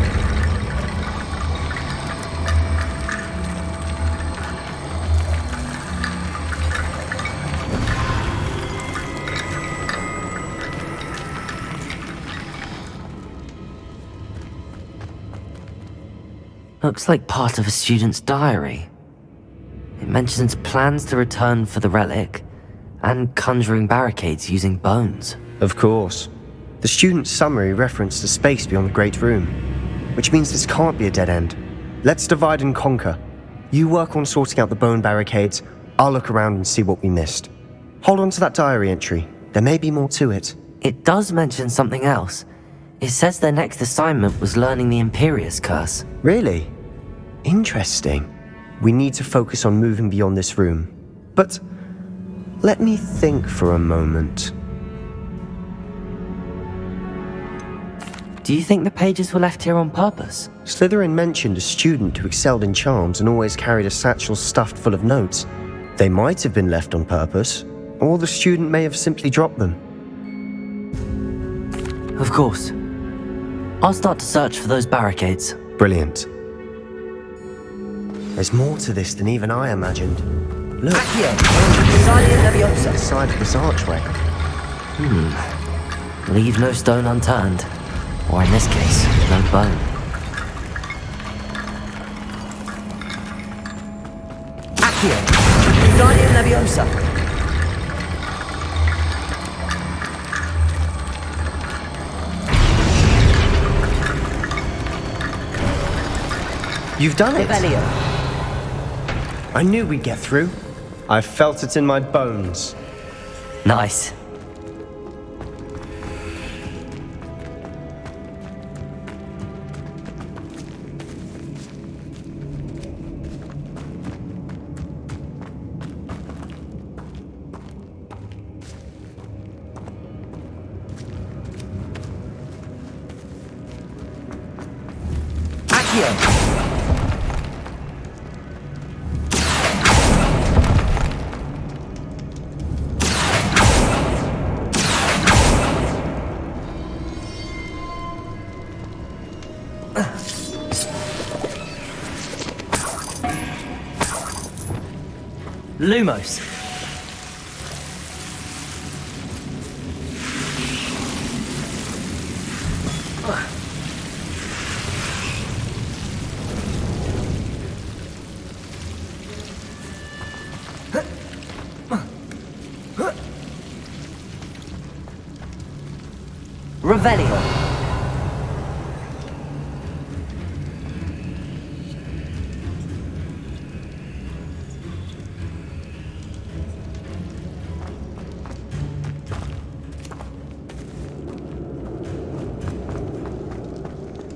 Looks like part of a student's diary. It mentions plans to return for the relic and conjuring barricades using bones. Of course. The student's summary referenced a space beyond the Great Room, which means this can't be a dead end. Let's divide and conquer. You work on sorting out the bone barricades, I'll look around and see what we missed. Hold on to that diary entry. There may be more to it. It does mention something else. It says their next assignment was learning the Imperius Curse. Really? Interesting. We need to focus on moving beyond this room. But let me think for a moment. Do you think the pages were left here on purpose? Slytherin mentioned a student who excelled in charms and always carried a satchel stuffed full of notes. They might have been left on purpose, or the student may have simply dropped them. Of course. I'll start to search for those barricades. Brilliant. There's more to this than even I imagined. Look, the side of this archway. Leave no stone unturned. Or in this case, no bone. Accio! Guardian Leviosa! You've done it! Revelio. I knew we'd get through. I felt it in my bones. Nice. Accio! Lumos. Revelio.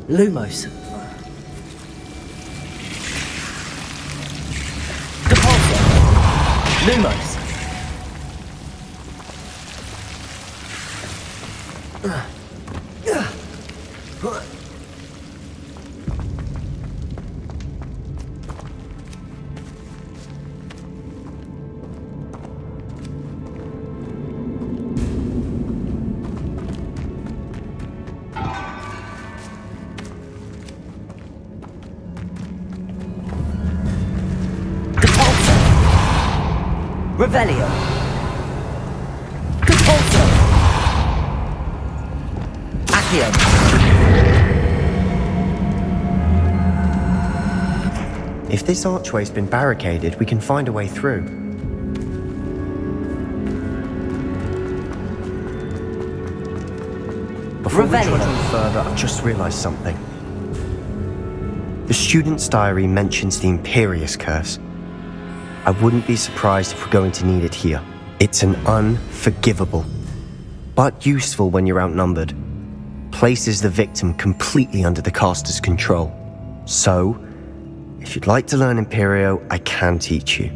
Lumos. Depulso. Lumos. Revelio. Depulso. Accio. If this archway's been barricaded, we can find a way through. Before we trudge on further, I've just realised something. The student's diary mentions the Imperious Curse. I wouldn't be surprised if we're going to need it here. It's an unforgivable, but useful when you're outnumbered. Places the victim completely under the caster's control. So, if you'd like to learn Imperio, I can teach you.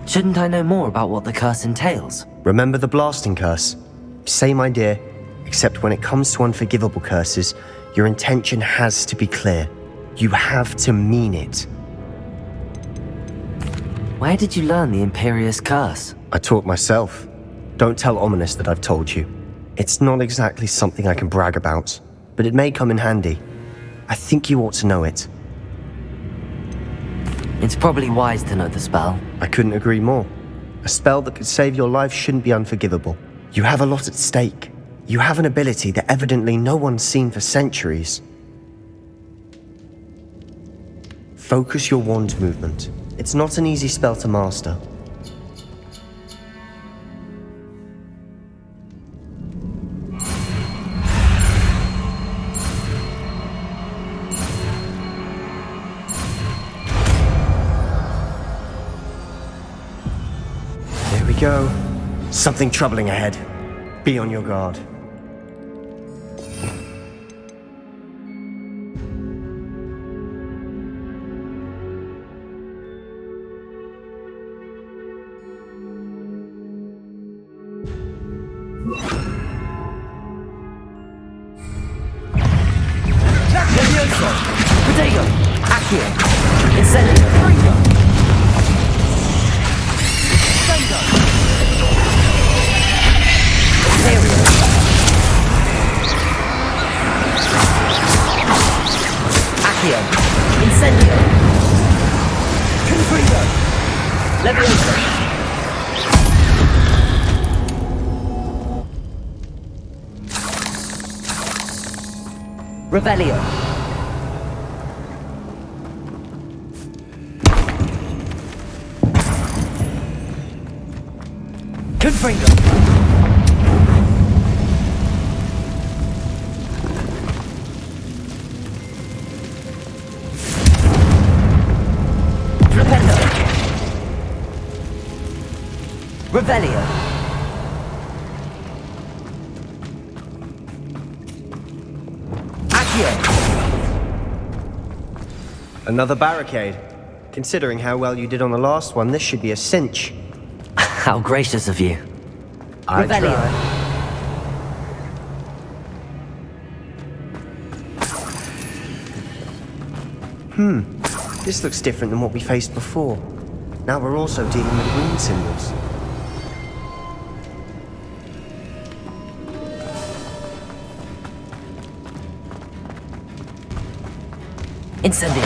Shouldn't I know more about what the curse entails? Remember the blasting curse? Same idea, except when it comes to unforgivable curses, your intention has to be clear. You have to mean it. Where did you learn the Imperious Curse? I taught myself. Don't tell Ominous that I've told you. It's not exactly something I can brag about, but it may come in handy. I think you ought to know it. It's probably wise to know the spell. I couldn't agree more. A spell that could save your life shouldn't be unforgivable. You have a lot at stake. You have an ability that evidently no one's seen for centuries. Focus your wand movement. It's not an easy spell to master. There we go. Something troubling ahead. Be on your guard. Protego! Accio! Incendio! Accio! Incendio! Confringo! Levioso! Revelio! Confringo! Flipendo! Revelio! Accio! Another barricade. Considering how well you did on the last one, this should be a cinch. How gracious of you. I try. This looks different than what we faced before. Now we're also dealing with rune symbols. Incendio!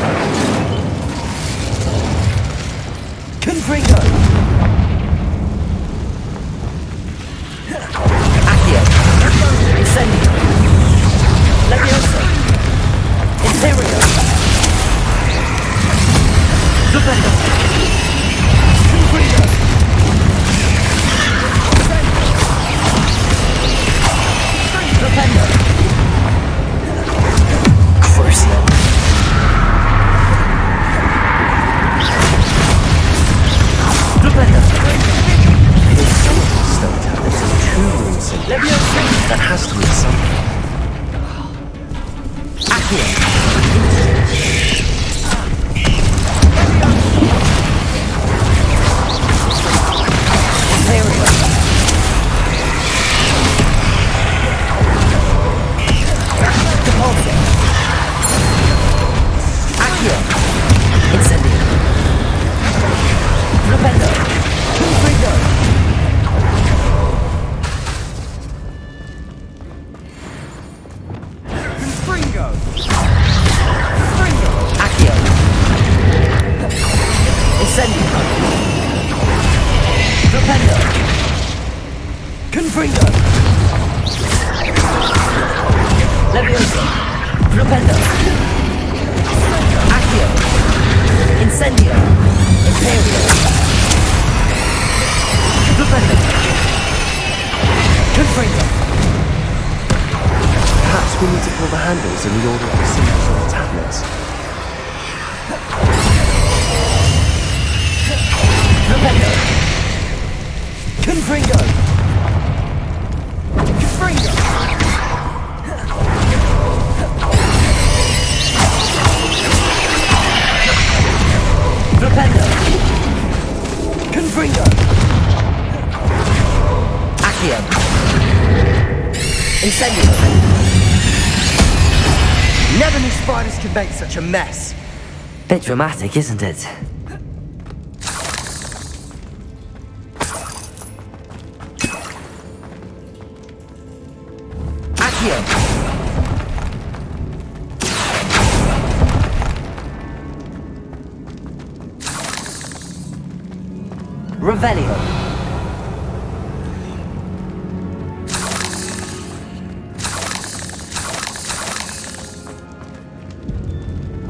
Confringo! Accio! Incendio! Levioso! Imperio! Flipendo! Confringo! Flipendo! Crucio! That has to mean something. Accio! Imperio! Depulso! Accio! Incendio! Flipendo! Confringo! Accio! Incendio! Flipendo! Confringo! Levioso! Flipendo! Accio! Incendio! Imperio! Perhaps we need to pull the handles in the order of the symbols on the tablets. Confringo! Confringo! Flipendo! Confringo! Accio! Incendio! Never knew spiders could make such a mess. Bit dramatic, isn't it? Accio! Revelio!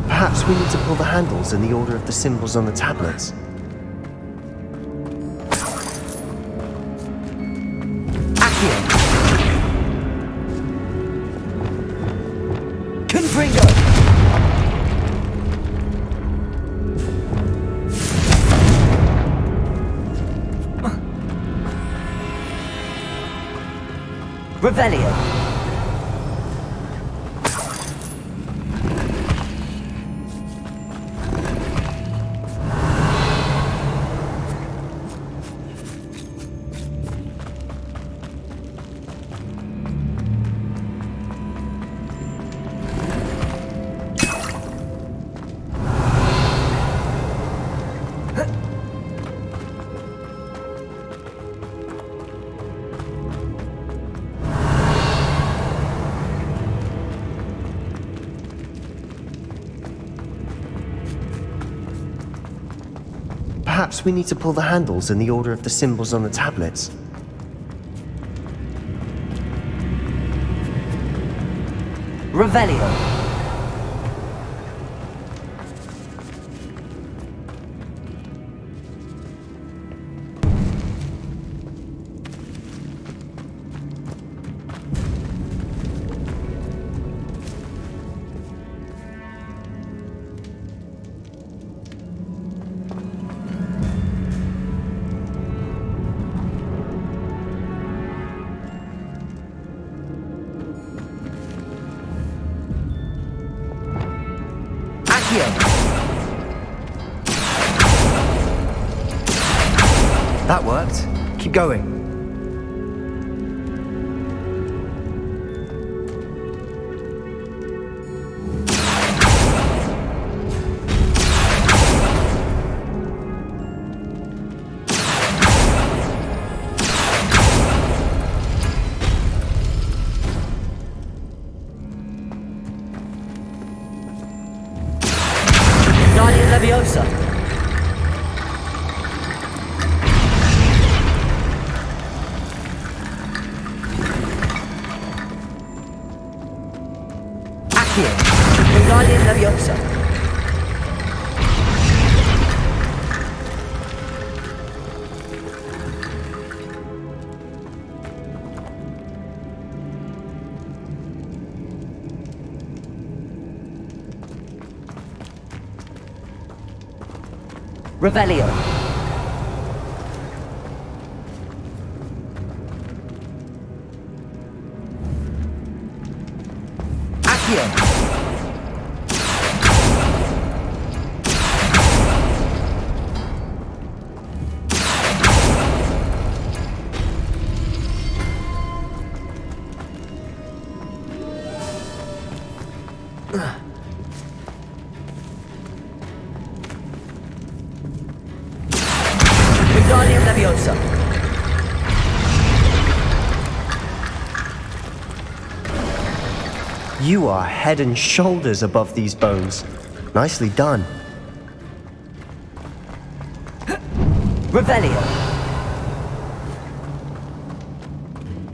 Perhaps we need to pull the handles in the order of the symbols on the tablets. Accio! Confringo! Revelio! Perhaps we need to pull the handles in the order of the symbols on the tablets. Revelio! That worked. Keep going. Guardian Leviosa! Guardian Leviosa! Revelio! Accio! Guardian Leviosa! You are head and shoulders above these bones. Nicely done. Revelio!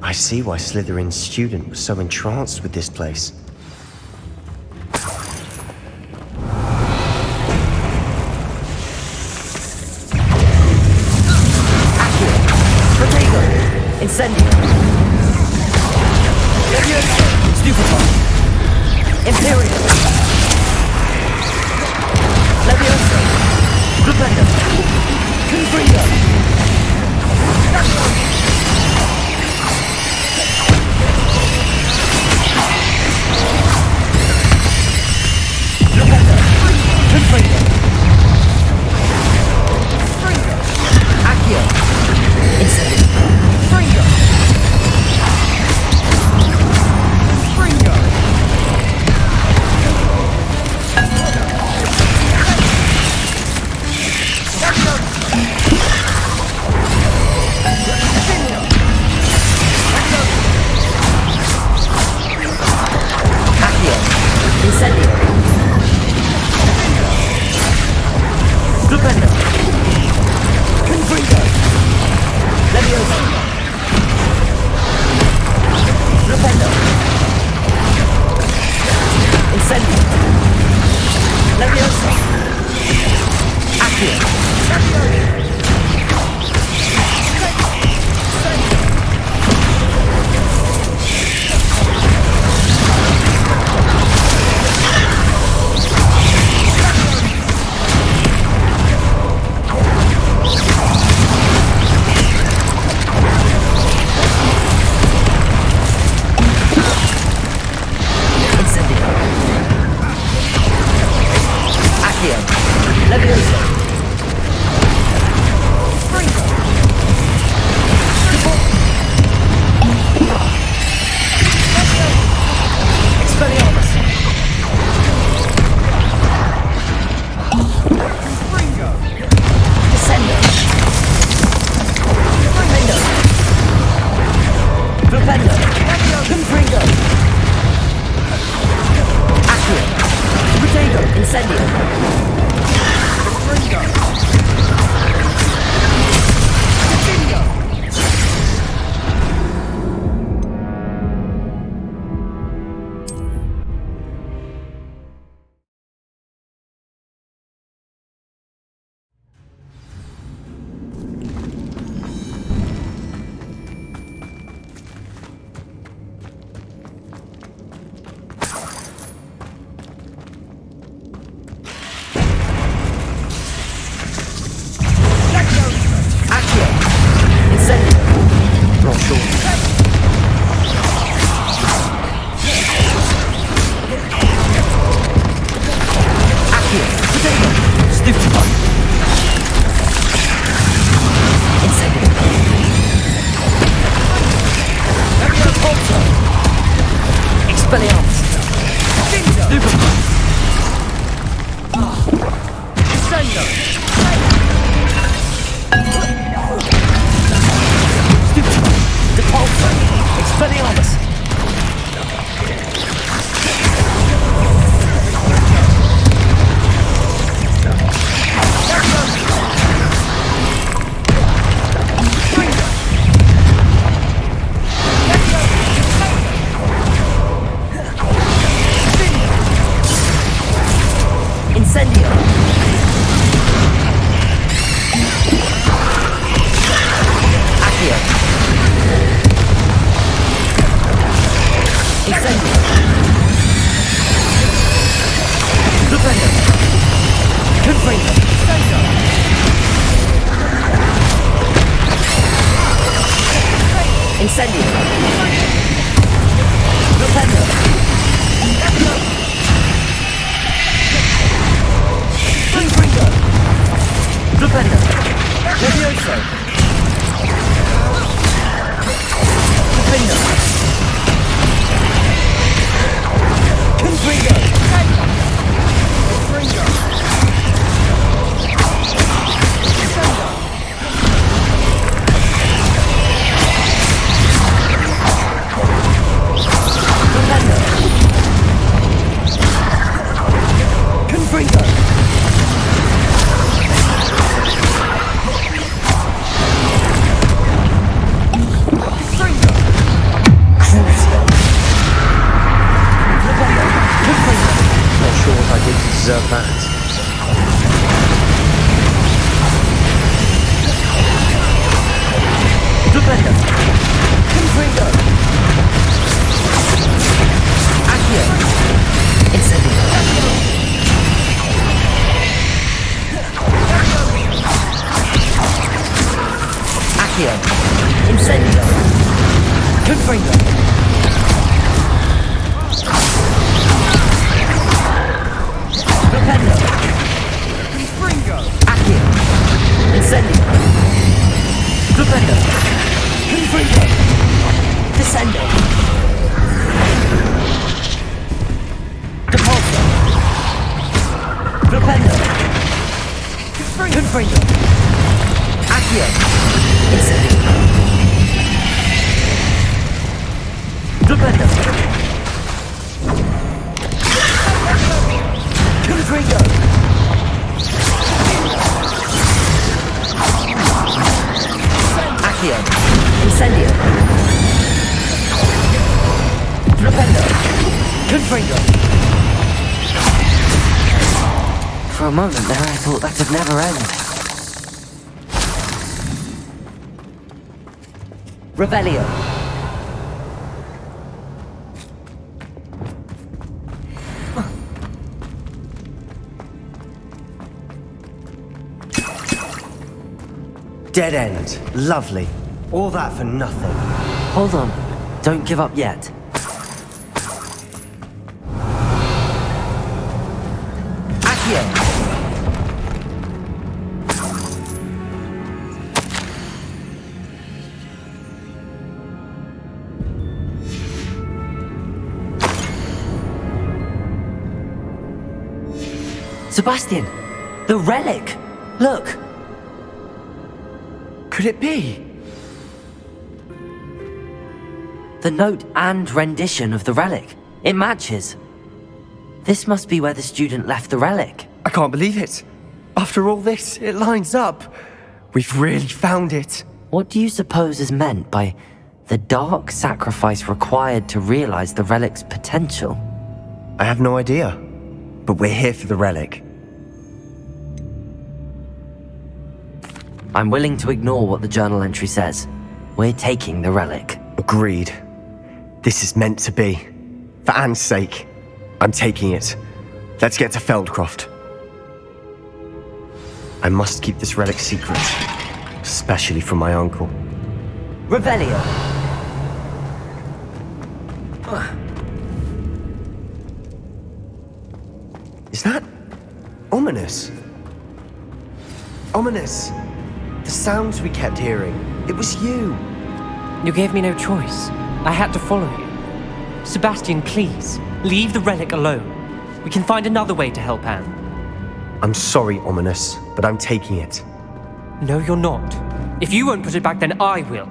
I see why Slytherin's student was so entranced with this place. Incendio. Stupefy. Imperium. Levioso. Flipendo. Confringo. Flipendo. Confringo. Accio. Incendio. Fringo. Fringo. Accio. Incendio. Flipendo. Confringo. Levioso. Flipendo. Incendio. Levioso. Accio. Accio. Levioso. Fringo. Expelliarmus. Fringo. Descendo. Flipendo. Flipendo. Confringo. Accio. Protego. Incendio. Fringo. Incendio. Accio. Incendio. Not sure. Accio. Potato. Stupefy. Incendio. Levioso. Expelliarmus. Stupefy. Incendio. Depulso. Expelliarmus. Incendio. Accio. Incendio. Flipendo. Confringo. Incendio. Flipendo. Confringo. Flipendo. Levioso. Flipendo. Confringo. Confringo. Confringo. deserve that. Flipendo. Confringo! Accio! Incendio! Accio! Incendio! Confringo! Propendo! Confringo! Accio! Incendio! Propendo! Confringo! Descendo! Depulso! Propendo! Confringo! Accio! Incendio! Propendo! Confringo! Accio! Incendio! Propendo! Confringo! For a moment there, I thought that would never end. Revelio! Dead end. Lovely. All that for nothing. Hold on. Don't give up yet. Accio! Sebastian! The relic! Look! Could it be? The note and rendition of the relic. It matches. This must be where the student left the relic. I can't believe it. After all this, it lines up. We've really found it. What do you suppose is meant by the dark sacrifice required to realize the relic's potential? I have no idea. But we're here for the relic. I'm willing to ignore what the journal entry says. We're taking the relic. Agreed. This is meant to be. For Anne's sake, I'm taking it. Let's get to Feldcroft. I must keep this relic secret, especially from my uncle. Revelio! Is that ominous? Ominous! The sounds we kept hearing. It was you. You gave me no choice. I had to follow you. Sebastian, please, leave the relic alone. We can find another way to help Anne. I'm sorry, Ominous, but I'm taking it. No, you're not. If you won't put it back, then I will.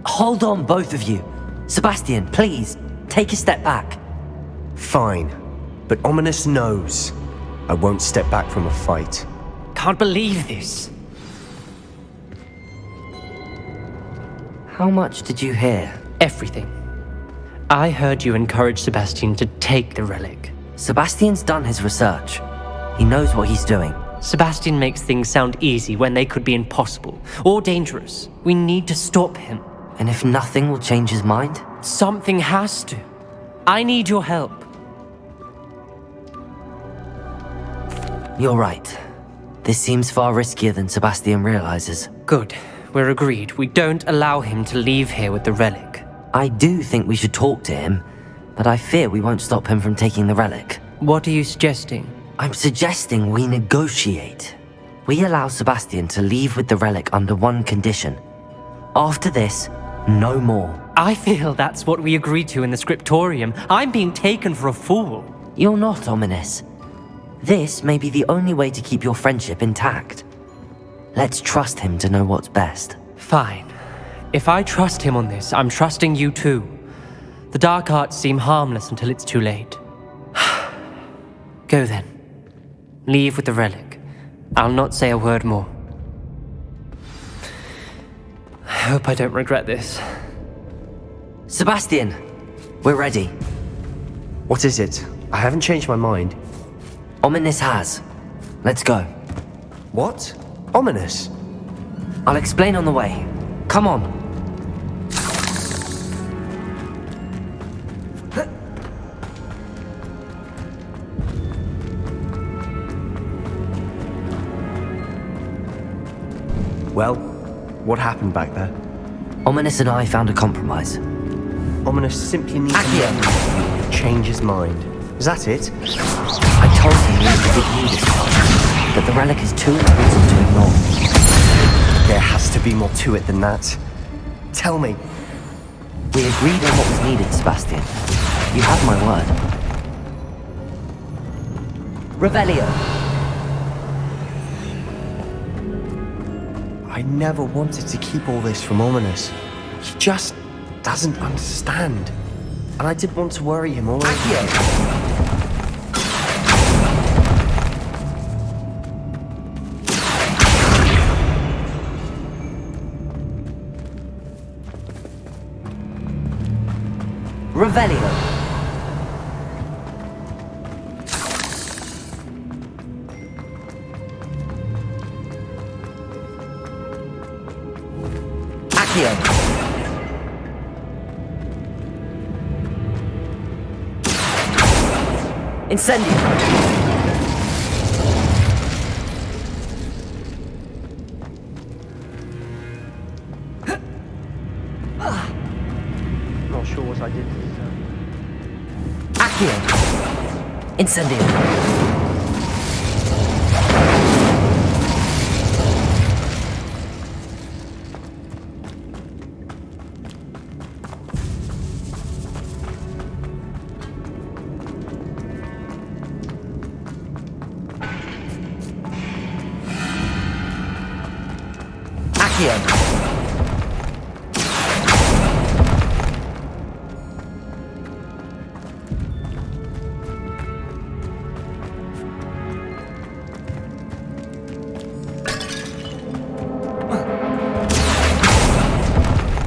Hold on, both of you. Sebastian, please, take a step back. Fine, but Ominous knows I won't step back from a fight. Can't believe this. How much did you hear? Everything. I heard you encourage Sebastian to take the relic. Sebastian's done his research. He knows what he's doing. Sebastian makes things sound easy when they could be impossible or dangerous. We need to stop him. And if nothing will change his mind? Something has to. I need your help. You're right. This seems far riskier than Sebastian realizes. Good. We're agreed. We don't allow him to leave here with the relic. I do think we should talk to him, but I fear we won't stop him from taking the relic. What are you suggesting? I'm suggesting we negotiate. We allow Sebastian to leave with the relic under one condition. After this, no more. I feel that's what we agreed to in the scriptorium. I'm being taken for a fool. You're not, Ominous. This may be the only way to keep your friendship intact. Let's trust him to know what's best. Fine. If I trust him on this, I'm trusting you too. The dark arts seem harmless until it's too late. Go then. Leave with the relic. I'll not say a word more. I hope I don't regret this. Sebastian, we're ready. What is it? I haven't changed my mind. Ominous has. Let's go. What? Ominous? I'll explain on the way. Come on. Well, what happened back there? Ominous and I found a compromise. Ominous simply needs to change his mind. Is that it? I told him we didn't need it, but the relic is too important to ignore. There has to be more to it than that. Tell me. We agreed on what was needed, Sebastian. You have my word. Revelio! I never wanted to keep all this from Ominous. He just doesn't understand. And I didn't want to worry him all over. Revelio! Accio! Incendio! Not sure what I did to deserve. Accio! Incendio! Accio!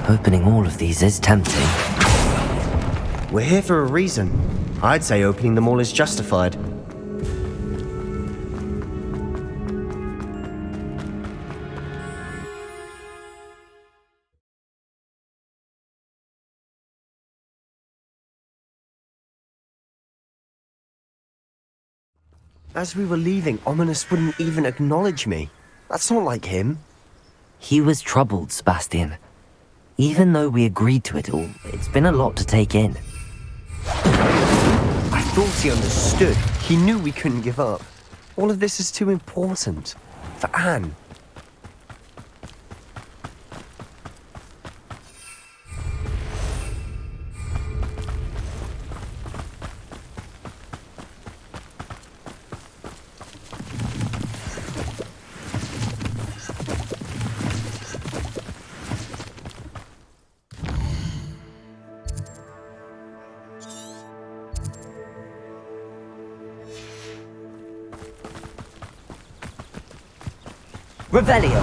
Opening all of these is tempting. We're here for a reason. I'd say opening them all is justified. As we were leaving, Ominous wouldn't even acknowledge me. That's not like him. He was troubled, Sebastian. Even though we agreed to it all, it's been a lot to take in. I thought he understood. He knew we couldn't give up. All of this is too important. For Anne. Revelio!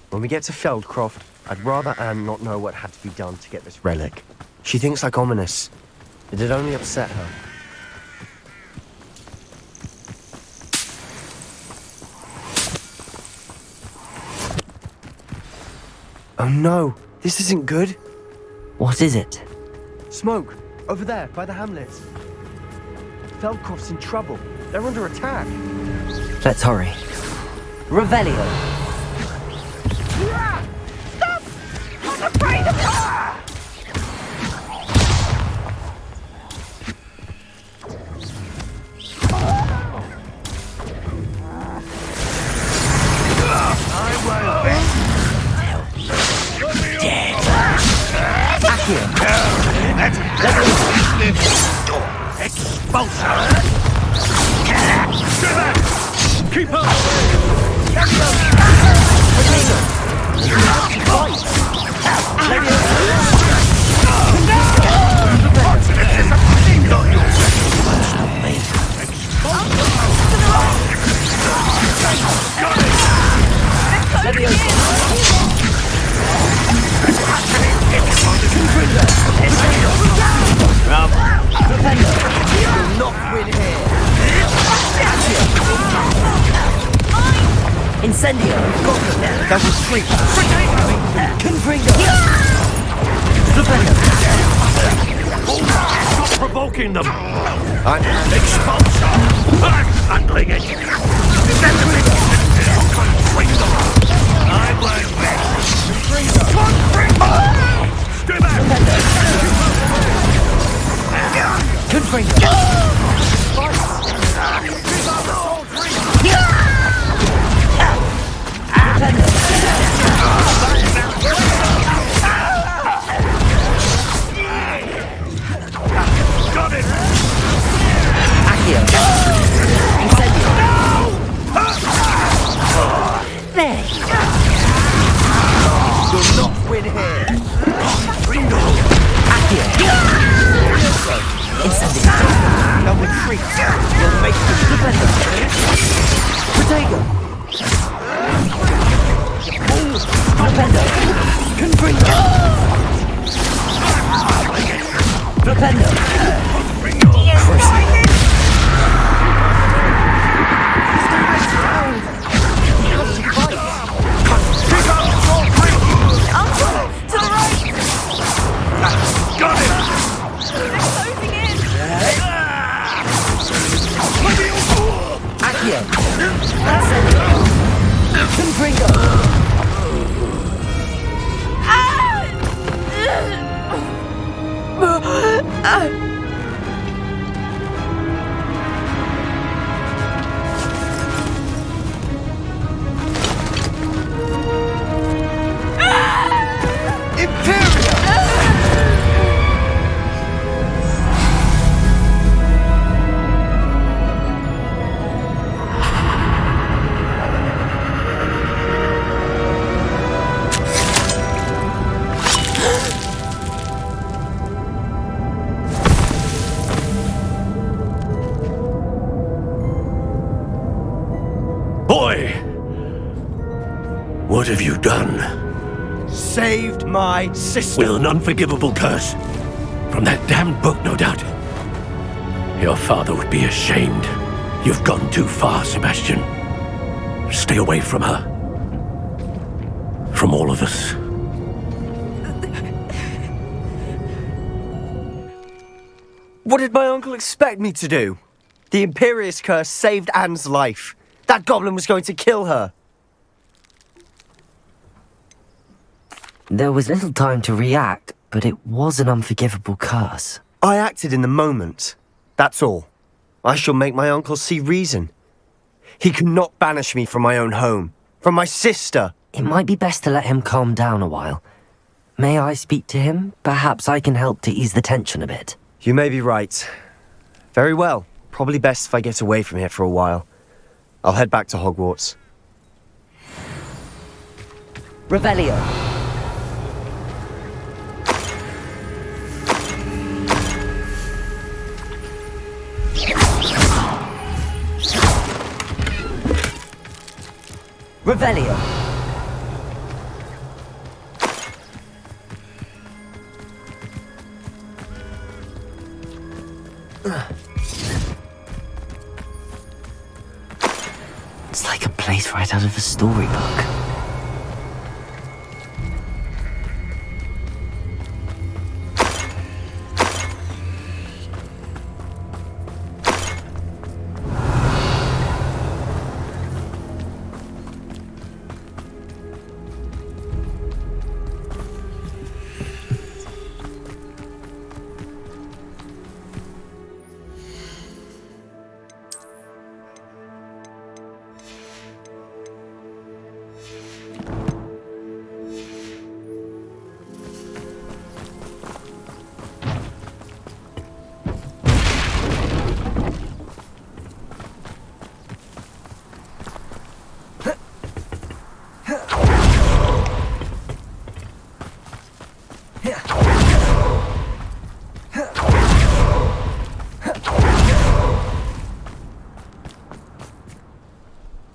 When we get to Feldcroft, I'd rather Anne not know what had to be done to get this relic. She thinks like Ominous. It'd only upset her. Oh no, this isn't good. What is it? Smoke, over there, by the hamlets. Feldcroft's in trouble. They're under attack. Let's hurry. Revelio! Stop! I'm afraid of her! Keep up! Incendio! That was sweet. Confringo! provoking them. I'm Expulsor! I'm handling it! I'm like this! Stay back! Got it! Accio. Incendio. There. You'll not win here. Accio. Incendio. Now retreat. We'll make the Protego. Flipendo. Confringo. Flipendo. To the right! Got it! They're closing in! Accio. Confringo. Boy! What have you done? saved my sister. With an unforgivable curse. From that damned book, no doubt. Your father would be ashamed. You've gone too far, Sebastian. Stay away from her. From all of us. What did my uncle expect me to do? The Imperious curse saved Anne's life. That goblin was going to kill her. There was little time to react, but it was an unforgivable curse. I acted in the moment. That's all. I shall make my uncle see reason. He cannot banish me from my own home, from my sister. It might be best to let him calm down a while. May I speak to him? Perhaps I can help to ease the tension a bit. You may be right. Very well. Probably best if I get away from here for a while. I'll head back to Hogwarts. Revelio. Revelio. It's like a place right out of a storybook.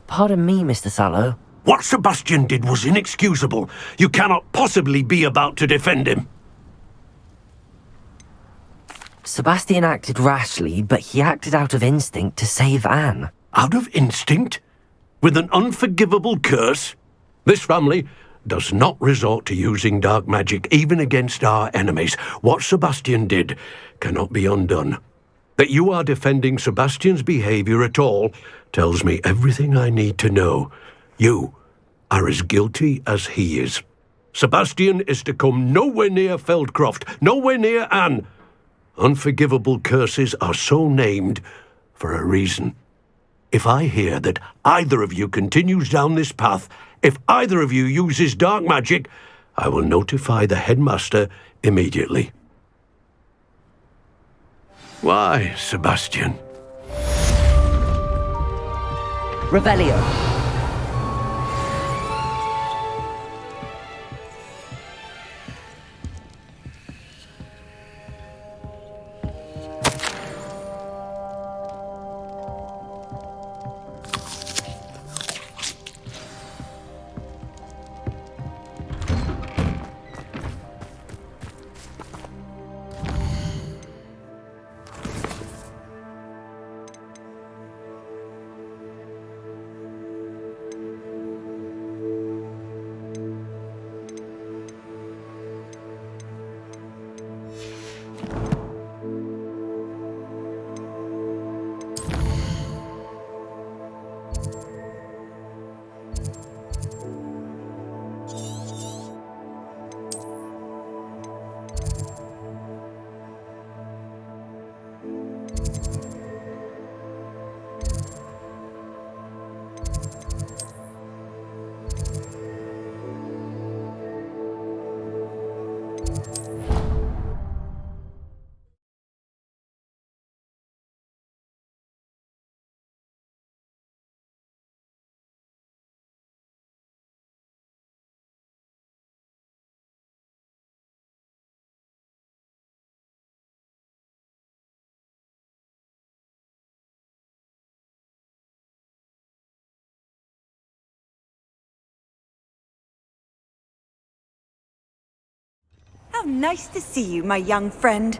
Pardon me, Mr. Sallow. What Sebastian did was inexcusable. You cannot possibly be about to defend him. Sebastian acted rashly, but he acted out of instinct to save Anne. Out of instinct? With an unforgivable curse? This family does not resort to using dark magic even against our enemies. What Sebastian did cannot be undone. That you are defending Sebastian's behavior at all tells me everything I need to know. You are as guilty as he is. Sebastian is to come nowhere near Feldcroft, nowhere near Anne. Unforgivable curses are so named for a reason. If I hear that either of you continues down this path, if either of you uses dark magic, I will notify the headmaster immediately. Why, Sebastian? Revelio. How nice to see you, my young friend.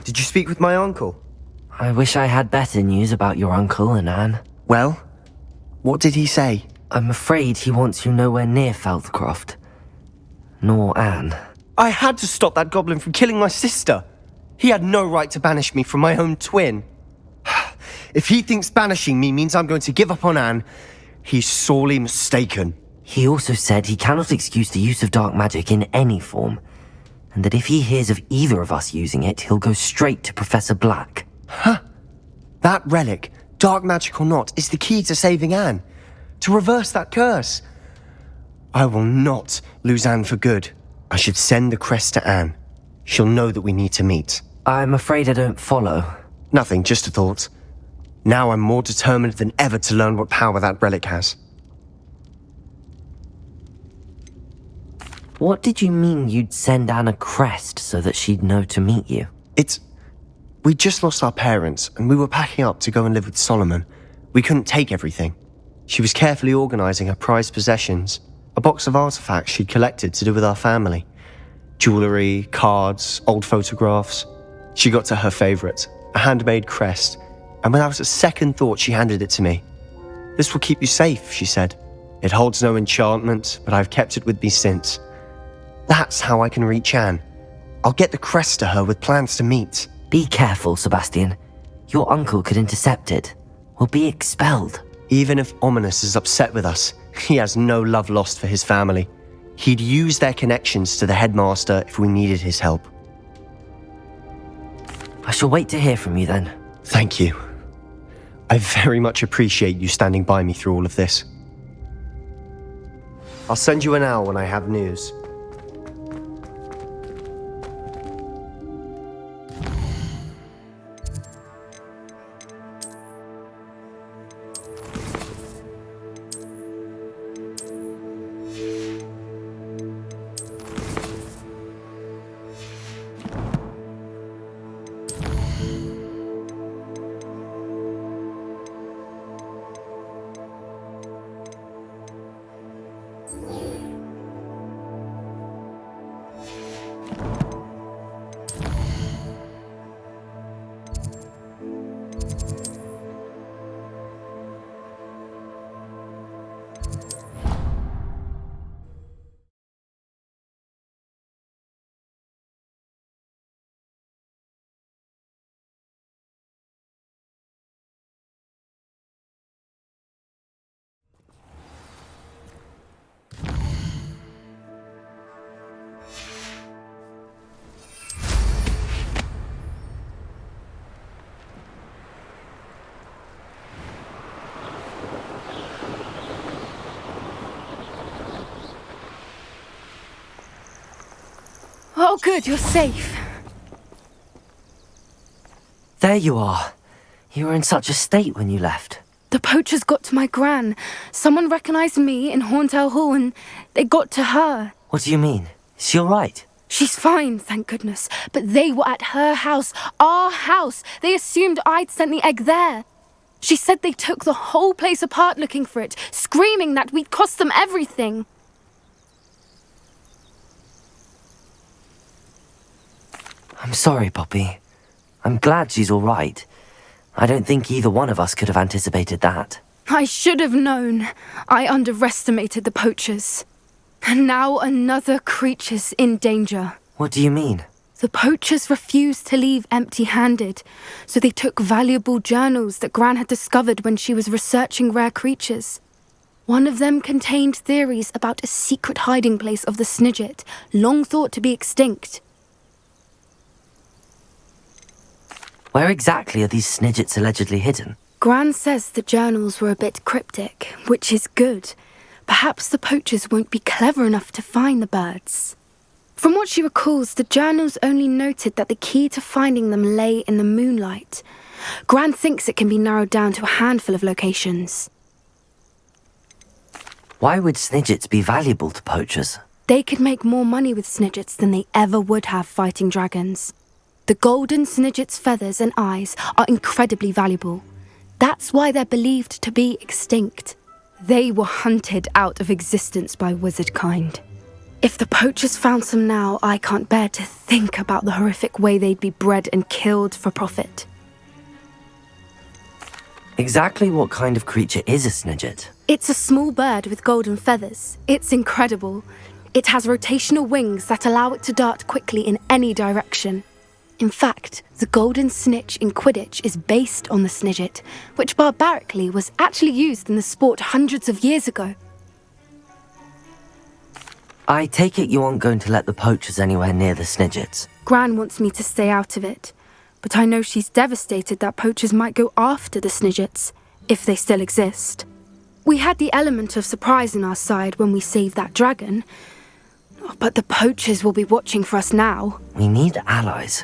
Did you speak with my uncle? I wish I had better news about your uncle and Anne. Well, what did he say? I'm afraid he wants you nowhere near Feldcroft. Nor Anne. I had to stop that goblin from killing my sister. He had no right to banish me from my own twin. If he thinks banishing me means I'm going to give up on Anne, he's sorely mistaken. He also said he cannot excuse the use of dark magic in any form, and that if he hears of either of us using it, he'll go straight to Professor Black. Huh? That relic, dark magic or not, is the key to saving Anne. To reverse that curse. I will not lose Anne for good. I should send the crest to Anne. She'll know that we need to meet. I'm afraid I don't follow. Nothing, just a thought. Now I'm more determined than ever to learn what power that relic has. What did you mean you'd send Anne a crest so that she'd know to meet you? We just lost our parents, and we were packing up to go and live with Solomon. We couldn't take everything. She was carefully organising her prized possessions, a box of artifacts she'd collected to do with our family. Jewellery, cards, old photographs. She got to her favourite, a handmade crest, and without a second thought she handed it to me. "This will keep you safe," she said. "It holds no enchantment, but I've kept it with me since. That's how I can reach Anne. I'll get the crest to her with plans to meet." Be careful, Sebastian. Your uncle could intercept it. We'll be expelled. Even if Ominous is upset with us, he has no love lost for his family. He'd use their connections to the headmaster if we needed his help. I shall wait to hear from you then. Thank you. I very much appreciate you standing by me through all of this. I'll send you an owl when I have news. Oh, good, you're safe. There you are. You were in such a state when you left. The poachers got to my gran. Someone recognized me in Horntail Hall and they got to her. What do you mean? Is she all right? She's fine, thank goodness. But they were at her house, our house. They assumed I'd sent the egg there. She said they took the whole place apart looking for it, screaming that we'd cost them everything. I'm sorry, Poppy. I'm glad she's all right. I don't think either one of us could have anticipated that. I should have known. I underestimated the poachers. And now another creature's in danger. What do you mean? The poachers refused to leave empty-handed, so they took valuable journals that Gran had discovered when she was researching rare creatures. One of them contained theories about a secret hiding place of the Snidget, long thought to be extinct. Where exactly are these Snidgets allegedly hidden? Gran says the journals were a bit cryptic, which is good. Perhaps the poachers won't be clever enough to find the birds. From what she recalls, the journals only noted that the key to finding them lay in the moonlight. Gran thinks it can be narrowed down to a handful of locations. Why would Snidgets be valuable to poachers? They could make more money with Snidgets than they ever would have fighting dragons. The golden Snidget's feathers and eyes are incredibly valuable. That's why they're believed to be extinct. They were hunted out of existence by wizard kind. If the poachers found some now, I can't bear to think about the horrific way they'd be bred and killed for profit. Exactly what kind of creature is a Snidget? It's a small bird with golden feathers. It's incredible. It has rotational wings that allow it to dart quickly in any direction. In fact, the golden snitch in Quidditch is based on the Snidget, which barbarically was actually used in the sport hundreds of years ago. I take it you aren't going to let the poachers anywhere near the Snidgets. Gran wants me to stay out of it, but I know she's devastated that poachers might go after the Snidgets, if they still exist. We had the element of surprise on our side when we saved that dragon, but the poachers will be watching for us now. We need allies.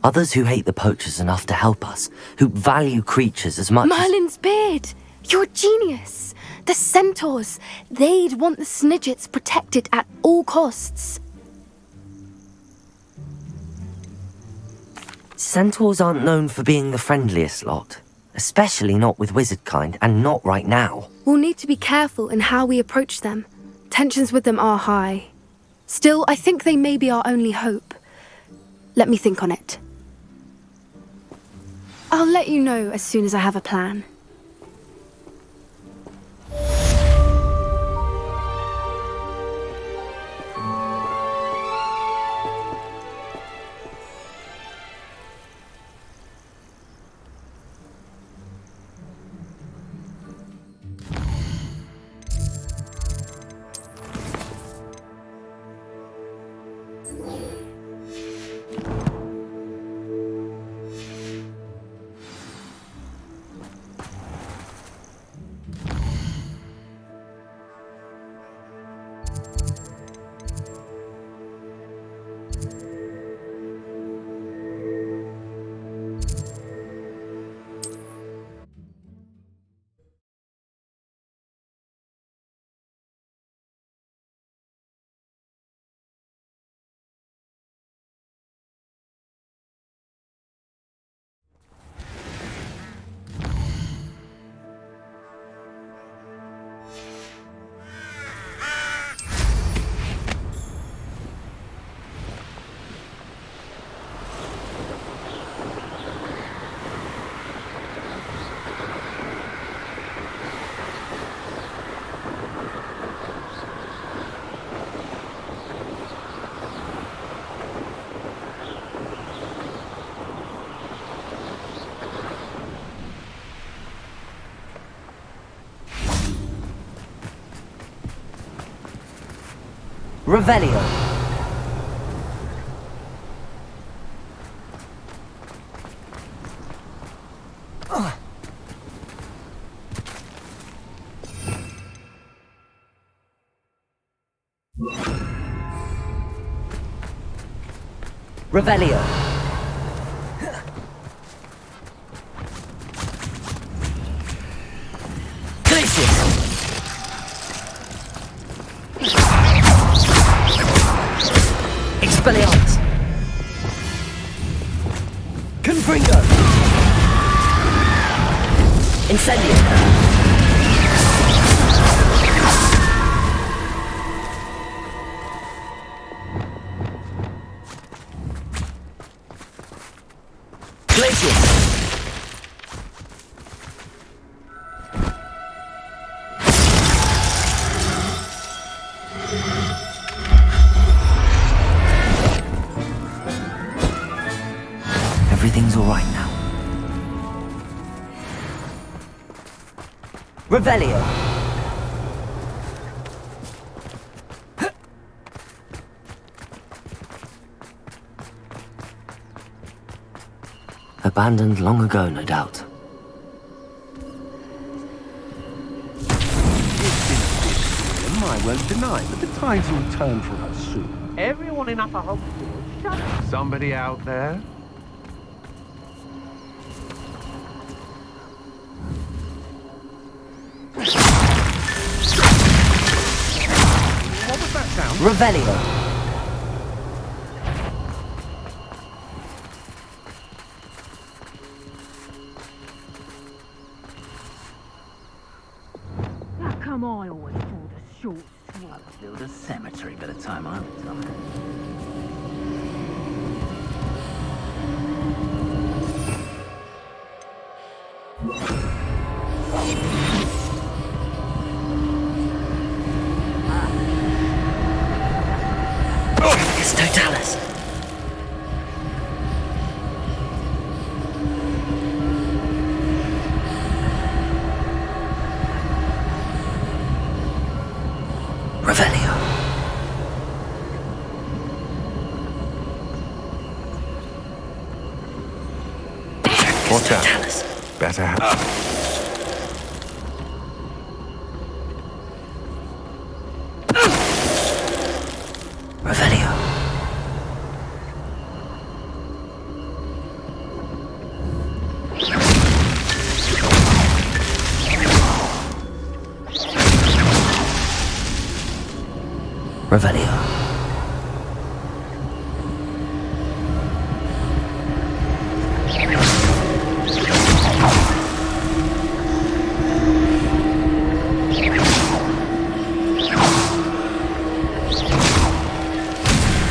Others who hate the poachers enough to help us, who value creatures as much Merlin's beard! You're a genius! The centaurs! They'd want the Snidgets protected at all costs. Centaurs aren't known for being the friendliest lot, especially not with wizard kind, and not right now. We'll need to be careful in how we approach them. Tensions with them are high. Still, I think they may be our only hope. Let me think on it. I'll let you know as soon as I have a plan. Revelio. Revelio. Expelliarmus. Confringo. Incendio. Glacius. Everything's all right now. Revelio. Abandoned long ago, no doubt. I won't deny, but the tides will turn for her soon. Everyone in Upper Hogwarts, shut up. Somebody out there? What was that sound? Revelio. How come I always pull the short straw? I'll build a cemetery by the time I retire. It's Totalis. Revelio. Watch out. Better have. Revelio. Revelio.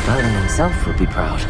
Merlin himself would be proud.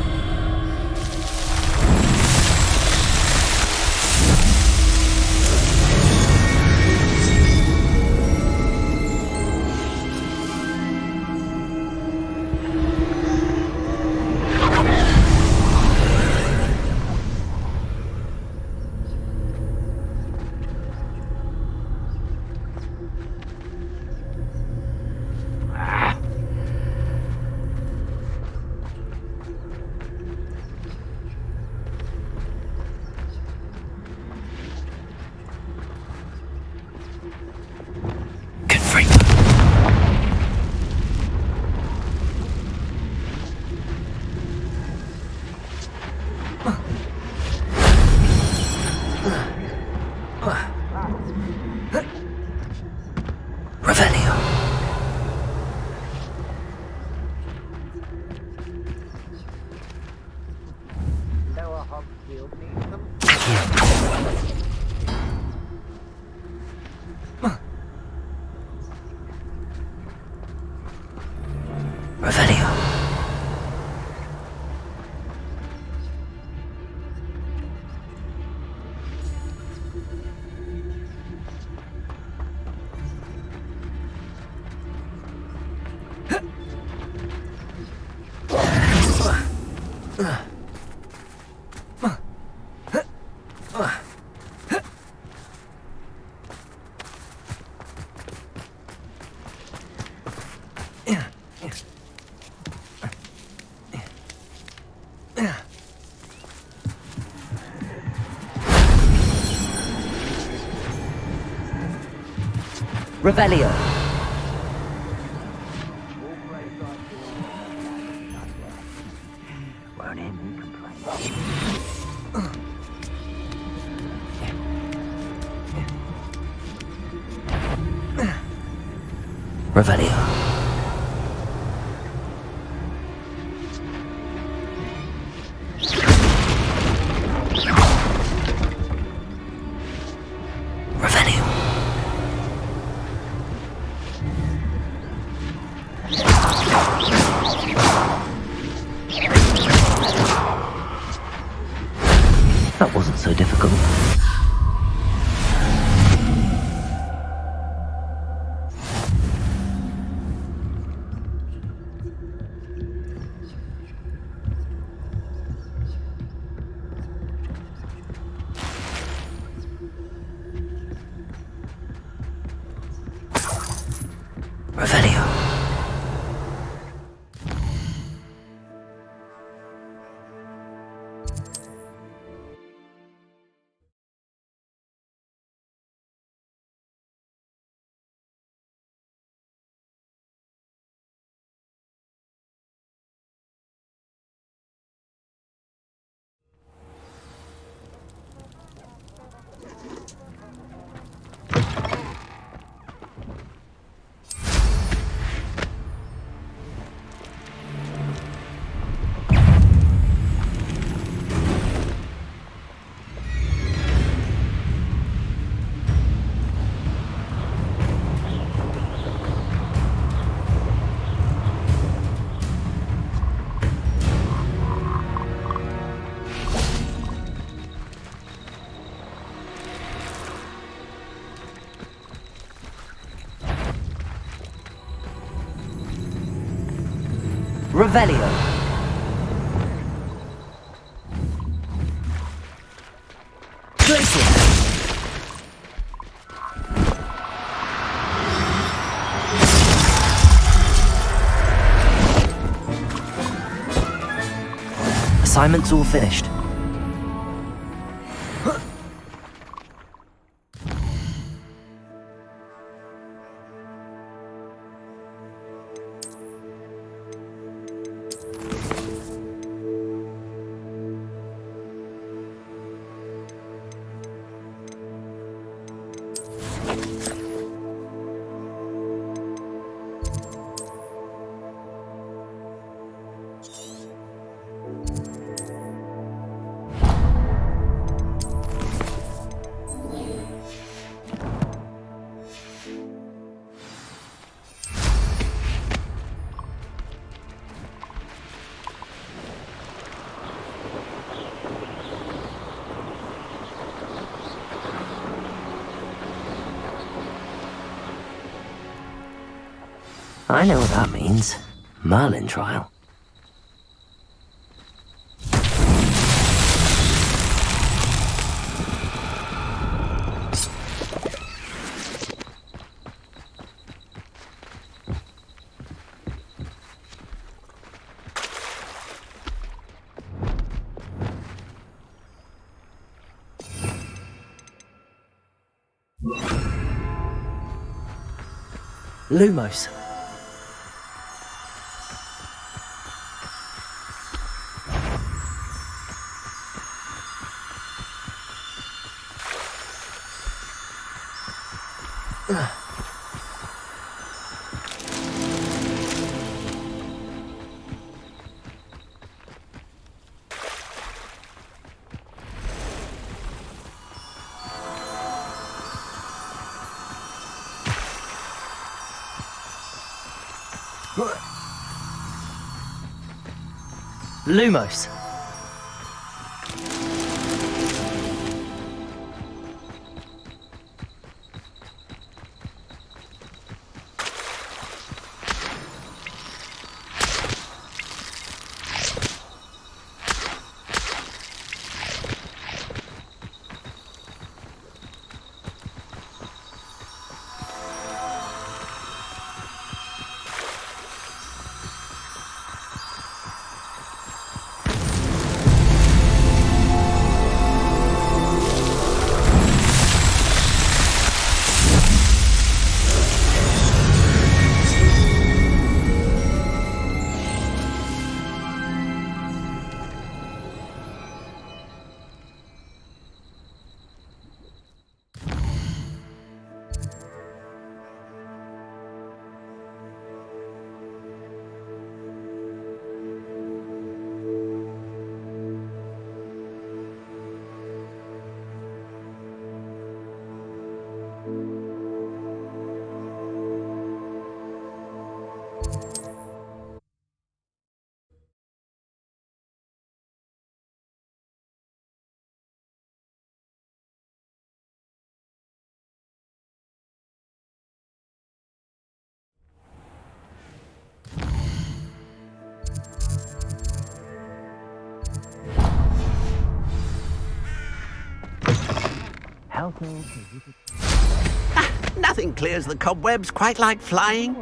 Revelio. Lower Hogfield needs them. Revelio. Revelio. Won't it Revelio. Revelio. That wasn't so difficult. Revelio. Revelio. Glacier. Assignment's all finished. I know what that means. Merlin trial. Lumos. Lumos. help me. Nothing clears the cobwebs quite like flying.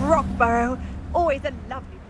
Rockborough, always a lovely place.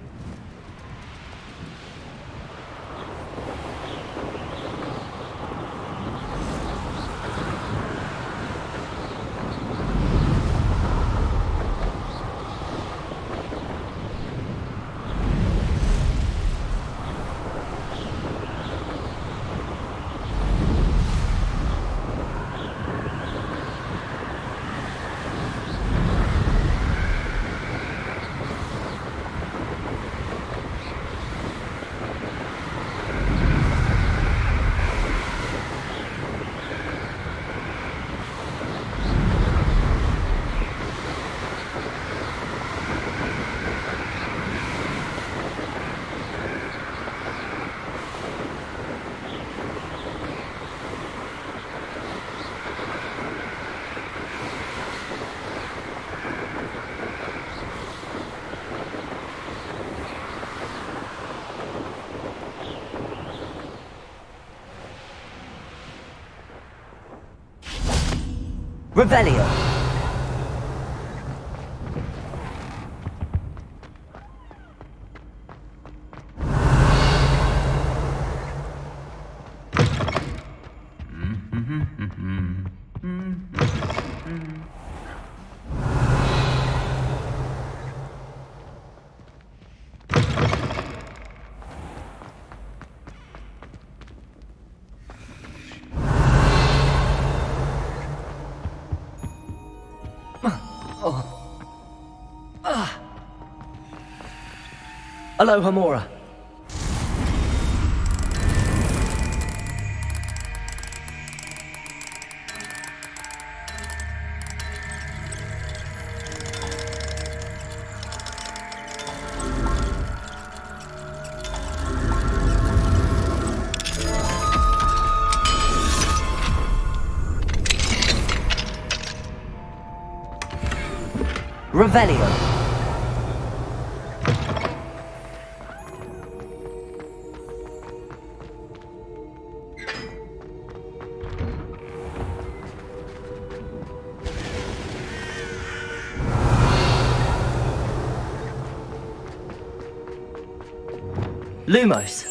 Revelio. Hello, Hamora. Revelio. Lumos.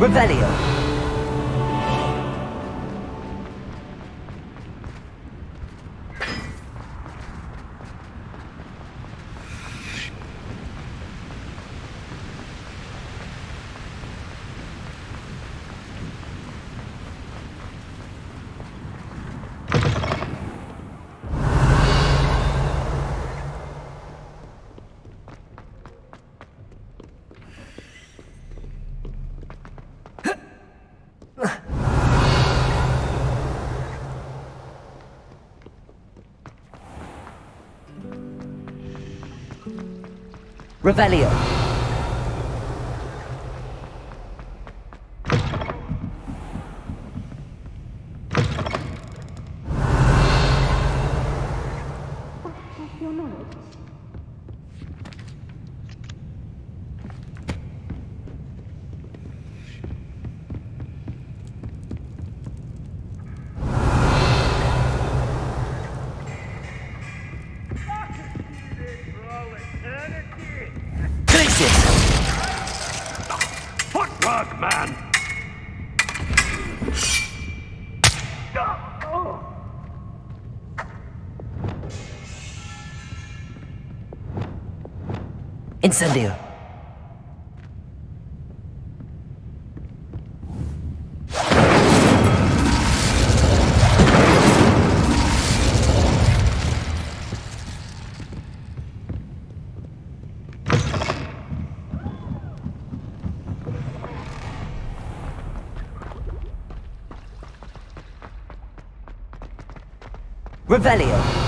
Revelio. Revelio. work, man! Incendio. Revelio.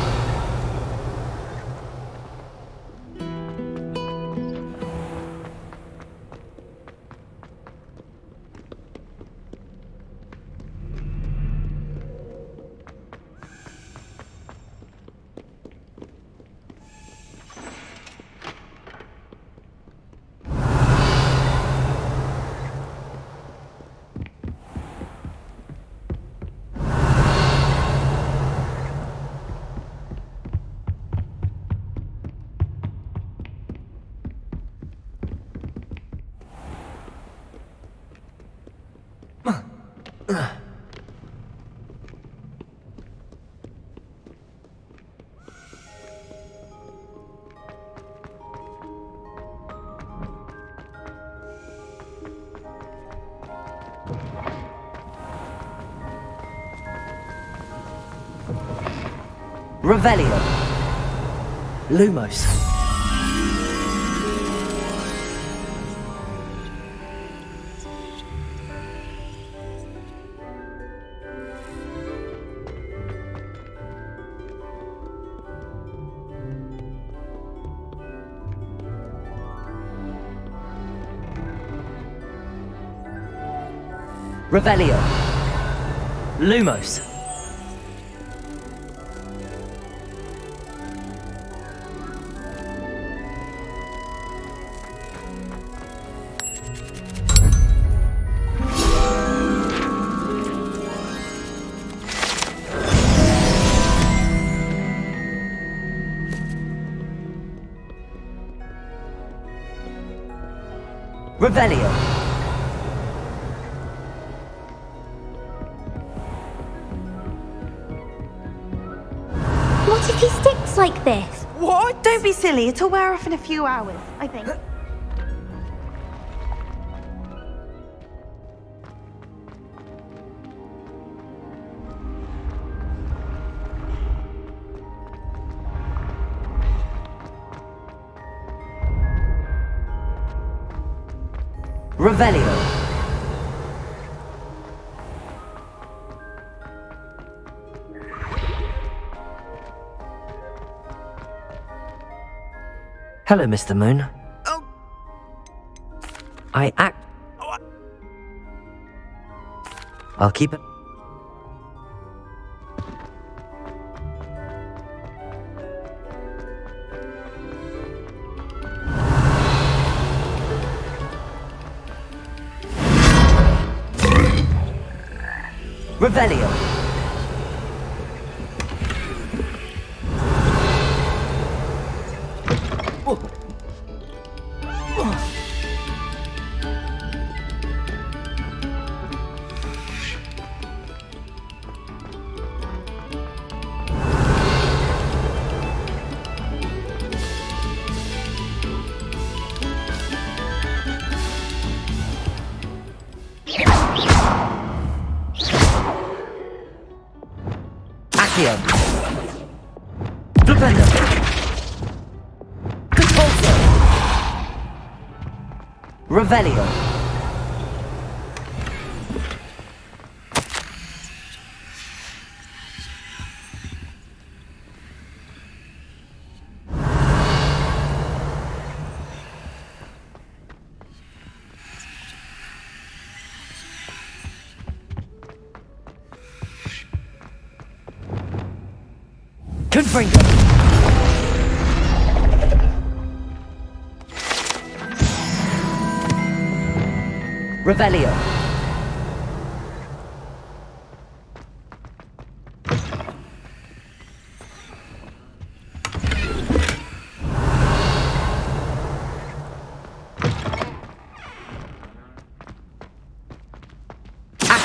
Revelio. Lumos. Revelio. Lumos. Revelio. What if he sticks like this? What? Don't be silly. It'll wear off in a few hours, I think. Revelio. Hello, Mr. Moon. Oh. I'll keep it. Revelio. Accio. Flipendo. Convulso. Revelio. Confringo. Revelio.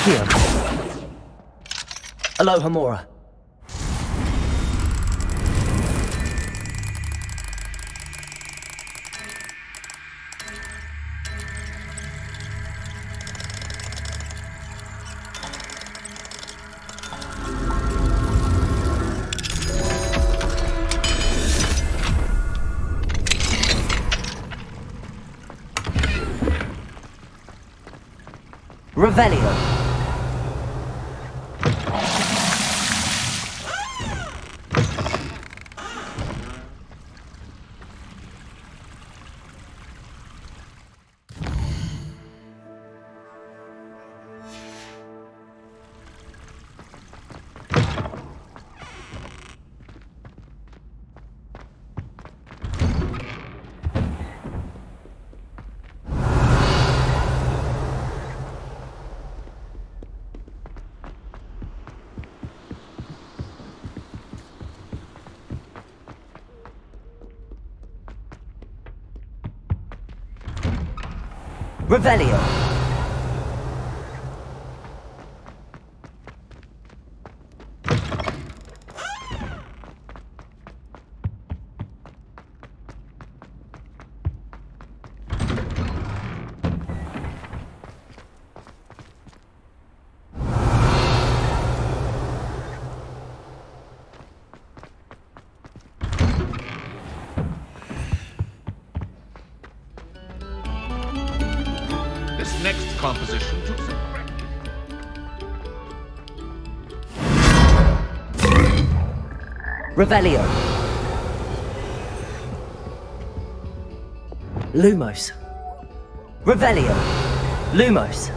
Accio. Aloha Mora. Revelio. Revelio. This next composition took some practice. Revelio. Lumos. Revelio. Lumos.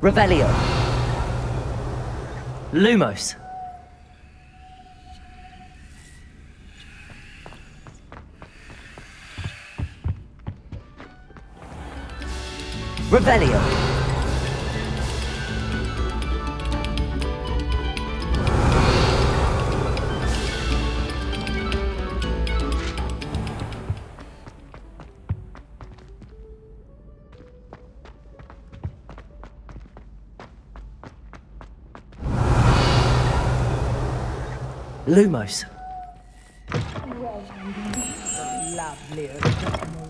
Revelio. Lumos. Revelio. Lumos. Lovely.